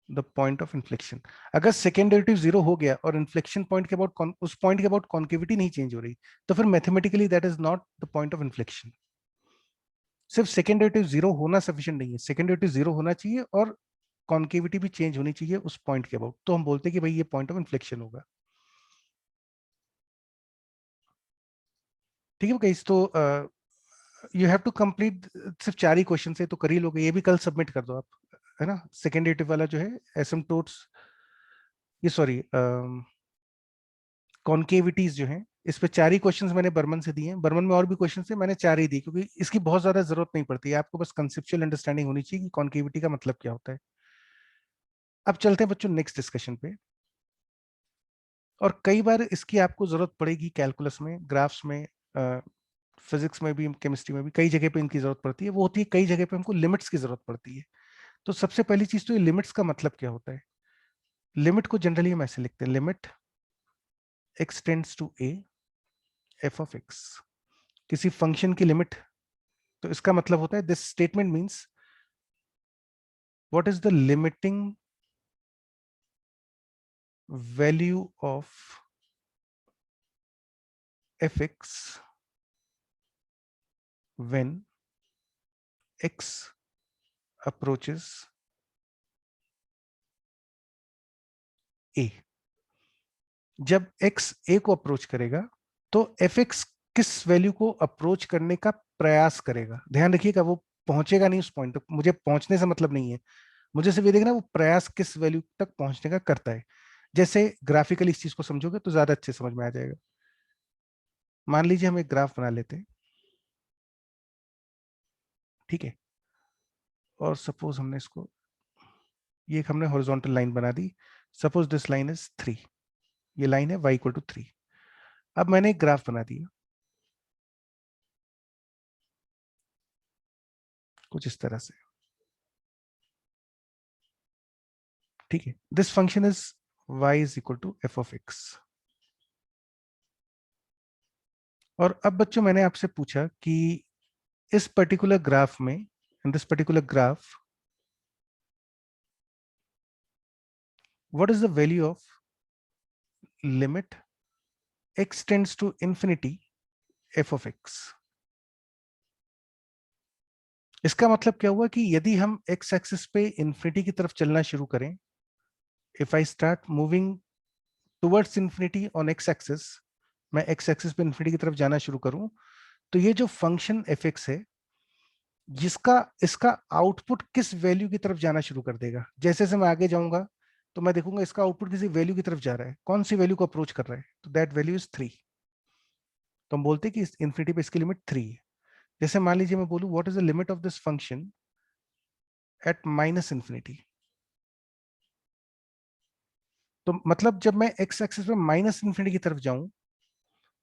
the point of inflection. अगर सेकेंड डेरिवेटिव जीरो हो गया और inflection point के अबाउट उस पॉइंट के अबाउट कॉन्केविटी नहीं चेंज हो रही, तो फिर mathematically that is not the point of inflection. सिर्फ सेकेंड डेरिवेटिव जीरो होना सफिशिएंट नहीं है, सेकेंड डेरिवेटिव जीरो होना चाहिए और कॉन्केविटी भी चेंज होनी चाहिए उस पॉइंट के अबाउट, तो हम बोलते हैं कि भाई ये पॉइंट ऑफ इन्फ्लेक्शन होगा। ठीक है गाइस, तो यू हैव टू कंप्लीट, सिर्फ 4 ही क्वेश्चन है तो कर ही लोगे, ये भी कल सबमिट कर दो आप, है ना। सेकेंड डेरिवेटिव वाला जो है एसिम्पटोट्स, ये सॉरी कॉन्केविटीज जो है, इस पे 4 ही क्वेश्चंस मैंने बर्मन से दिए हैं। बर्मन में और भी क्वेश्चन है, मैंने 4 ही दी क्योंकि इसकी बहुत ज्यादा जरूरत नहीं पड़ती है, आपको बस कंसेप्चुअल अंडरस्टैंडिंग होनी चाहिए कि कॉन्केविटी का मतलब क्या होता है। अब चलते हैं बच्चों नेक्स्ट डिस्कशन पे। और कई बार इसकी आपको जरूरत पड़ेगी कैलकुलस में, ग्राफ्स में, फिजिक्स में भी, केमिस्ट्री में भी, कई जगह पे इनकी जरूरत पड़ती है। वो होती है कई जगह पे हमको लिमिट्स की जरूरत पड़ती है। तो सबसे पहली चीज तो ये लिमिट्स का मतलब क्या होता है। लिमिट को जनरली हम ऐसे लिखते हैं, limit x tends to a f of x। किसी फंक्शन की लिमिट, तो इसका मतलब होता है this statement means what is the limiting value of fx when x approaches a। जब x a को अप्रोच करेगा तो fx किस वैल्यू को अप्रोच करने का प्रयास करेगा। ध्यान रखिएगा, वो पहुंचेगा नहीं उस पॉइंट तक, मुझे पहुंचने से मतलब नहीं है, मुझे सिर्फ ये देखना वो प्रयास किस वैल्यू तक पहुंचने का करता है। जैसे ग्राफिकली इस चीज को समझोगे तो ज्यादा अच्छे समझ में आ जाएगा। मान लीजिए हम एक ग्राफ बना लेते हैं, ठीक है, और सपोज हमने इसको, ये एक हमने हॉरिजॉन्टल लाइन बना दी। सपोज दिस लाइन इज 3, ये लाइन है y इक्वल टू 3। अब मैंने एक ग्राफ बना दिया कुछ इस तरह से, ठीक है। This function is y is equal to f of x। और अब बच्चों मैंने आपसे पूछा कि इस पर्टिकुलर ग्राफ में, in this particular graph, what is the value of limit x tends to infinity f of x। इसका मतलब क्या हुआ कि यदि हम x एक्सिस पे इंफिनिटी की तरफ चलना शुरू करें, if I start moving towards infinity on x axis, मैं x एक्सिस पे इंफिनिटी की तरफ जाना शुरू करूं, तो ये जो फंक्शन fx है, जिसका इसका आउटपुट किस वैल्यू की तरफ जाना शुरू कर देगा। जैसे जैसे मैं आगे जाऊंगा तो मैं देखूंगा इसका आउटपुट किसी वैल्यू की तरफ जा रहा है, कौन सी वैल्यू को अप्रोच कर रहा है, तो दैट वैल्यू इज 3। तो हम बोलते हैं कि इस इंफिनिटी पे इसकी लिमिट 3 है। जैसे मान लीजिए मैं बोलूं what is the limit of this function at minus infinity, तो मतलब जब मैं एक्स एक्सिस पे माइनस इंफिनिटी की तरफ जाऊं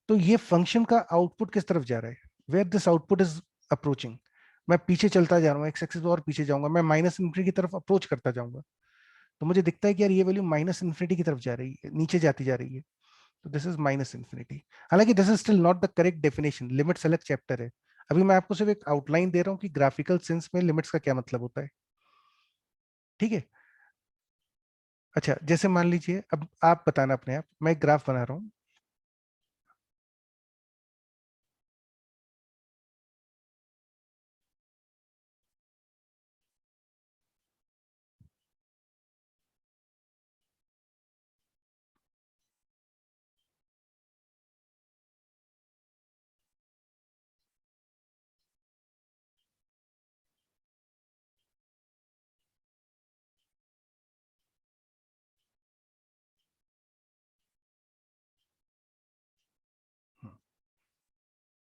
तो ये फंक्शन का आउटपुट किस तरफ जा रहा है, where this output is approaching. मैं पीछे चलता जा रहा हूँ एक्स एक्सिस और पीछे जाऊंगा, मैं माइनस इंफिनिटी की तरफ अप्रोच करता जाऊंगा, तो मुझे दिखता है कि यार ये वैल्यू माइनस इंफिनिटी की तरफ जा रही है, नीचे जाती जा रही है, तो दिस इज माइनस इंफिनिटी। हालांकि this is still not the correct definition, limits अलग चैप्टर है। अभी मैं आपको सिर्फ एक आउटलाइन दे रहा हूँ कि ग्राफिकल सेंस में लिमिट्स का क्या मतलब होता है। ठीक है। अच्छा, जैसे मान लीजिए अब आप बताना अपने आप, मैं एक ग्राफ बना रहा हूँ।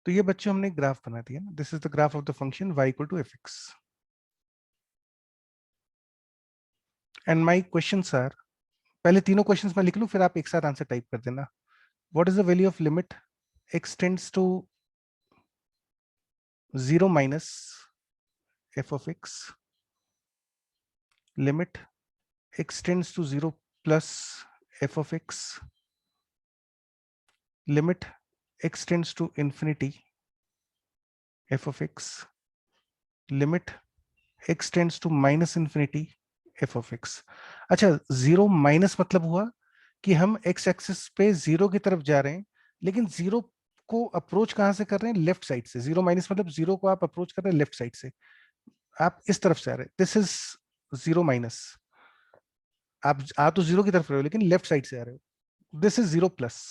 तो ये बच्चों हमने ग्राफ बना दिया ना, this is the graph of the function y equal to F x, and my questions are, पहले तीनों क्वेश्चंस मैं लिख लूं फिर आप एक साथ आंसर टाइप कर देना। What is the value of limit x tends to 0 minus f of x, limit x tends to 0 plus f of x, limit x tends to infinity f of x, limit x tends to minus infinity f of x। अच्छा, zero minus मतलब हुआ कि हम x axis पे zero की तरफ जा रहे हैं, लेकिन जीरो को अप्रोच कहां से कर रहे हैं, लेफ्ट साइड से। जीरो माइनस मतलब जीरो को आप अप्रोच कर रहे हैं लेफ्ट साइड से, आप इस तरफ से आ रहे हैं, दिस इज जीरो माइनस। आप आ तो जीरो की तरफ रहे हो लेकिन लेफ्ट साइड से आ रहे हो, this is zero plus.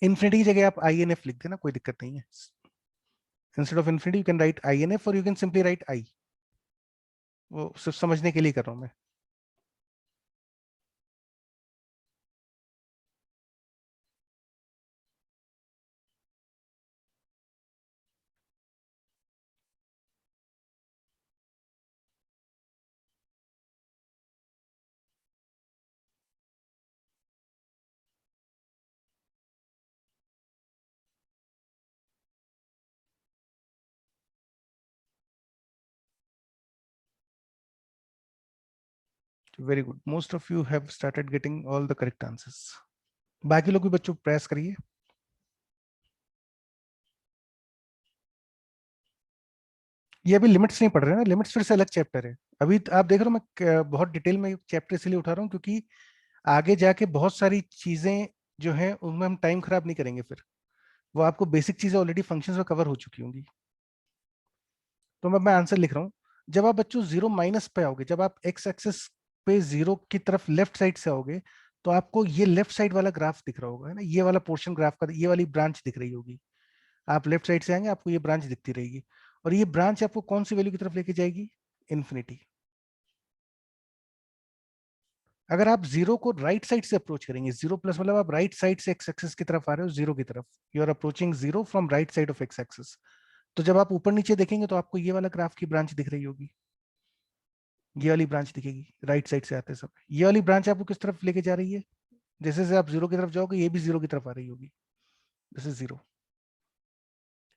Infinity की जगह आप आई एन एफ लिख देना, कोई दिक्कत नहीं है। Instead of infinity you can write I N F or you can simply write I, वो सिर्फ समझने के लिए कर रहा हूं मैं। Very good, most of you have started getting all the correct answers. बाकी लोग भी बच्चों प्रयास करिए। ये अभी लिमिट्स नहीं पढ़ रहे हैं ना, लिमिट्स फिर से अलग चैप्टर है। अभी आप देख रहे हो मैं बहुत डिटेल में चैप्टर इसलिए उठा रहा हूँ क्योंकि आगे जाके बहुत सारी चीजें जो हैं उनमें हम टाइम खराब नहीं करेंगे, फिर वो आपको बेसिक चीजें ऑलरेडी फंक्शंस में कवर हो चुकी होंगी। तो मैं आंसर लिख रहा हूँ। जब आप बच्चों जीरो माइनस पे आओगे, जब आप एक्स एक्सिस पे जीरो की तरफ लेफ्ट साइड से आओगे, तो आपको ये लेफ्ट साइड वाला ग्राफ दिख रहा होगा, है ना, ये वाला पोर्शन ग्राफ का, ये वाली ब्रांच दिख रही होगी। आप लेफ्ट साइड से आएंगे आपको ये ब्रांच दिखती रहेगी, और ये ब्रांच आपको कौन सी वैल्यू की तरफ लेके जाएगी, इन्फिनिटी। अगर आप जीरो को राइट साइड से अप्रोच करेंगे, जीरो प्लस मतलब आप राइट साइड से एक्स एक्सिस की तरफ आ रहे हो, जीरो की तरफ, you are approaching zero from right side of x axis, तो जब आप ऊपर नीचे देखेंगे तो आपको ये वाला ग्राफ की ब्रांच दिख रही होगी, ये वाली ब्रांच दिखेगी राइट साइड से आते समय। ये वाली ब्रांच आपको किस तरफ लेके जा रही है, जैसे जैसे आप जीरो की तरफ जाओगे ये भी जीरो की तरफ आ रही होगी, दिस इज जीरो।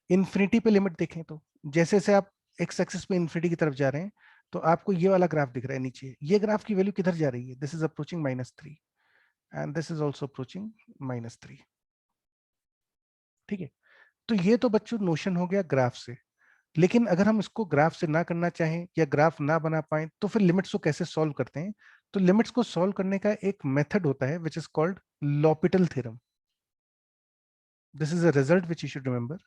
इन्फिनिटी पे लिमिट देखें तो जैसे जैसे आप एक्स एक्सिस पे इन्फिनिटी की तरफ जा रहे हैं, तो आपको ये वाला ग्राफ दिख रहा है नीचे, ये ग्राफ की वैल्यू किधर जा रही है, this is approaching -3 and this is also approaching -3। ठीक है। तो ये तो बच्चों नोशन हो गया ग्राफ से। लेकिन अगर हम इसको ग्राफ से ना करना चाहें या ग्राफ ना बना पाए तो फिर लिमिट्स को कैसे सॉल्व करते हैं? तो लिमिट्स को सॉल्व करने का एक मेथड होता है which is called L'Hôpital theorem. This is a result which you should remember.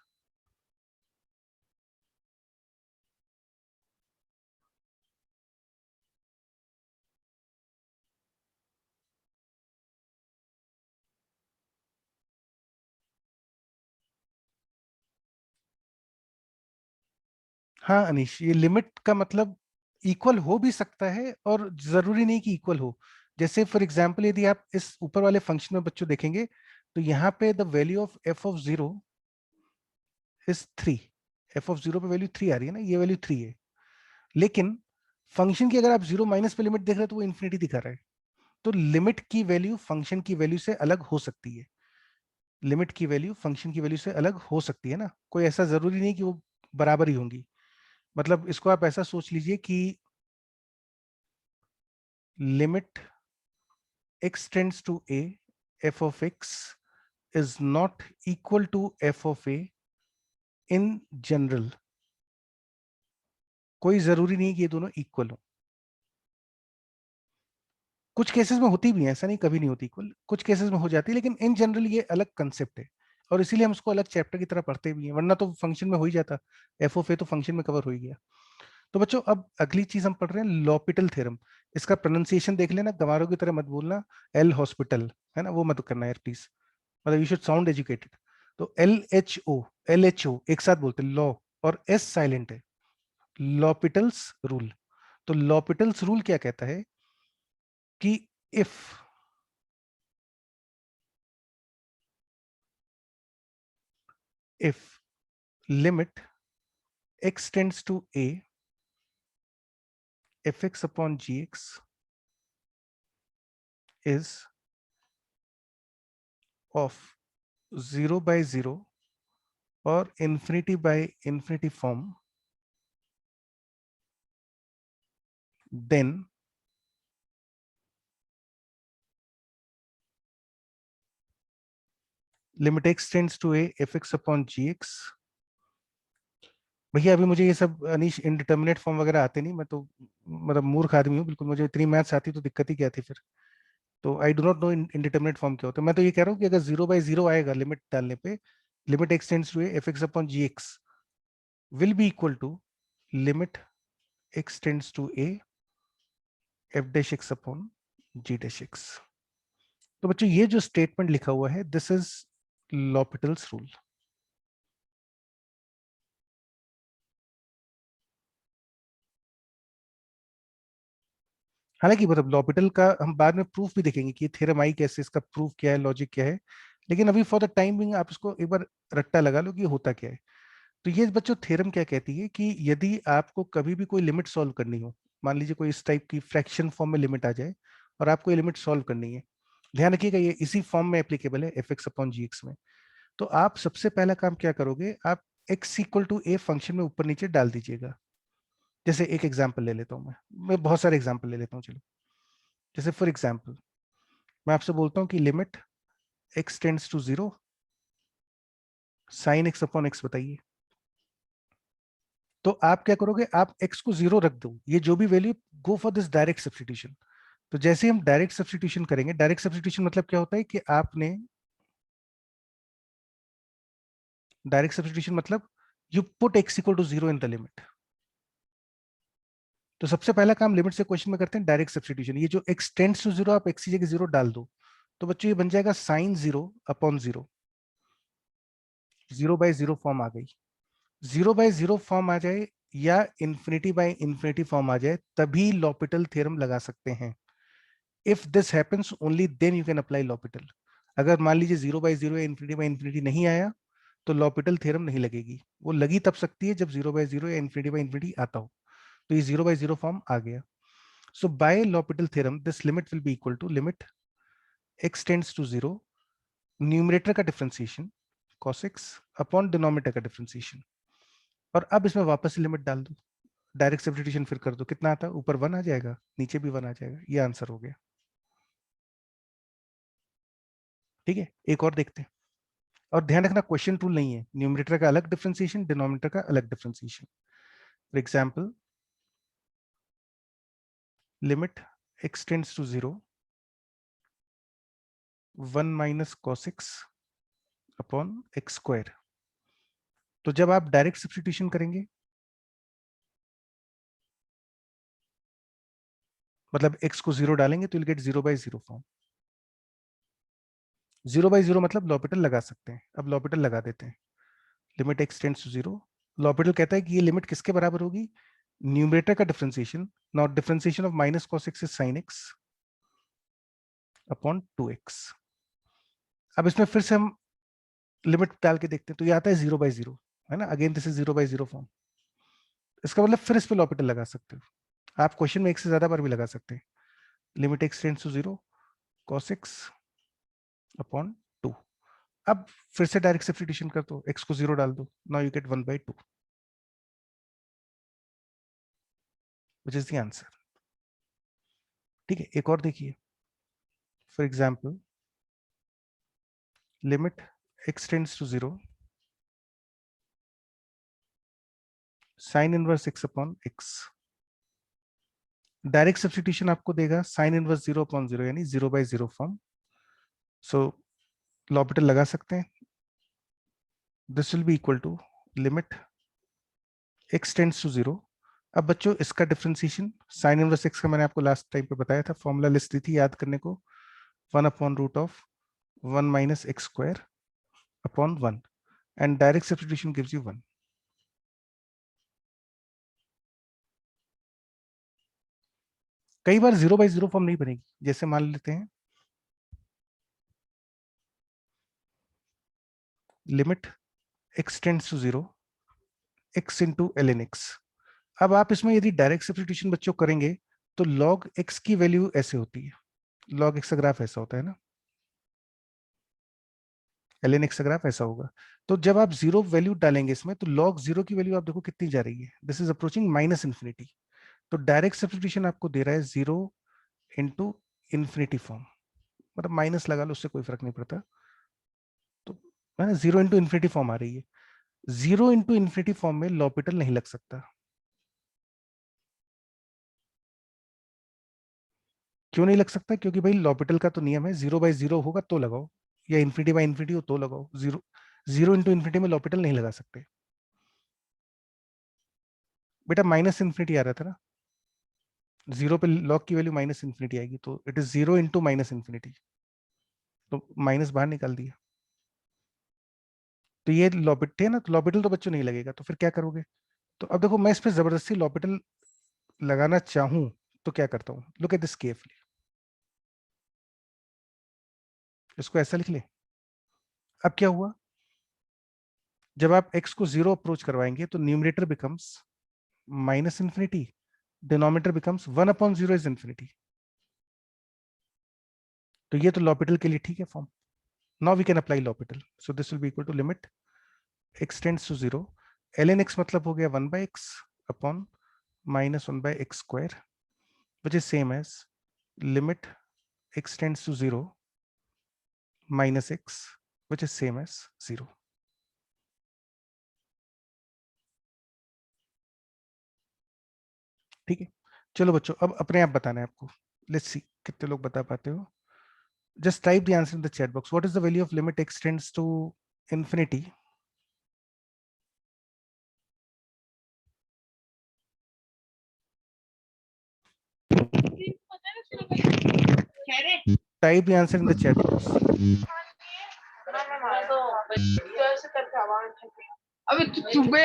हाँ अनीश, ये लिमिट का मतलब इक्वल हो भी सकता है और जरूरी नहीं कि इक्वल हो. जैसे फॉर एग्जांपल यदि आप इस ऊपर वाले फंक्शन में बच्चों देखेंगे तो यहाँ पे the value of F of zero is 3. F of zero पे वैल्यू 3 आ रही है ना, ये वैल्यू 3 है. लेकिन फंक्शन की अगर आप जीरो माइनस पे लिमिट देख रहे हैं तो वो इन्फिनिटी दिखा रहा है. तो लिमिट की वैल्यू फंक्शन की वैल्यू से अलग हो सकती है. लिमिट की वैल्यू फंक्शन की वैल्यू से अलग हो सकती है ना, कोई ऐसा जरूरी नहीं कि वो बराबर ही होंगी. मतलब इसको आप ऐसा सोच लीजिए कि limit x tends to a, f of x is not equal to f of a in general. कोई जरूरी नहीं कि ये दोनों इक्वल हो. कुछ केसेस में होती भी है, ऐसा नहीं कभी नहीं होती इक्वल, कुछ केसेस में हो जाती है, लेकिन इन जनरल ये अलग कंसेप्ट है. और इसीलिए हम इसको अलग चैप्टर की तरह पढ़ते भी हैं, वरना तो फंक्शन में हो ही जाता. एफ ऑफ ए तो फंक्शन में कवर हो ही गया. तो बच्चों अब अगली चीज हम पढ़ रहे हैं लॉपिटल थ्योरम. इसका प्रोनाउंसिएशन देख लेना, गंवारों की तरह मत बोलना. एल हॉस्पिटल है ना, वो मत करना यार प्लीज. मतलब यू शुड साउंड एजुकेटेड. तो एल एच ओ एक साथ बोलते हैं लॉ, और एस साइलेंट है. लॉपिटल्स रूल. तो लॉपिटल्स रूल क्या कहता है कि if if limit x tends to a, fx upon gx is of 0 by 0 or infinity by infinity form, then limit x tends to a, fx upon gx. भैया अभी मुझे ये सब अनीश इनडिटर्मिनेट फॉर्म वगैरह आते नहीं, मैं तो मतलब मूर्ख आदमी हूँ बिल्कुल. मुझे इतनी मैथ्स आती तो दिक्कत ही क्या थी फिर. तो I do not know indeterminate form क्या होता है. मैं तो ये कह रहा हूँ कि अगर 0 by 0 आएगा लिमिट डालने पे, limit x tends to a f x upon g x will be equal to limit x tends to a f dash x upon g dash x. तो बच्चों ये जो स्टेटमेंट लिखा हुआ है दिस इज लॉपिटल्स रूल. हालांकि मतलब लॉपिटल का हम बाद में प्रूफ भी देखेंगे कि थ्योरम आई कैसे, इसका प्रूफ क्या है, लॉजिक क्या है. लेकिन अभी फॉर द टाइम बिंग आप इसको एक बार रट्टा लगा लो कि ये होता क्या है. तो ये बच्चों थ्योरम क्या कहती है कि यदि आपको कभी भी कोई लिमिट सॉल्व करनी हो, मान लीजिए कोई इस टाइप की फ्रैक्शन फॉर्म में लिमिट आ जाए और आपको ये लिमिट सॉल्व करनी है, ध्यान रखिएगा ये इसी फॉर्म में एप्लीकेबल है f x upon g x में. तो आप सबसे पहला काम क्या करोगे, आप x equal to a function में ऊपर नीचे डाल दीजिएगा. जैसे एक एग्जाम्पल ले लेता हूँ, मैं बहुत सारे एग्जाम्पल ले लेता हूँ चलो. जैसे फॉर एग्जाम्पल मैं आपसे बोलता हूँ कि limit x tends to zero sine x upon x बताइए. तो आप क्या करोगे, आप x को जीरो रख दो, ये जो भी value, go for this direct substitution. तो जैसे हम डायरेक्ट सब्स्टिट्यूशन करेंगे, डायरेक्ट सब्स्टिट्यूशन मतलब क्या होता है कि आपने डायरेक्ट सब्स्टिट्यूशन मतलब you put x equal to zero in the limit. तो सबसे पहला काम लिमिट से क्वेश्चन में करते हैं डायरेक्ट सब्स्टिट्यूशन. ये जो x टेंड्स टू जीरो, आप x की जगह जीरो डाल दो. तो बच्चों ये बन जाएगा sine zero upon zero. Zero by zero form आ गई. जीरो बाय जीरो फॉर्म आ जाए या इंफिनिटी बाय इंफिनिटी फॉर्म आ जाए तभी लॉपिटल थ्योरम लगा सकते हैं. If this happens only then you can apply L'Hopital. अगर मान लीजिए जीरो बाय जीरो या इंफिनिटी बाय इंफिनिटी नहीं आया तो लॉपिटल थ्योरम नहीं लगेगी. वो लगी तब सकती है जब जीरो बाय जीरो या इंफिनिटी बाय इंफिनिटी आता हो. तो ये जीरो बाय जीरो फॉर्म आ गया. So by L'Hopital theorem this limit will be equal to limit x tends to zero, numerator का differentiation cos x upon denominator का differentiation. और अब इसमें वापस लिमिट डाल दो, डायरेक्ट सब्स्टिट्यूशन फिर कर दो. कितना आता है, ऊपर वन आ जाएगा, नीचे भी वन आ जाएगा. ये आंसर हो गया. ठीक है, एक और देखते हैं. और ध्यान रखना क्वेश्चन टूल नहीं है, न्यूमरेटर का अलग डिफरेंशिएशन, डिनोमिनेटर का अलग differentiation. For example limit x tends to 0 1 minus cos x upon x square. तो जब आप डायरेक्ट सब्स्टिट्यूशन करेंगे, मतलब x को 0 डालेंगे तो विल गेट 0/0 फॉर्म। 0/0 मतलब लॉपिटल लगा सकते हैं। अब लॉपिटल लगा देते हैं, limit x tends to 0। L'Hopital कहता है कि ये लिमिट किसके बराबर होगी, न्यूमरेटर का differentiation, not differentiation of minus cos x is sin x upon 2x। अब इसमें फिर से हम लिमिट डाल के देखते हैं, तो ये आता है 0/0, है ना। Again this is 0/0 form. इसका मतलब फिर इस पे लॉपिटल लगा सकते हो आप, क्वेश्चन में एक से ज्यादा बार भी लगा सकते हैं। Limit x tends to 0 cos x upon 2। अब फिर से डायरेक्ट सब्स्टिट्यूशन कर दो, x को 0 डाल दो, now you get 1/2 which is the answer. ठीक है, एक और देखिए। For example limit x tends to 0 sin inverse x upon x। Direct substitution आपको देगा sin इनवर्स 0 अपॉन 0 यानी 0/0 फॉर्म। सो लॉपिटल लगा सकते हैं, this will be equal to limit x tends to 0। अब बच्चों इसका डिफरेंशिएशन, साइन इनवर्स x का मैंने आपको लास्ट टाइम पे बताया था, फॉर्मूला लिस्ट दी थी याद करने को, 1 upon root of 1 minus x square upon 1 and direct substitution gives you 1। कई बार 0/0 फॉर्म नहीं बनेगी, जैसे मान लेते हैं limit x tends to 0 x into ln x। अब आप इसमें यदि डायरेक्ट सब्स्टिट्यूशन बच्चों करेंगे तो log x की वैल्यू ऐसे होती है, log x का ग्राफ ऐसा होता है ना, ln x का ग्राफ ऐसा होगा। तो जब आप जीरो वैल्यू डालेंगे इसमें तो log 0 की वैल्यू आप देखो कितनी जा रही है, this is approaching minus infinity. तो डायरेक्ट सब्स्टिट्यूशन आपको दे रहा है 0 इंटू इन्फिनिटी फॉर्म, मतलब माइनस लगा लो उससे कोई फर्क नहीं पड़ता। तो है ना, 0 इंटू इन्फिनिटी फॉर्म आ रही है। 0 इंटू इन्फिनिटी फॉर्म में लॉपिटल नहीं लग सकता। क्यों नहीं लग सकता, क्योंकि भाई लॉपिटल का तो नियम है 0/0 होगा तो लगाओ, या इन्फिनिटी बाई इन्फिनिटी हो तो लगाओ। 0 0 इंटू इन्फिनिटी में लॉपिटल नहीं लगा सकते। बेटा माइनस इन्फिनिटी आ रहा था ना, 0 पे लॉग की वैल्यू माइनस इन्फिनिटी आएगी, तो it is 0 into minus infinity, तो माइनस बाहर निकाल दिया। तो ये लॉपिटल है ना, तो लॉपिटल तो बच्चों नहीं लगेगा, तो फिर क्या करोगे। तो अब देखो मैं इस पे जबरदस्ती लॉपिटल लगाना चाहूं तो क्या करता हूं, लुक एट दिस केयरफुली। इसको ऐसा लिख ले। अब क्या हुआ, जब आप x को 0 अप्रोच करवाएंगे तो numerator becomes minus infinity, denominator becomes 1 upon 0 is infinity. तो ये तो लॉपिटल के लिए ठीक है form. Now we can apply L'Hopital, so this will be equal to limit x tends to 0 ln x मतलब हो गया 1/x upon minus 1/x square, which is same as limit x tends to 0 minus x, which is same as 0. ठीक है, चलो बच्चों अब अपने आप बताना है आपको। लेट्स सी कितने लोग बता पाते हो। Just type the answer in the chat box, what is the value of limit x tends to infinity type the answer in the chat box. अबे तू चुप बे,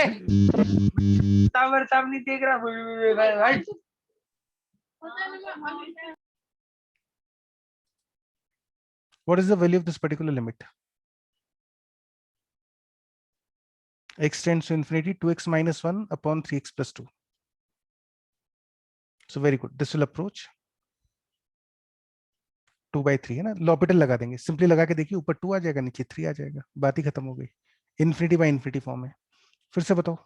तावर ताव नहीं देख रहा भाई। What is the value of this particular limit? X tends to infinity 2x minus 1 upon 3x plus 2. So very good, this will approach 2/3 है ना। लॉपिटल लगा देंगे, सिंपली लगा के देखिए, ऊपर 2 आ जाएगा नीचे 3 आ जाएगा, बात ही खत्म हो गई। इन्फिनिटी बाई इन्फिनिटी फॉर्म है। फिर से बताओ।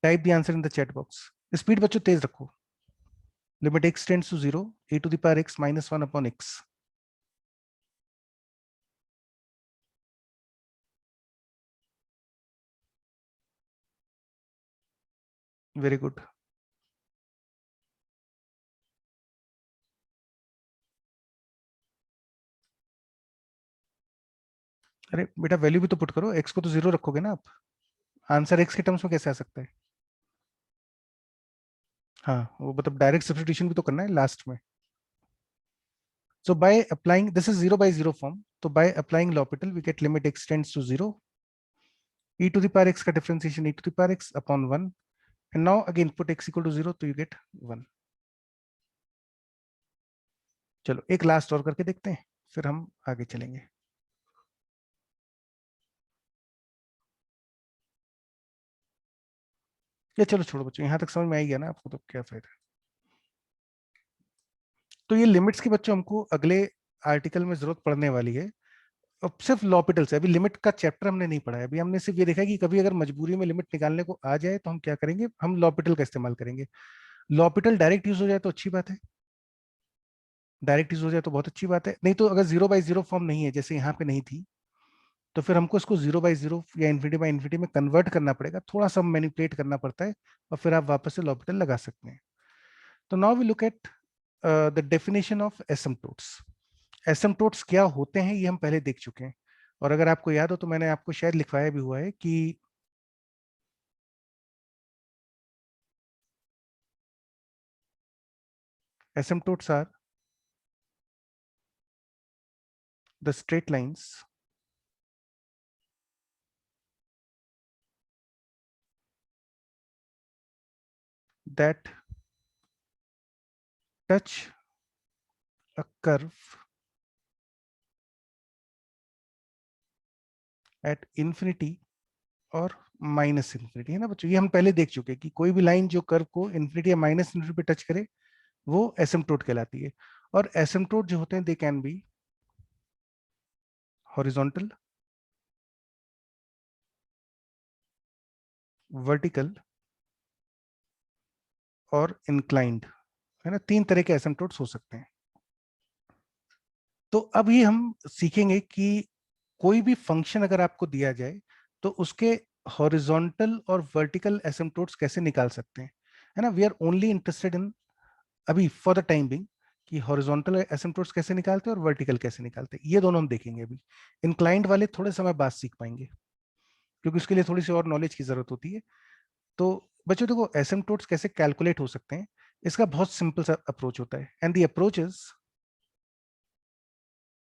Type the answer in the chat box. Speed बच्चों तेज रखो। Limit x tends to 0 a to the power x minus 1 upon x। Very good. अरे बेटा वैल्यू भी तो पुट करो, x को तो 0 रखोगे ना आप। आंसर x के टर्म्स में कैसे आ सकता है? हाँ वो मतलब डायरेक्ट सब्स्टिट्यूशन भी तो करना है लास्ट में। So by applying, this is 0 by 0 form. So by applying L'Hopital, we get limit x tends to 0, e to the power x का differentiation e to the power x upon 1, and now again put x equal to 0, तो you get 1। चलो एक last और करके देखते हैं, फिर हम आगे चलेंगे। या चलो छोड़ो बच्चों, यहाँ तक समझ में आ गया ना आपको, तो क्या फायदा। तो ये लिमिट्स की बच्चों हमको अगले आर्टिकल में जरूरत पड़ने वाली है। अब सिर्फ लॉपिटल से, अभी लिमिट का चैप्टर हमने नहीं पढ़ा है, अभी हमने सिर्फ ये देखा है कि कभी अगर मजबूरी में लिमिट निकालने को आ जाए तो हम क्या करेंगे, हम लॉपिटल का इस्तेमाल करेंगे। लॉपिटल डायरेक्ट यूज हो जाए तो अच्छी बात है, डायरेक्ट यूज हो जाए तो बहुत अच्छी बात है। नहीं तो अगर 0 by 0 फॉर्म नहीं है, जैसे यहाँ पे नहीं थी, तो फिर हमको इसको 0 by 0 या इन्फिनिटी बाई इन्फिनिटी में कन्वर्ट करना पड़ेगा, थोड़ा सा मैनिपुलेट करना पड़ता है, और फिर आप वापस से लॉपिटल लगा सकते हैं। तो now we look at the definition of asymptotes. Asymptotes क्या होते हैं ये हम पहले देख चुके हैं, और अगर आपको याद हो तो मैंने आपको शायद लिखवाया भी हुआ है कि asymptotes are the straight lines that touch a curve at infinity और माइनस इन्फिनिटी, है ना बच्चों। ये हम पहले देख चुके हैं कि कोई भी लाइन जो कर्व को इन्फिनिटी या माइनस इन्फिनिटी पे टच करे वो एसिम्पटोट कहलाती है। और एसिम्पटोट जो होते हैं they can be horizontal, vertical और इंक्लाइंड, है ना। तीन तरह के एसिम्पटोट्स हो सकते हैं। तो अब ये हम सीखेंगे कि कोई भी फंक्शन अगर आपको दिया जाए तो उसके हॉरिजॉन्टल और वर्टिकल एसिम्पटोट्स कैसे निकाल सकते हैं, है ना। We are only interested in अभी फॉर द टाइम बिंग कि हॉरिजॉन्टल एसिम्पटोट्स कैसे निकालते हैं और वर्टिकल कैसे निकालते हैं, ये दोनों हम देखेंगे अभी। इंक्लाइंड वाले थोड़े समय बाद सीख पाएंगे, क्योंकि उसके लिए थोड़ी सी और नॉलेज की जरूरत होती है। तो बच्चों देखो एसिम्पटोट्स कैसे कैलकुलेट हो सकते हैं, इसका बहुत सिंपल सा अप्रोच होता है। एंड द अप्रोच इज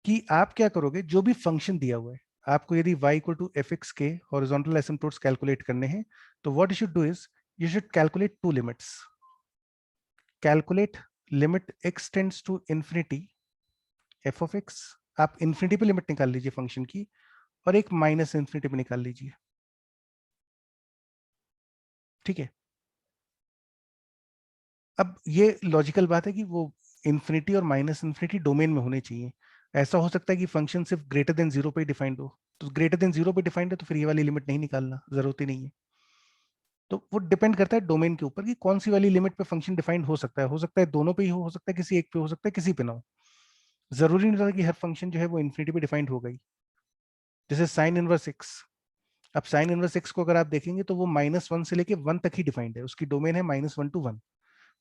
कि आप क्या करोगे, जो भी फंक्शन दिया हुआ है आपको, यदि y equal to F x के हॉरिजॉन्टल एसिम्पटोट्स कैलकुलेट करने हैं, तो what you should do is you should calculate two limits. Calculate limit x tends to infinity f of x, आप इंफिनिटी पे लिमिट निकाल लीजिए फंक्शन की, और एक माइनस इंफिनिटी पे निकाल लीजिए, ठीक है। अब ये लॉजिकल बात है कि वो इंफिनिटी और माइनस इंफिनिटी डोमेन में होने चाहिए। ऐसा हो सकता है कि फंक्शन सिर्फ ग्रेटर देन जीरो पे डिफाइंड हो, तो ग्रेटर देन जीरो पे डिफाइंड है तो फिर ये वाली लिमिट नहीं निकालना, जरूरत ही नहीं है। तो वो डिपेंड करता है डोमेन के ऊपर कि कौन सी वाली लिमिट पे फंक्शन डिफाइंड हो सकता है दोनों पे ही हो सकता है किसी एक पे, हो सकता है किसी पे ना हो। जरूरी नहीं रहता कि हर फंक्शन जो है वो इन्फिनिटी पे डिफाइंड हो गई। जैसे साइन इनवर्स एक्स, अब साइन इनवर्स एक्स को अगर आप देखेंगे तो वो -1 से लेके 1 तक ही डिफाइंड है, उसकी डोमेन है -1 to 1।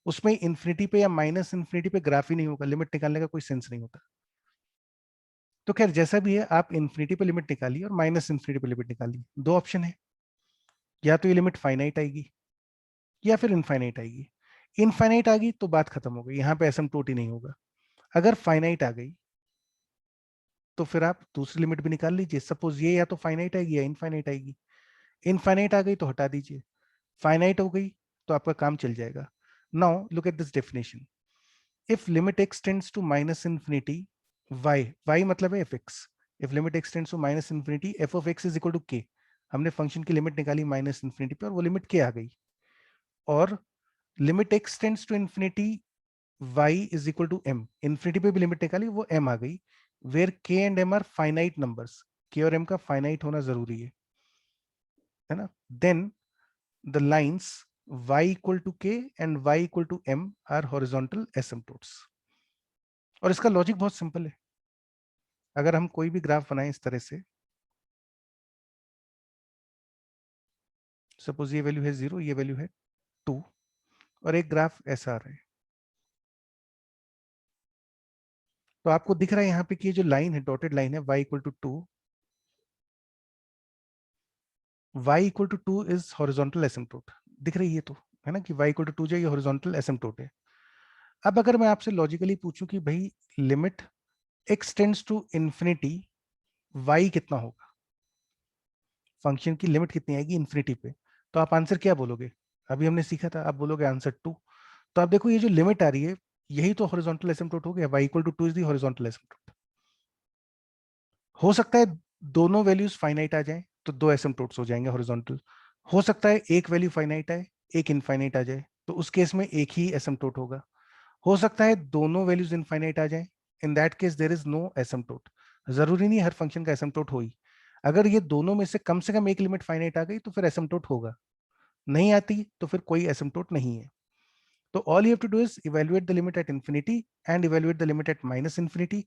उसमें इंफिनिटी पे या माइनस इंफिनिटी पे ग्राफ ही नहीं होगा, लिमिट निकालने का कोई सेंस नहीं होता। तो खैर जैसा भी है, आप इंफिनिटी पे लिमिट निकालिए और माइनस इंफिनिटी पे लिमिट निकालिए, दो ऑप्शन है, या तो ये लिमिट फाइनाइट आएगी या फिर इनफाइनाइट आएगी। इनफाइनाइट आ गई तो बात खत्म हो गई, यहाँ पे एसिम्पटोट ही नहीं होगा। अगर फाइनाइट आ गई तो फिर आप दूसरी लिमिट भी निकाल लीजिए, सपोज ये या तो फाइनाइट आएगी या इनफाइनाइट आएगी। इनफाइनाइट आ गई तो हटा दीजिए, फाइनाइट हो गई तो आपका काम चल जाएगा। Now look at this definition. if limit x tends to minus infinity y मतलब है fx, if limit x tends to minus infinity f of x is equal to k, हमने फंक्शन की लिमिट निकाली माइनस इंफिनिटी पे और वो limit k आ गई, और limit x tends to infinity y is equal to m, infinity पे भी लिमिट निकाली वो m आ गई, where k and m are finite numbers, k और m का फाइनाइट होना जरूरी है ना। Then the lines y equal to k and y equal to m are horizontal asymptotes. और इसका लॉजिक बहुत सिंपल है. अगर हम कोई भी ग्राफ बनाएं इस तरह से, सपोज ये वैल्यू है 0, ये वैल्यू है 2, और एक ग्राफ ऐसा आ रहा है, तो आपको दिख रहा है यहाँ पे कि ये जो लाइन है, डॉटेड लाइन है, y equal to 2, y equal to 2 is horizontal asymptote. दिख रही है तो, है ना, कि y इक्वल टू 2 जो ये हॉरिजॉन्टल एसिम्प्टोट है. अब अगर मैं आपसे लॉजिकली पूछूं कि भाई limit x tends to infinity, y कितना होगा, फंक्शन की लिमिट कितनी आएगी इंफिनिटी पे, तो आप आंसर क्या बोलोगे? अभी हमने सीखा था, आप बोलोगे आंसर 2. तो आप देखो ये जो लिमिट आ रही है, यही तो हॉरिजॉन्टल एसिम्प्टोट हो गया. y equal to 2 is the horizontal asymptote. हो सकता है दोनों वैल्यूज फाइनाइट आ जाए तो दो एसिम्प्टोट्स हो जाएंगे हॉरिजॉन्टल. हो सकता है एक वैल्यू फाइनाइट आए, एक इनफाइनाइट आ जाए, तो उस केस में एक ही एसिम्प्टोट होगा. हो सकता है दोनों वैल्यूज इनफाइनाइट आ जाए, in that case there is no asymptote. जरूरी नहीं हर फंक्शन का एसिम्प्टोट हो ही. अगर ये दोनों में से कम एक लिमिट फाइनाइट आ गई तो फिर एसिम्प्टोट होगा, नहीं आती तो फिर कोई एसिम्प्टोट नहीं है. तो all you have to do is evaluate the limit at infinity and evaluate the limit at minus infinity.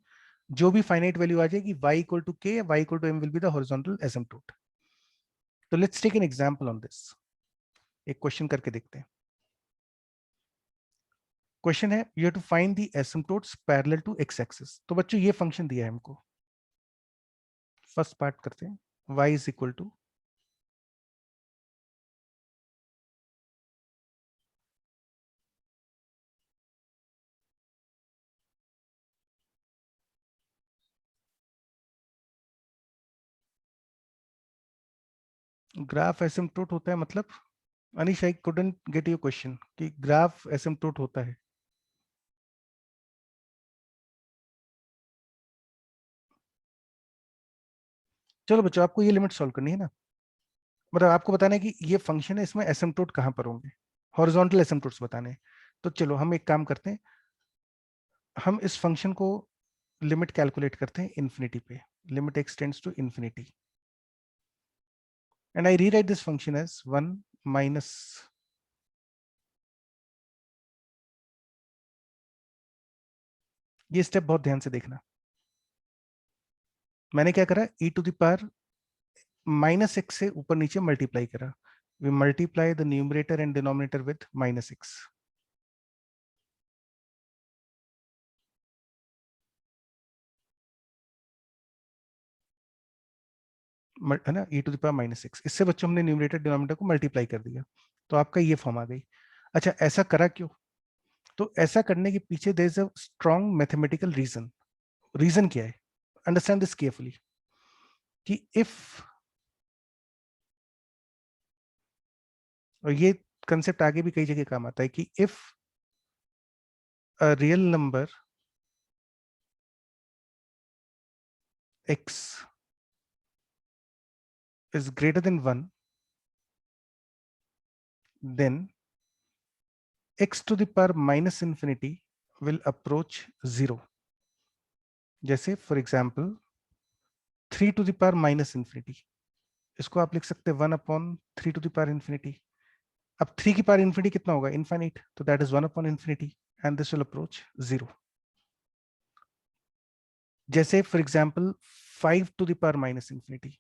जो भी फाइनाइट वैल्यू आ जाएगी, y equal to k, y equal to m will be the horizontal asymptote. तो let's take an example on this. एक question करके देखते हैं. Question है, you have to find the asymptotes parallel to x axis. तो बच्चों ये function दिया है हमको. फर्स्ट पार्ट करते हैं. y is equal to, graph asymptote होता है मतलब, Anish I couldn't get your question कि ग्राफ एसिम्प्टोट होता है. चलो बच्चों, आपको ये लिमिट सॉल्व करनी है ना, मतलब आपको बताना है कि ये फंक्शन है, इसमें एसिम्प्टोट कहां पर होंगे, हॉरिजॉन्टल एसिम्प्टोट्स बताने हैं. तो चलो हम एक काम करते हैं, हम इस फंक्शन को लिमिट कैलकुलेट करते हैं इंफिनिटी पे. Limit x tends to infinity and I rewrite this function as 1 minus, ये स्टेप बहुत ध्यान से देखना. मैंने क्या करा, e to the power minus x से ऊपर नीचे मल्टीप्लाई करा. We multiply the numerator and denominator with minus x. है ना, e to the power minus x. इससे बच्चों हमने न्यूमरेटर डिनोमिनेटर को मल्टीप्लाई कर दिया, तो आपका ये फॉर्म आ गई. अच्छा, ऐसा करा क्यों? तो ऐसा करने के पीछे there is a strong mathematical reason. Reason क्या है? Understand this carefully. कि इफ, और ये कंसेप्ट आगे भी कई जगह काम आता है, कि if a real number x is greater than 1, then x to the power minus infinity will approach 0. जैसे for example 3 to the power minus infinity, इसको आप लिख सकते हैं 1 upon 3 to the power infinity. अब 3 की पावर इंफिनिटी कितना होगा, इनफाइनाइट, तो that is 1 upon infinity and this will approach 0. जैसे for example 5 to the power minus infinity,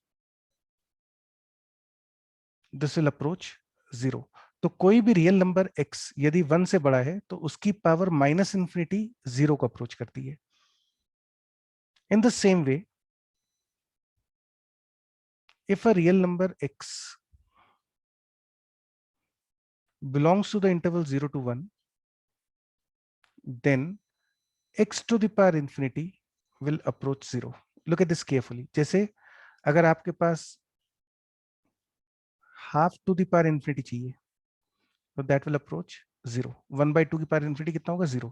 this will approach 0. तो कोई भी रियल नंबर x यदि 1 से बड़ा है तो उसकी पावर माइनस इंफिनिटी 0 को अप्रोच करती है. In the same way, if a real number x belongs to the interval 0 to 1, then x to the power infinity will approach 0. Look at this carefully. जैसे अगर आपके पास half to the power infinity चाहिए, तो that will approach 0. 1/2 की power infinity कितना होगा, 0.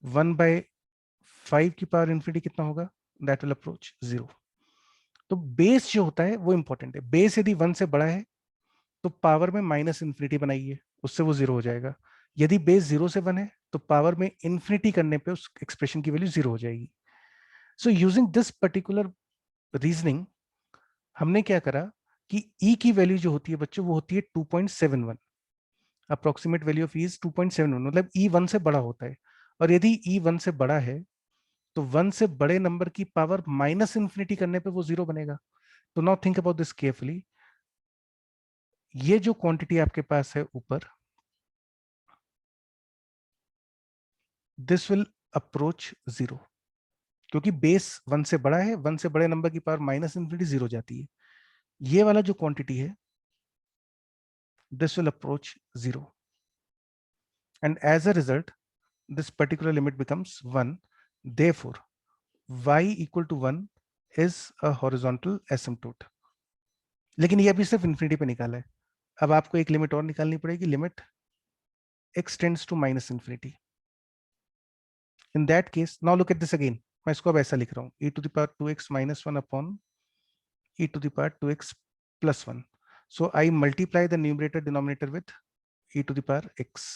1/5 की पावर इंफिनिटी कितना होगा, दैट विल अप्रोच 0. तो बेस जो होता है वो इंपॉर्टेंट है. बेस यदि 1 से बड़ा है तो पावर में माइनस इंफिनिटी बनाइए, उससे वो 0 हो जाएगा. यदि बेस 0 से 1 है तो पावर में इंफिनिटी करने पे उस एक्सप्रेशन की वैल्यू 0 हो जाएगी. So using this particular reasoning, हमने क्या करा कि e की वैल्यू जो होती है बच्चों वो होती है 2.71। Approximate value of e is 2.71, मतलब e 1 से बड़ा होता है। और यदि e 1 से बड़ा है तो 1 से बड़े नंबर की पावर माइनस इंफिनिटी करने पे वो जीरो बनेगा। तो now think about this carefully. ये जो क्वांटिटी आपके पास है ऊपर, दिस विल अप्रोच जीरो, क्योंकि बेस 1 से बड़ा है, 1 से बड़े नंबर की पावर माइनस इंफिनिटी जीरो जाती है। ये वाला जो क्वांटिटी है, this will approach zero, and as a result this particular limit becomes 1. Therefore y equal to 1 is a horizontal asymptote. लेकिन ये अभी सिर्फ इंफिनिटी पे निकाला है। अब आपको एक लिमिट और निकालनी पड़ेगी, limit x tends to minus infinity. In that case, now look at this again. मैं इसको अब ऐसा लिख रहा हूँ, e to the power 2x minus 1 upon e to the power 2x plus 1. So I multiply the numerator denominator with e to the power x.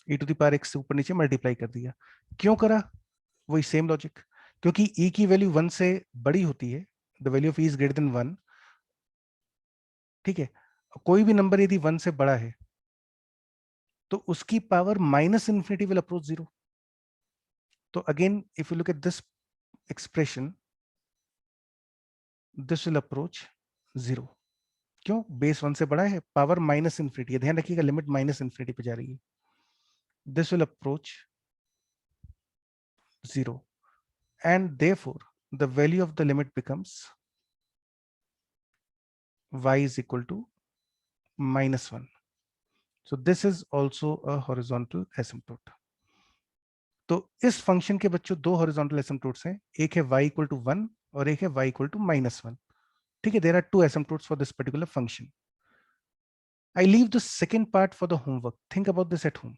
e to the power x से ऊपर नीचे मल्टीप्लाई कर दिया। क्यों करा? वही same logic, क्योंकि e की वैल्यू 1 से बड़ी होती है, the value of e is greater then 1। ठीक है, कोई भी नंबर यदि 1 से बड़ा है तो उसकी power minus infinity will approach zero. तो again if you look at this expression, this will approach zero. क्यों? बेस 1 से बड़ा है, पावर माइनस इंफिनिटी है, ध्यान रखिएगा लिमिट माइनस इंफिनिटी पे जा रही है। This will approach zero, and therefore the value of the limit becomes y is equal to minus 1. So this is also a horizontal asymptote. तो इस फंक्शन के बच्चों दो हॉरिजॉन्टल एसिम्पटोट्स हैं, एक है y इक्वल टू 1 और एक है y इक्वल टू -1। ठीक है, there are two asymptotes for this particular function. I leave the second part for the homework, think about this at home,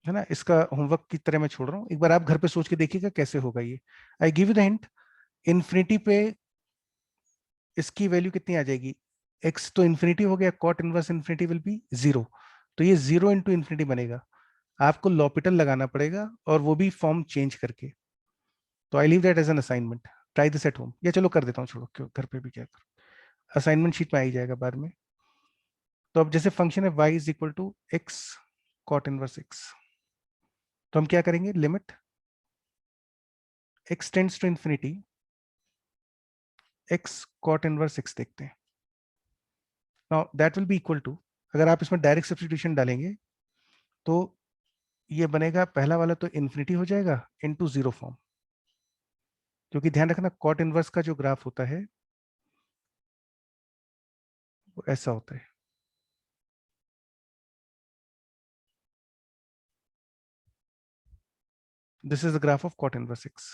है ना। इसका होमवर्क की तरह मैं छोड़ रहा हूँ, एक बार आप घर पे सोच के देखिएगा कैसे होगा ये। I give you the hint, infinity पे इसकी वैल्यू कितनी आ जाएगी, x तो इन्फिनिटी हो गया, cot inverse infinity will be zero, तो ये जीरो इंटू इन्फिनिटी बनेगा। आपको लॉपिटल लगाना पड़ेगा और वो भी फॉर्म चेंज करके। तो I leave that as an assignment, try this at home, या चलो कर देता हूँ, छोड़ो क्यों घर पे भी क्या कर, असाइनमेंट शीट में आ ही जाएगा बाद में। तो अब जैसे फंक्शन है y is equal to x cot inverse x, तो हम क्या करेंगे, limit x tends to infinity x cot inverse x देखते हैं। Now that will be equal to, अगर आप इसमें डायरेक्ट सब्स्टिट्यूशन डालेंगे तो ये बनेगा, पहला वाला तो इन्फिनिटी हो जाएगा इनटू जीरो फॉर्म, क्योंकि ध्यान रखना कॉट इनवर्स का जो ग्राफ होता है वो ऐसा होता है। This is the graph of cot inverse x.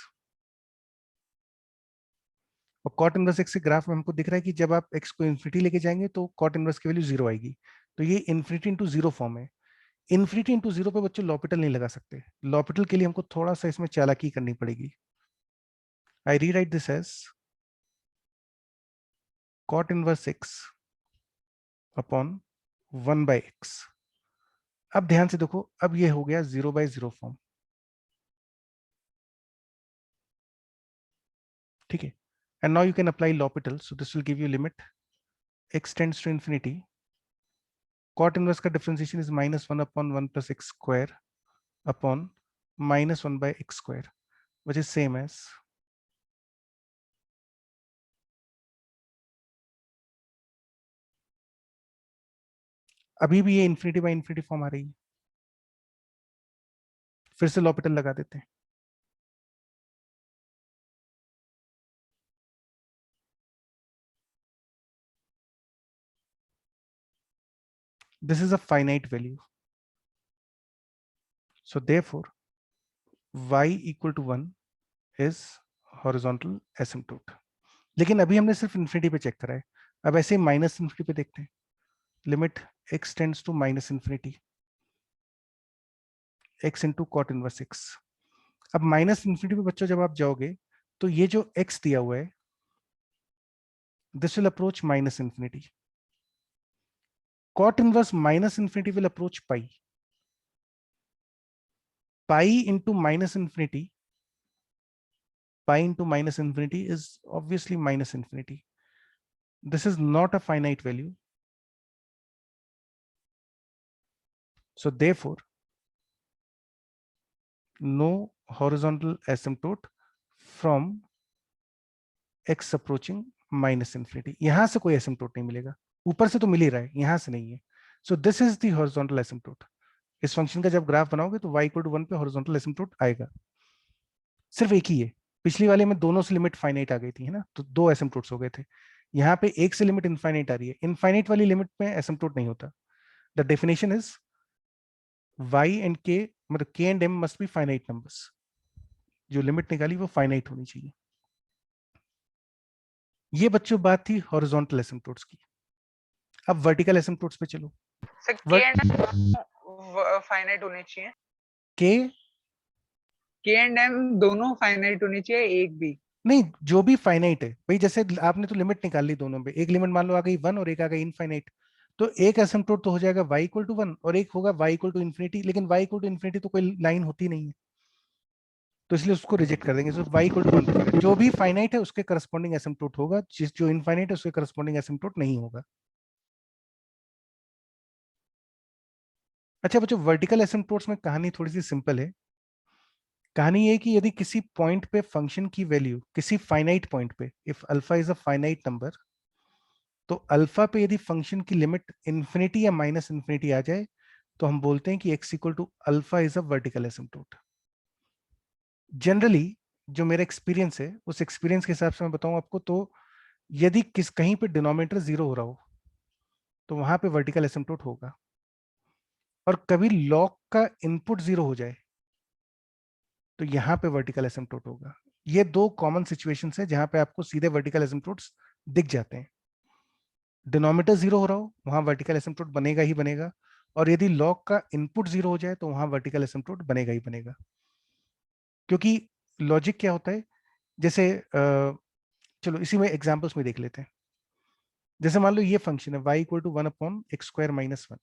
और कॉट इनवर्स एक्स के ग्राफ में हमको दिख रहा है कि जब आप एक्स को इन्फिनिटी लेके जाएंगे तो कॉट इनवर्स की वैल्यू जीरो आएगी। तो ये इन्फिनिटी इंटू जीरो फॉर्म है। इन्फिनिटी इंटू जीरो पे बच्चों लॉपिटल नहीं लगा सकते, लॉपिटल के लिए हमको थोड़ा सा इसमें चालाकी करनी पड़ेगी। I rewrite this as cot inverse x upon 1/x। अब ध्यान से देखो, अब ये हो गया 0/0 फॉर्म। ठीक है, and now you can apply L'Hopital, so this will give you limit x tends to infinity, cot inverse का differentiation is -1 upon 1 plus x square upon -1/x square, which is same as अभी भी ये infinity by infinity form आ रही है। फिर से L'Hopital लगा देते हैं। This is a finite value, so therefore y equal to 1 is horizontal asymptote। लेकिन अभी हमने सिर्फ इन्फिनिटी पे चेक करा है, अब ऐसे माइनस इन्फिनिटी पे देखते हैं। Limit x tends to minus infinity x into cot inverse x। अब माइनस इन्फिनिटी पे बच्चों जब आप जाओगे तो ये जो x दिया हुआ है, this will approach minus infinity, cot inverse minus infinity will approach pi. pi into minus infinity, pi into minus infinity is obviously minus infinity. This is not a finite value. So therefore, no horizontal asymptote from x approaching minus infinity. यहां से कोई asymptote नहीं मिलेगा, ऊपर से तो मिल ही रहा है, यहां से नहीं है. So this is the horizontal asymptote. इस फंक्शन का जब ग्राफ बनाओगे तो y इक्वल टू 1 पे हॉरिजॉन्टल एसिम्पटोट आएगा. सिर्फ एक ही है. पिछली वाले में दोनों से लिमिट फाइनाइट आ गई थी, है ना, तो दो एसिम्पटोट्स हो गए थे. यहाँ पे एक से लिमिट इनफाइनाइट आ रही है. इनफाइनाइट वाली लिमिट में एसिम्पटोट नहीं होता. The definition is y and k, मतलब k and m must be finite numbers. जो लिमिट निकाली वो फाइनाइट होनी चाहिए. ये बच्चों बात थी हॉरिजॉन्टल एसिम्पटोट्स की. अब वर्टिकल एसिम्पटोट्स पे चलो. सर के एंड फाइनाइट होने चाहिए. k के एंड एम दोनों फाइनाइट होनी चाहिए, एक भी नहीं, जो भी फाइनाइट है भाई. जैसे आपने तो लिमिट निकाल ली दोनों में, एक लिमिट मान लो आ गई 1 और एक आ गई इनफाइनाइट, तो एक एसिम्पटोट तो हो जाएगा y इक्वल टू 1 और एक होगा y इक्वल टू इन्फिनिटी. लेकिन y इक्वल टू इन्फिनिटी तो कोई लाइन होती नहीं है, तो इसलिए उसको रिजेक्ट कर देंगे. तो y इक्वल टू 1 रखेगा. जो भी फाइनाइट है उसके करस्पॉन्डिंग एसिम्पटोट होगा, जिस जो इनफाइनाइट है उसके करस्पॉन्डिंग एसिम्पटोट नहीं होगा. अच्छा बच्चों, वर्टिकल एसिम्पटोट्स में कहानी थोड़ी सी सिंपल है. कहानी ये कि यदि किसी पॉइंट पे फंक्शन की वैल्यू, किसी फाइनाइट पॉइंट पे, if alpha is a finite number, तो अल्फा पे यदि फंक्शन की लिमिट इंफिनिटी या माइनस इंफिनिटी आ जाए तो हम बोलते हैं कि x equal to alpha is a vertical asymptote. Generally जो मेरा एक्सपीरियंस है, उस एक्सपीरियंस के हिसाब से मैं बताऊं आपको, तो यदि कहीं पे डिनोमिनेटर जीरो हो रहा हो तो वहां पे वर्टिकल एसिम्पटोट होगा. और कभी लॉग का इनपुट जीरो हो जाए तो यहाँ पे वर्टिकल एसिम्पटोट होगा. ये दो कॉमन सिचुएशंस है जहां पे आपको सीधे वर्टिकल एसिम्पटोट्स दिख जाते हैं. डिनोमिनेटर जीरो हो रहा हो वहां वर्टिकल एसिम्पटोट बनेगा ही बनेगा, और यदि लॉग का इनपुट जीरो हो जाए तो वहां वर्टिकल एसिम्पटोट बनेगा ही बनेगा. क्योंकि लॉजिक क्या होता है, जैसे चलो इसी में एग्जांपल्स में देख लेते हैं. जैसे मान लो ये फंक्शन है y equal to 1 upon x square minus 1.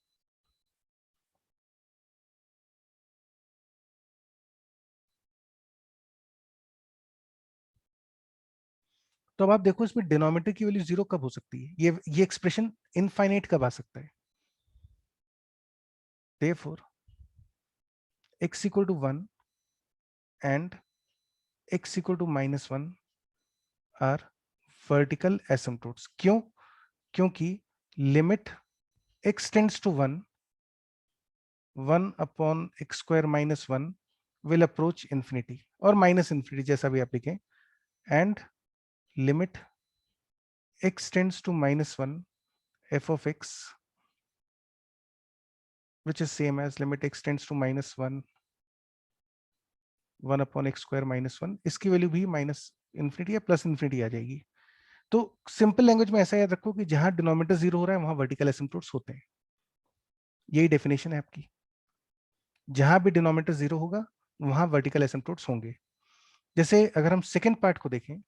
तो अब आप देखो इसमें डिनोमिनेटर की वैल्यू जीरो कब हो सकती है, ये एक्सप्रेशन इनफाइनाइट कब आ सकता है. Therefore x equal to 1 and x equal to minus 1 are vertical asymptotes. क्यों? क्योंकि limit x tends to 1, 1 upon x square minus 1 will approach infinity और माइनस इंफिनिटी जैसा भी आप लिखें, and limit x tends to minus 1 f of x, which is same as limit x tends to minus 1 1 upon x square minus 1, इसकी value भी minus infinity या plus infinity आ जाएगी. तो सिंपल लैंग्वेज में ऐसा याद रखो कि जहां डिनोमिनेटर जीरो हो रहा है वहां वर्टिकल एसिम्पटोट्स होते हैं. यही डेफिनेशन है आपकी. जहां भी डिनोमिनेटर जीरो होगा वहां वर्टिकल एसिम्पटोट्स होंगे. जैसे अगर हम सेकेंड पार्ट को देखें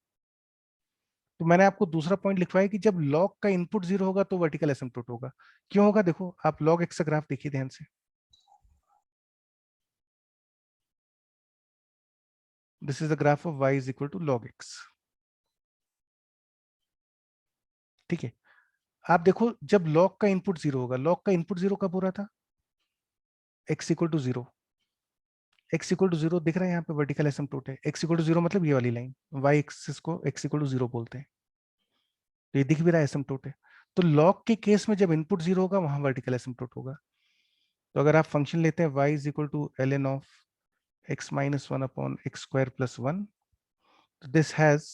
तो मैंने आपको दूसरा पॉइंट लिखवाया कि जब लॉग का इनपुट जीरो होगा तो वर्टिकल एसिम्पटोट होगा. क्यों होगा? देखो आप लॉग एक्स का ग्राफ देखिए ध्यान से. This is the graph of y is equal to log x. ठीक है. आप देखो जब log का इनपुट जीरो होगा, log का इनपुट जीरो कब हो रहा था? x equal to zero. x equal to zero दिख रहा है यहाँ पे वर्टिकल एसिम्पटोट है. x इक्वल टू जीरो मतलब ये वाली लाइन, y एक्सिस को x इक्वल टू जीरो बोलते हैं. तो ये दिख भी रहा है एसिम्पटोट है. तो log के केस में जब इनपुट जीरो होगा वहां वर्टिकल एसिम्पटोट होगा. तो अगर आप फंक्शन लेते हैं y is equal to ln of x minus 1 upon x square plus 1, this has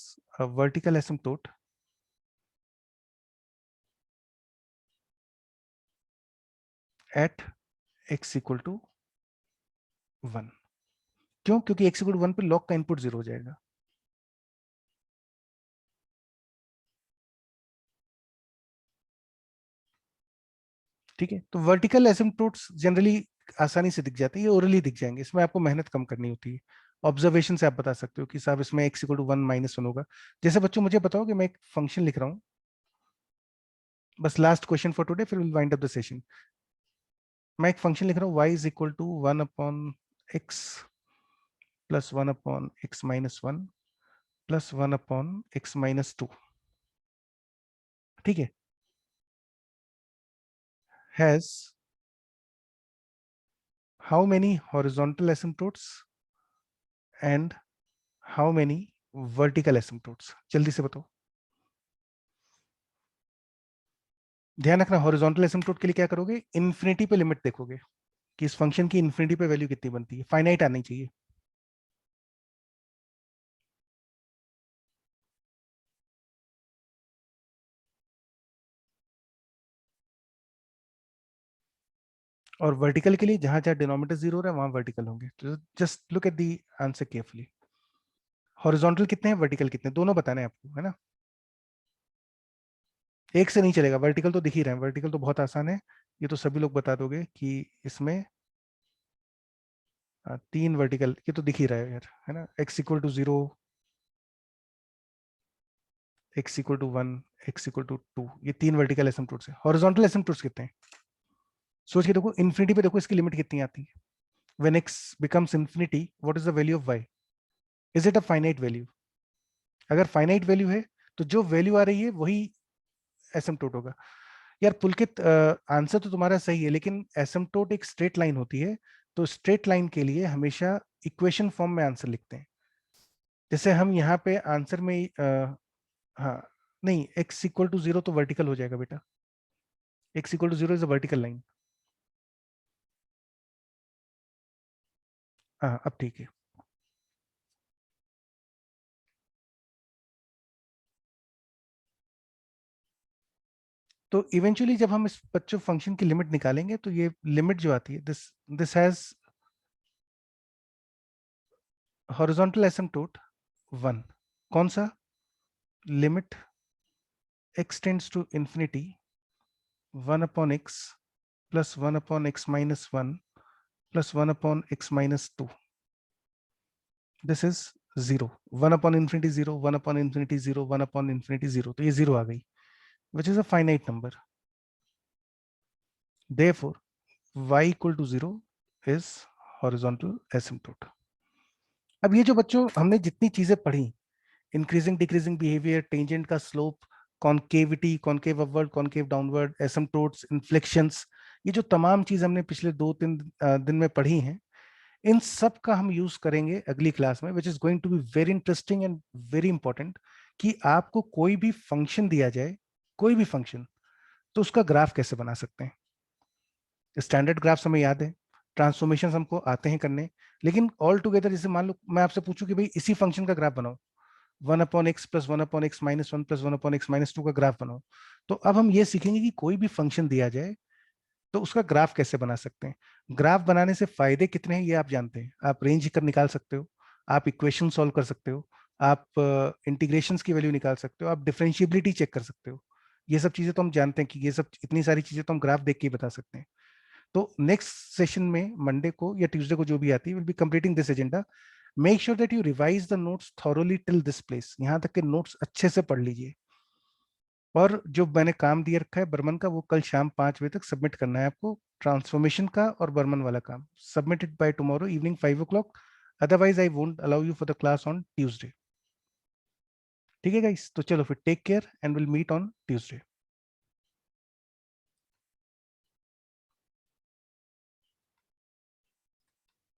a vertical asymptote at x equal to 1. क्यों? क्योंकि x इक्वल टू 1 पे लॉग का इनपुट जीरो हो जाएगा. ठीक है. तो वर्टिकल एसिम्पटोट्स जनरली आसानी से दिख जाते हैं, ये ओरली दिख जाएंगे, इसमें आपको मेहनत कम करनी होती है. ऑब्जर्वेशन से आप बता सकते हो कि साहब इसमें x इक्वल टू 1 माइनस 1 होगा. जैसे बच्चों मुझे बताओ कि मैं एक फंक्शन लिख रहा हूँ, बस लास्ट क्वेश्चन फॉर टुडे फिर will wind up the session. मैं एक फंक्शन लिख रहा हूँ y is equal to 1 upon x plus 1 upon x minus 1 plus 1 upon x minus 2, ठीक है, has how many horizontal asymptotes and how many vertical asymptotes? जल्दी से बताओ। ध्यान रखना, हॉरिजॉन्टल एसिम्पटोट के लिए क्या करोगे, इन्फिनिटी पे लिमिट देखोगे कि इस फंक्शन की इन्फिनिटी पे वैल्यू कितनी बनती है, फाइनाइट आनी चाहिए। और वर्टिकल के लिए जहां जहां डिनोमिनेटर जीरो हो रहा है वहां वर्टिकल होंगे। तो just look at the answer carefully. Horizontal कितने हैं, वर्टिकल कितने हैं, दोनों बताने हैं आपको, है ना। एक से नहीं चलेगा, वर्टिकल तो दिख ही रहे हैं, वर्टिकल तो बहुत आसान है, ये तो सभी लोग बता दोगे कि इसमें 3 वर्टिकल, ये तो दिख ही रहा है यार, है ना। x equal to 0, x equal to 1, x equal to 2, ये 3 वर्टिकल एसिम्पटोट्स है। हॉरिजॉन्टल एसिम्पटोट्स कितने हैं, सोच के देखो, इन्फिनिटी पे देखो इसकी लिमिट कितनी आती है। When x becomes infinity, what is the value of y? Is it a finite value? अगर फाइनाइट वैल्यू है तो जो वैल्यू आ रही है वही एसिम्पटोट होगा। यार पुलकित, आंसर तो तुम्हारा सही है, लेकिन एसिम्पटोट एक स्ट्रेट लाइन होती है, तो स्ट्रेट लाइन के लिए हमेशा इक्वेशन फॉर्म में आंसर लिखते हैं। जैसे हम यहाँ पे आंसर में हाँ, नहीं, x इक्वल टू 0 तो वर्टिकल हो जाएगा बेटा, x equal to 0 is a vertical line. हाँ अब ठीक है। तो इवेंचुअली जब हम इस बच्चों फंक्शन की लिमिट निकालेंगे तो ये लिमिट जो आती है, this this has horizontal asymptote 1, कौन सा, limit x tends to infinity 1 upon x plus 1 upon x minus 1 plus 1 upon x minus 2, this is 0, 1 upon infinity 0, 1 upon infinity 0, 1 upon infinity 0, तो ये 0 आ गई, which is a finite number. Therefore y equal to 0 is horizontal asymptote। अब ये जो बच्चों हमने जितनी चीजें पढ़ी, इंक्रीजिंग डिक्रीजिंग बिहेवियर, टेंजेंट का slope, concavity, concave upward, concave downward, asymptotes, inflections, ये जो तमाम चीज हमने पिछले 2-3 दिन में पढ़ी हैं, इन सब का हम यूज करेंगे अगली क्लास में, which is going to be very interesting and very important. कि आपको कोई भी फंक्शन दिया जाए, कोई भी फंक्शन, तो उसका ग्राफ कैसे बना सकते हैं। स्टैंडर्ड ग्राफ्स हमें याद है, ट्रांसफॉर्मेशन हमको आते हैं करने, लेकिन ऑल टुगेदर जैसे मान लो मैं आपसे पूछूं कि भाई इसी फंक्शन का ग्राफ बनाओ, 1 upon x plus 1 upon x minus 1 plus 1 upon x minus 2 का ग्राफ बनाओ, तो अब हम ये सीखेंगे कि कोई भी फंक्शन दिया जाए तो उसका ग्राफ कैसे बना सकते हैं। ग्राफ बनाने से फायदे कितने हैं ये आप जानते हैं, आप रेंज कर निकाल सकते हो, आप इक्वेशन सॉल्व कर सकते हो, आप इंटीग्रेशंस की वैल्यू निकाल सकते हो, आप डिफरेंशिएबिलिटी चेक कर सकते हो। ये सब चीजें तो हम जानते हैं कि ये सब इतनी सारी चीजें तो हम ग्राफ देख के ही बता सकते हैं। तो नेक्स्ट सेशन में मंडे को या ट्यूसडे को जो भी आती है, will be completing this agenda. Make sure that you revise the notes thoroughly till this place, यहाँ तक के नोट्स अच्छे से पढ़ लीजिए। और जो मैंने काम दिया रखा है बर्मन का, वो कल शाम 5 बजे तक सबमिट करना है आपको, ट्रांसफॉर्मेशन का और बर्मन वाला काम, submitted by tomorrow evening 5 o'clock, otherwise I won't allow you for the class on Tuesday. ठीक है गाइस, तो चलो फिर take care and will meet on Tuesday.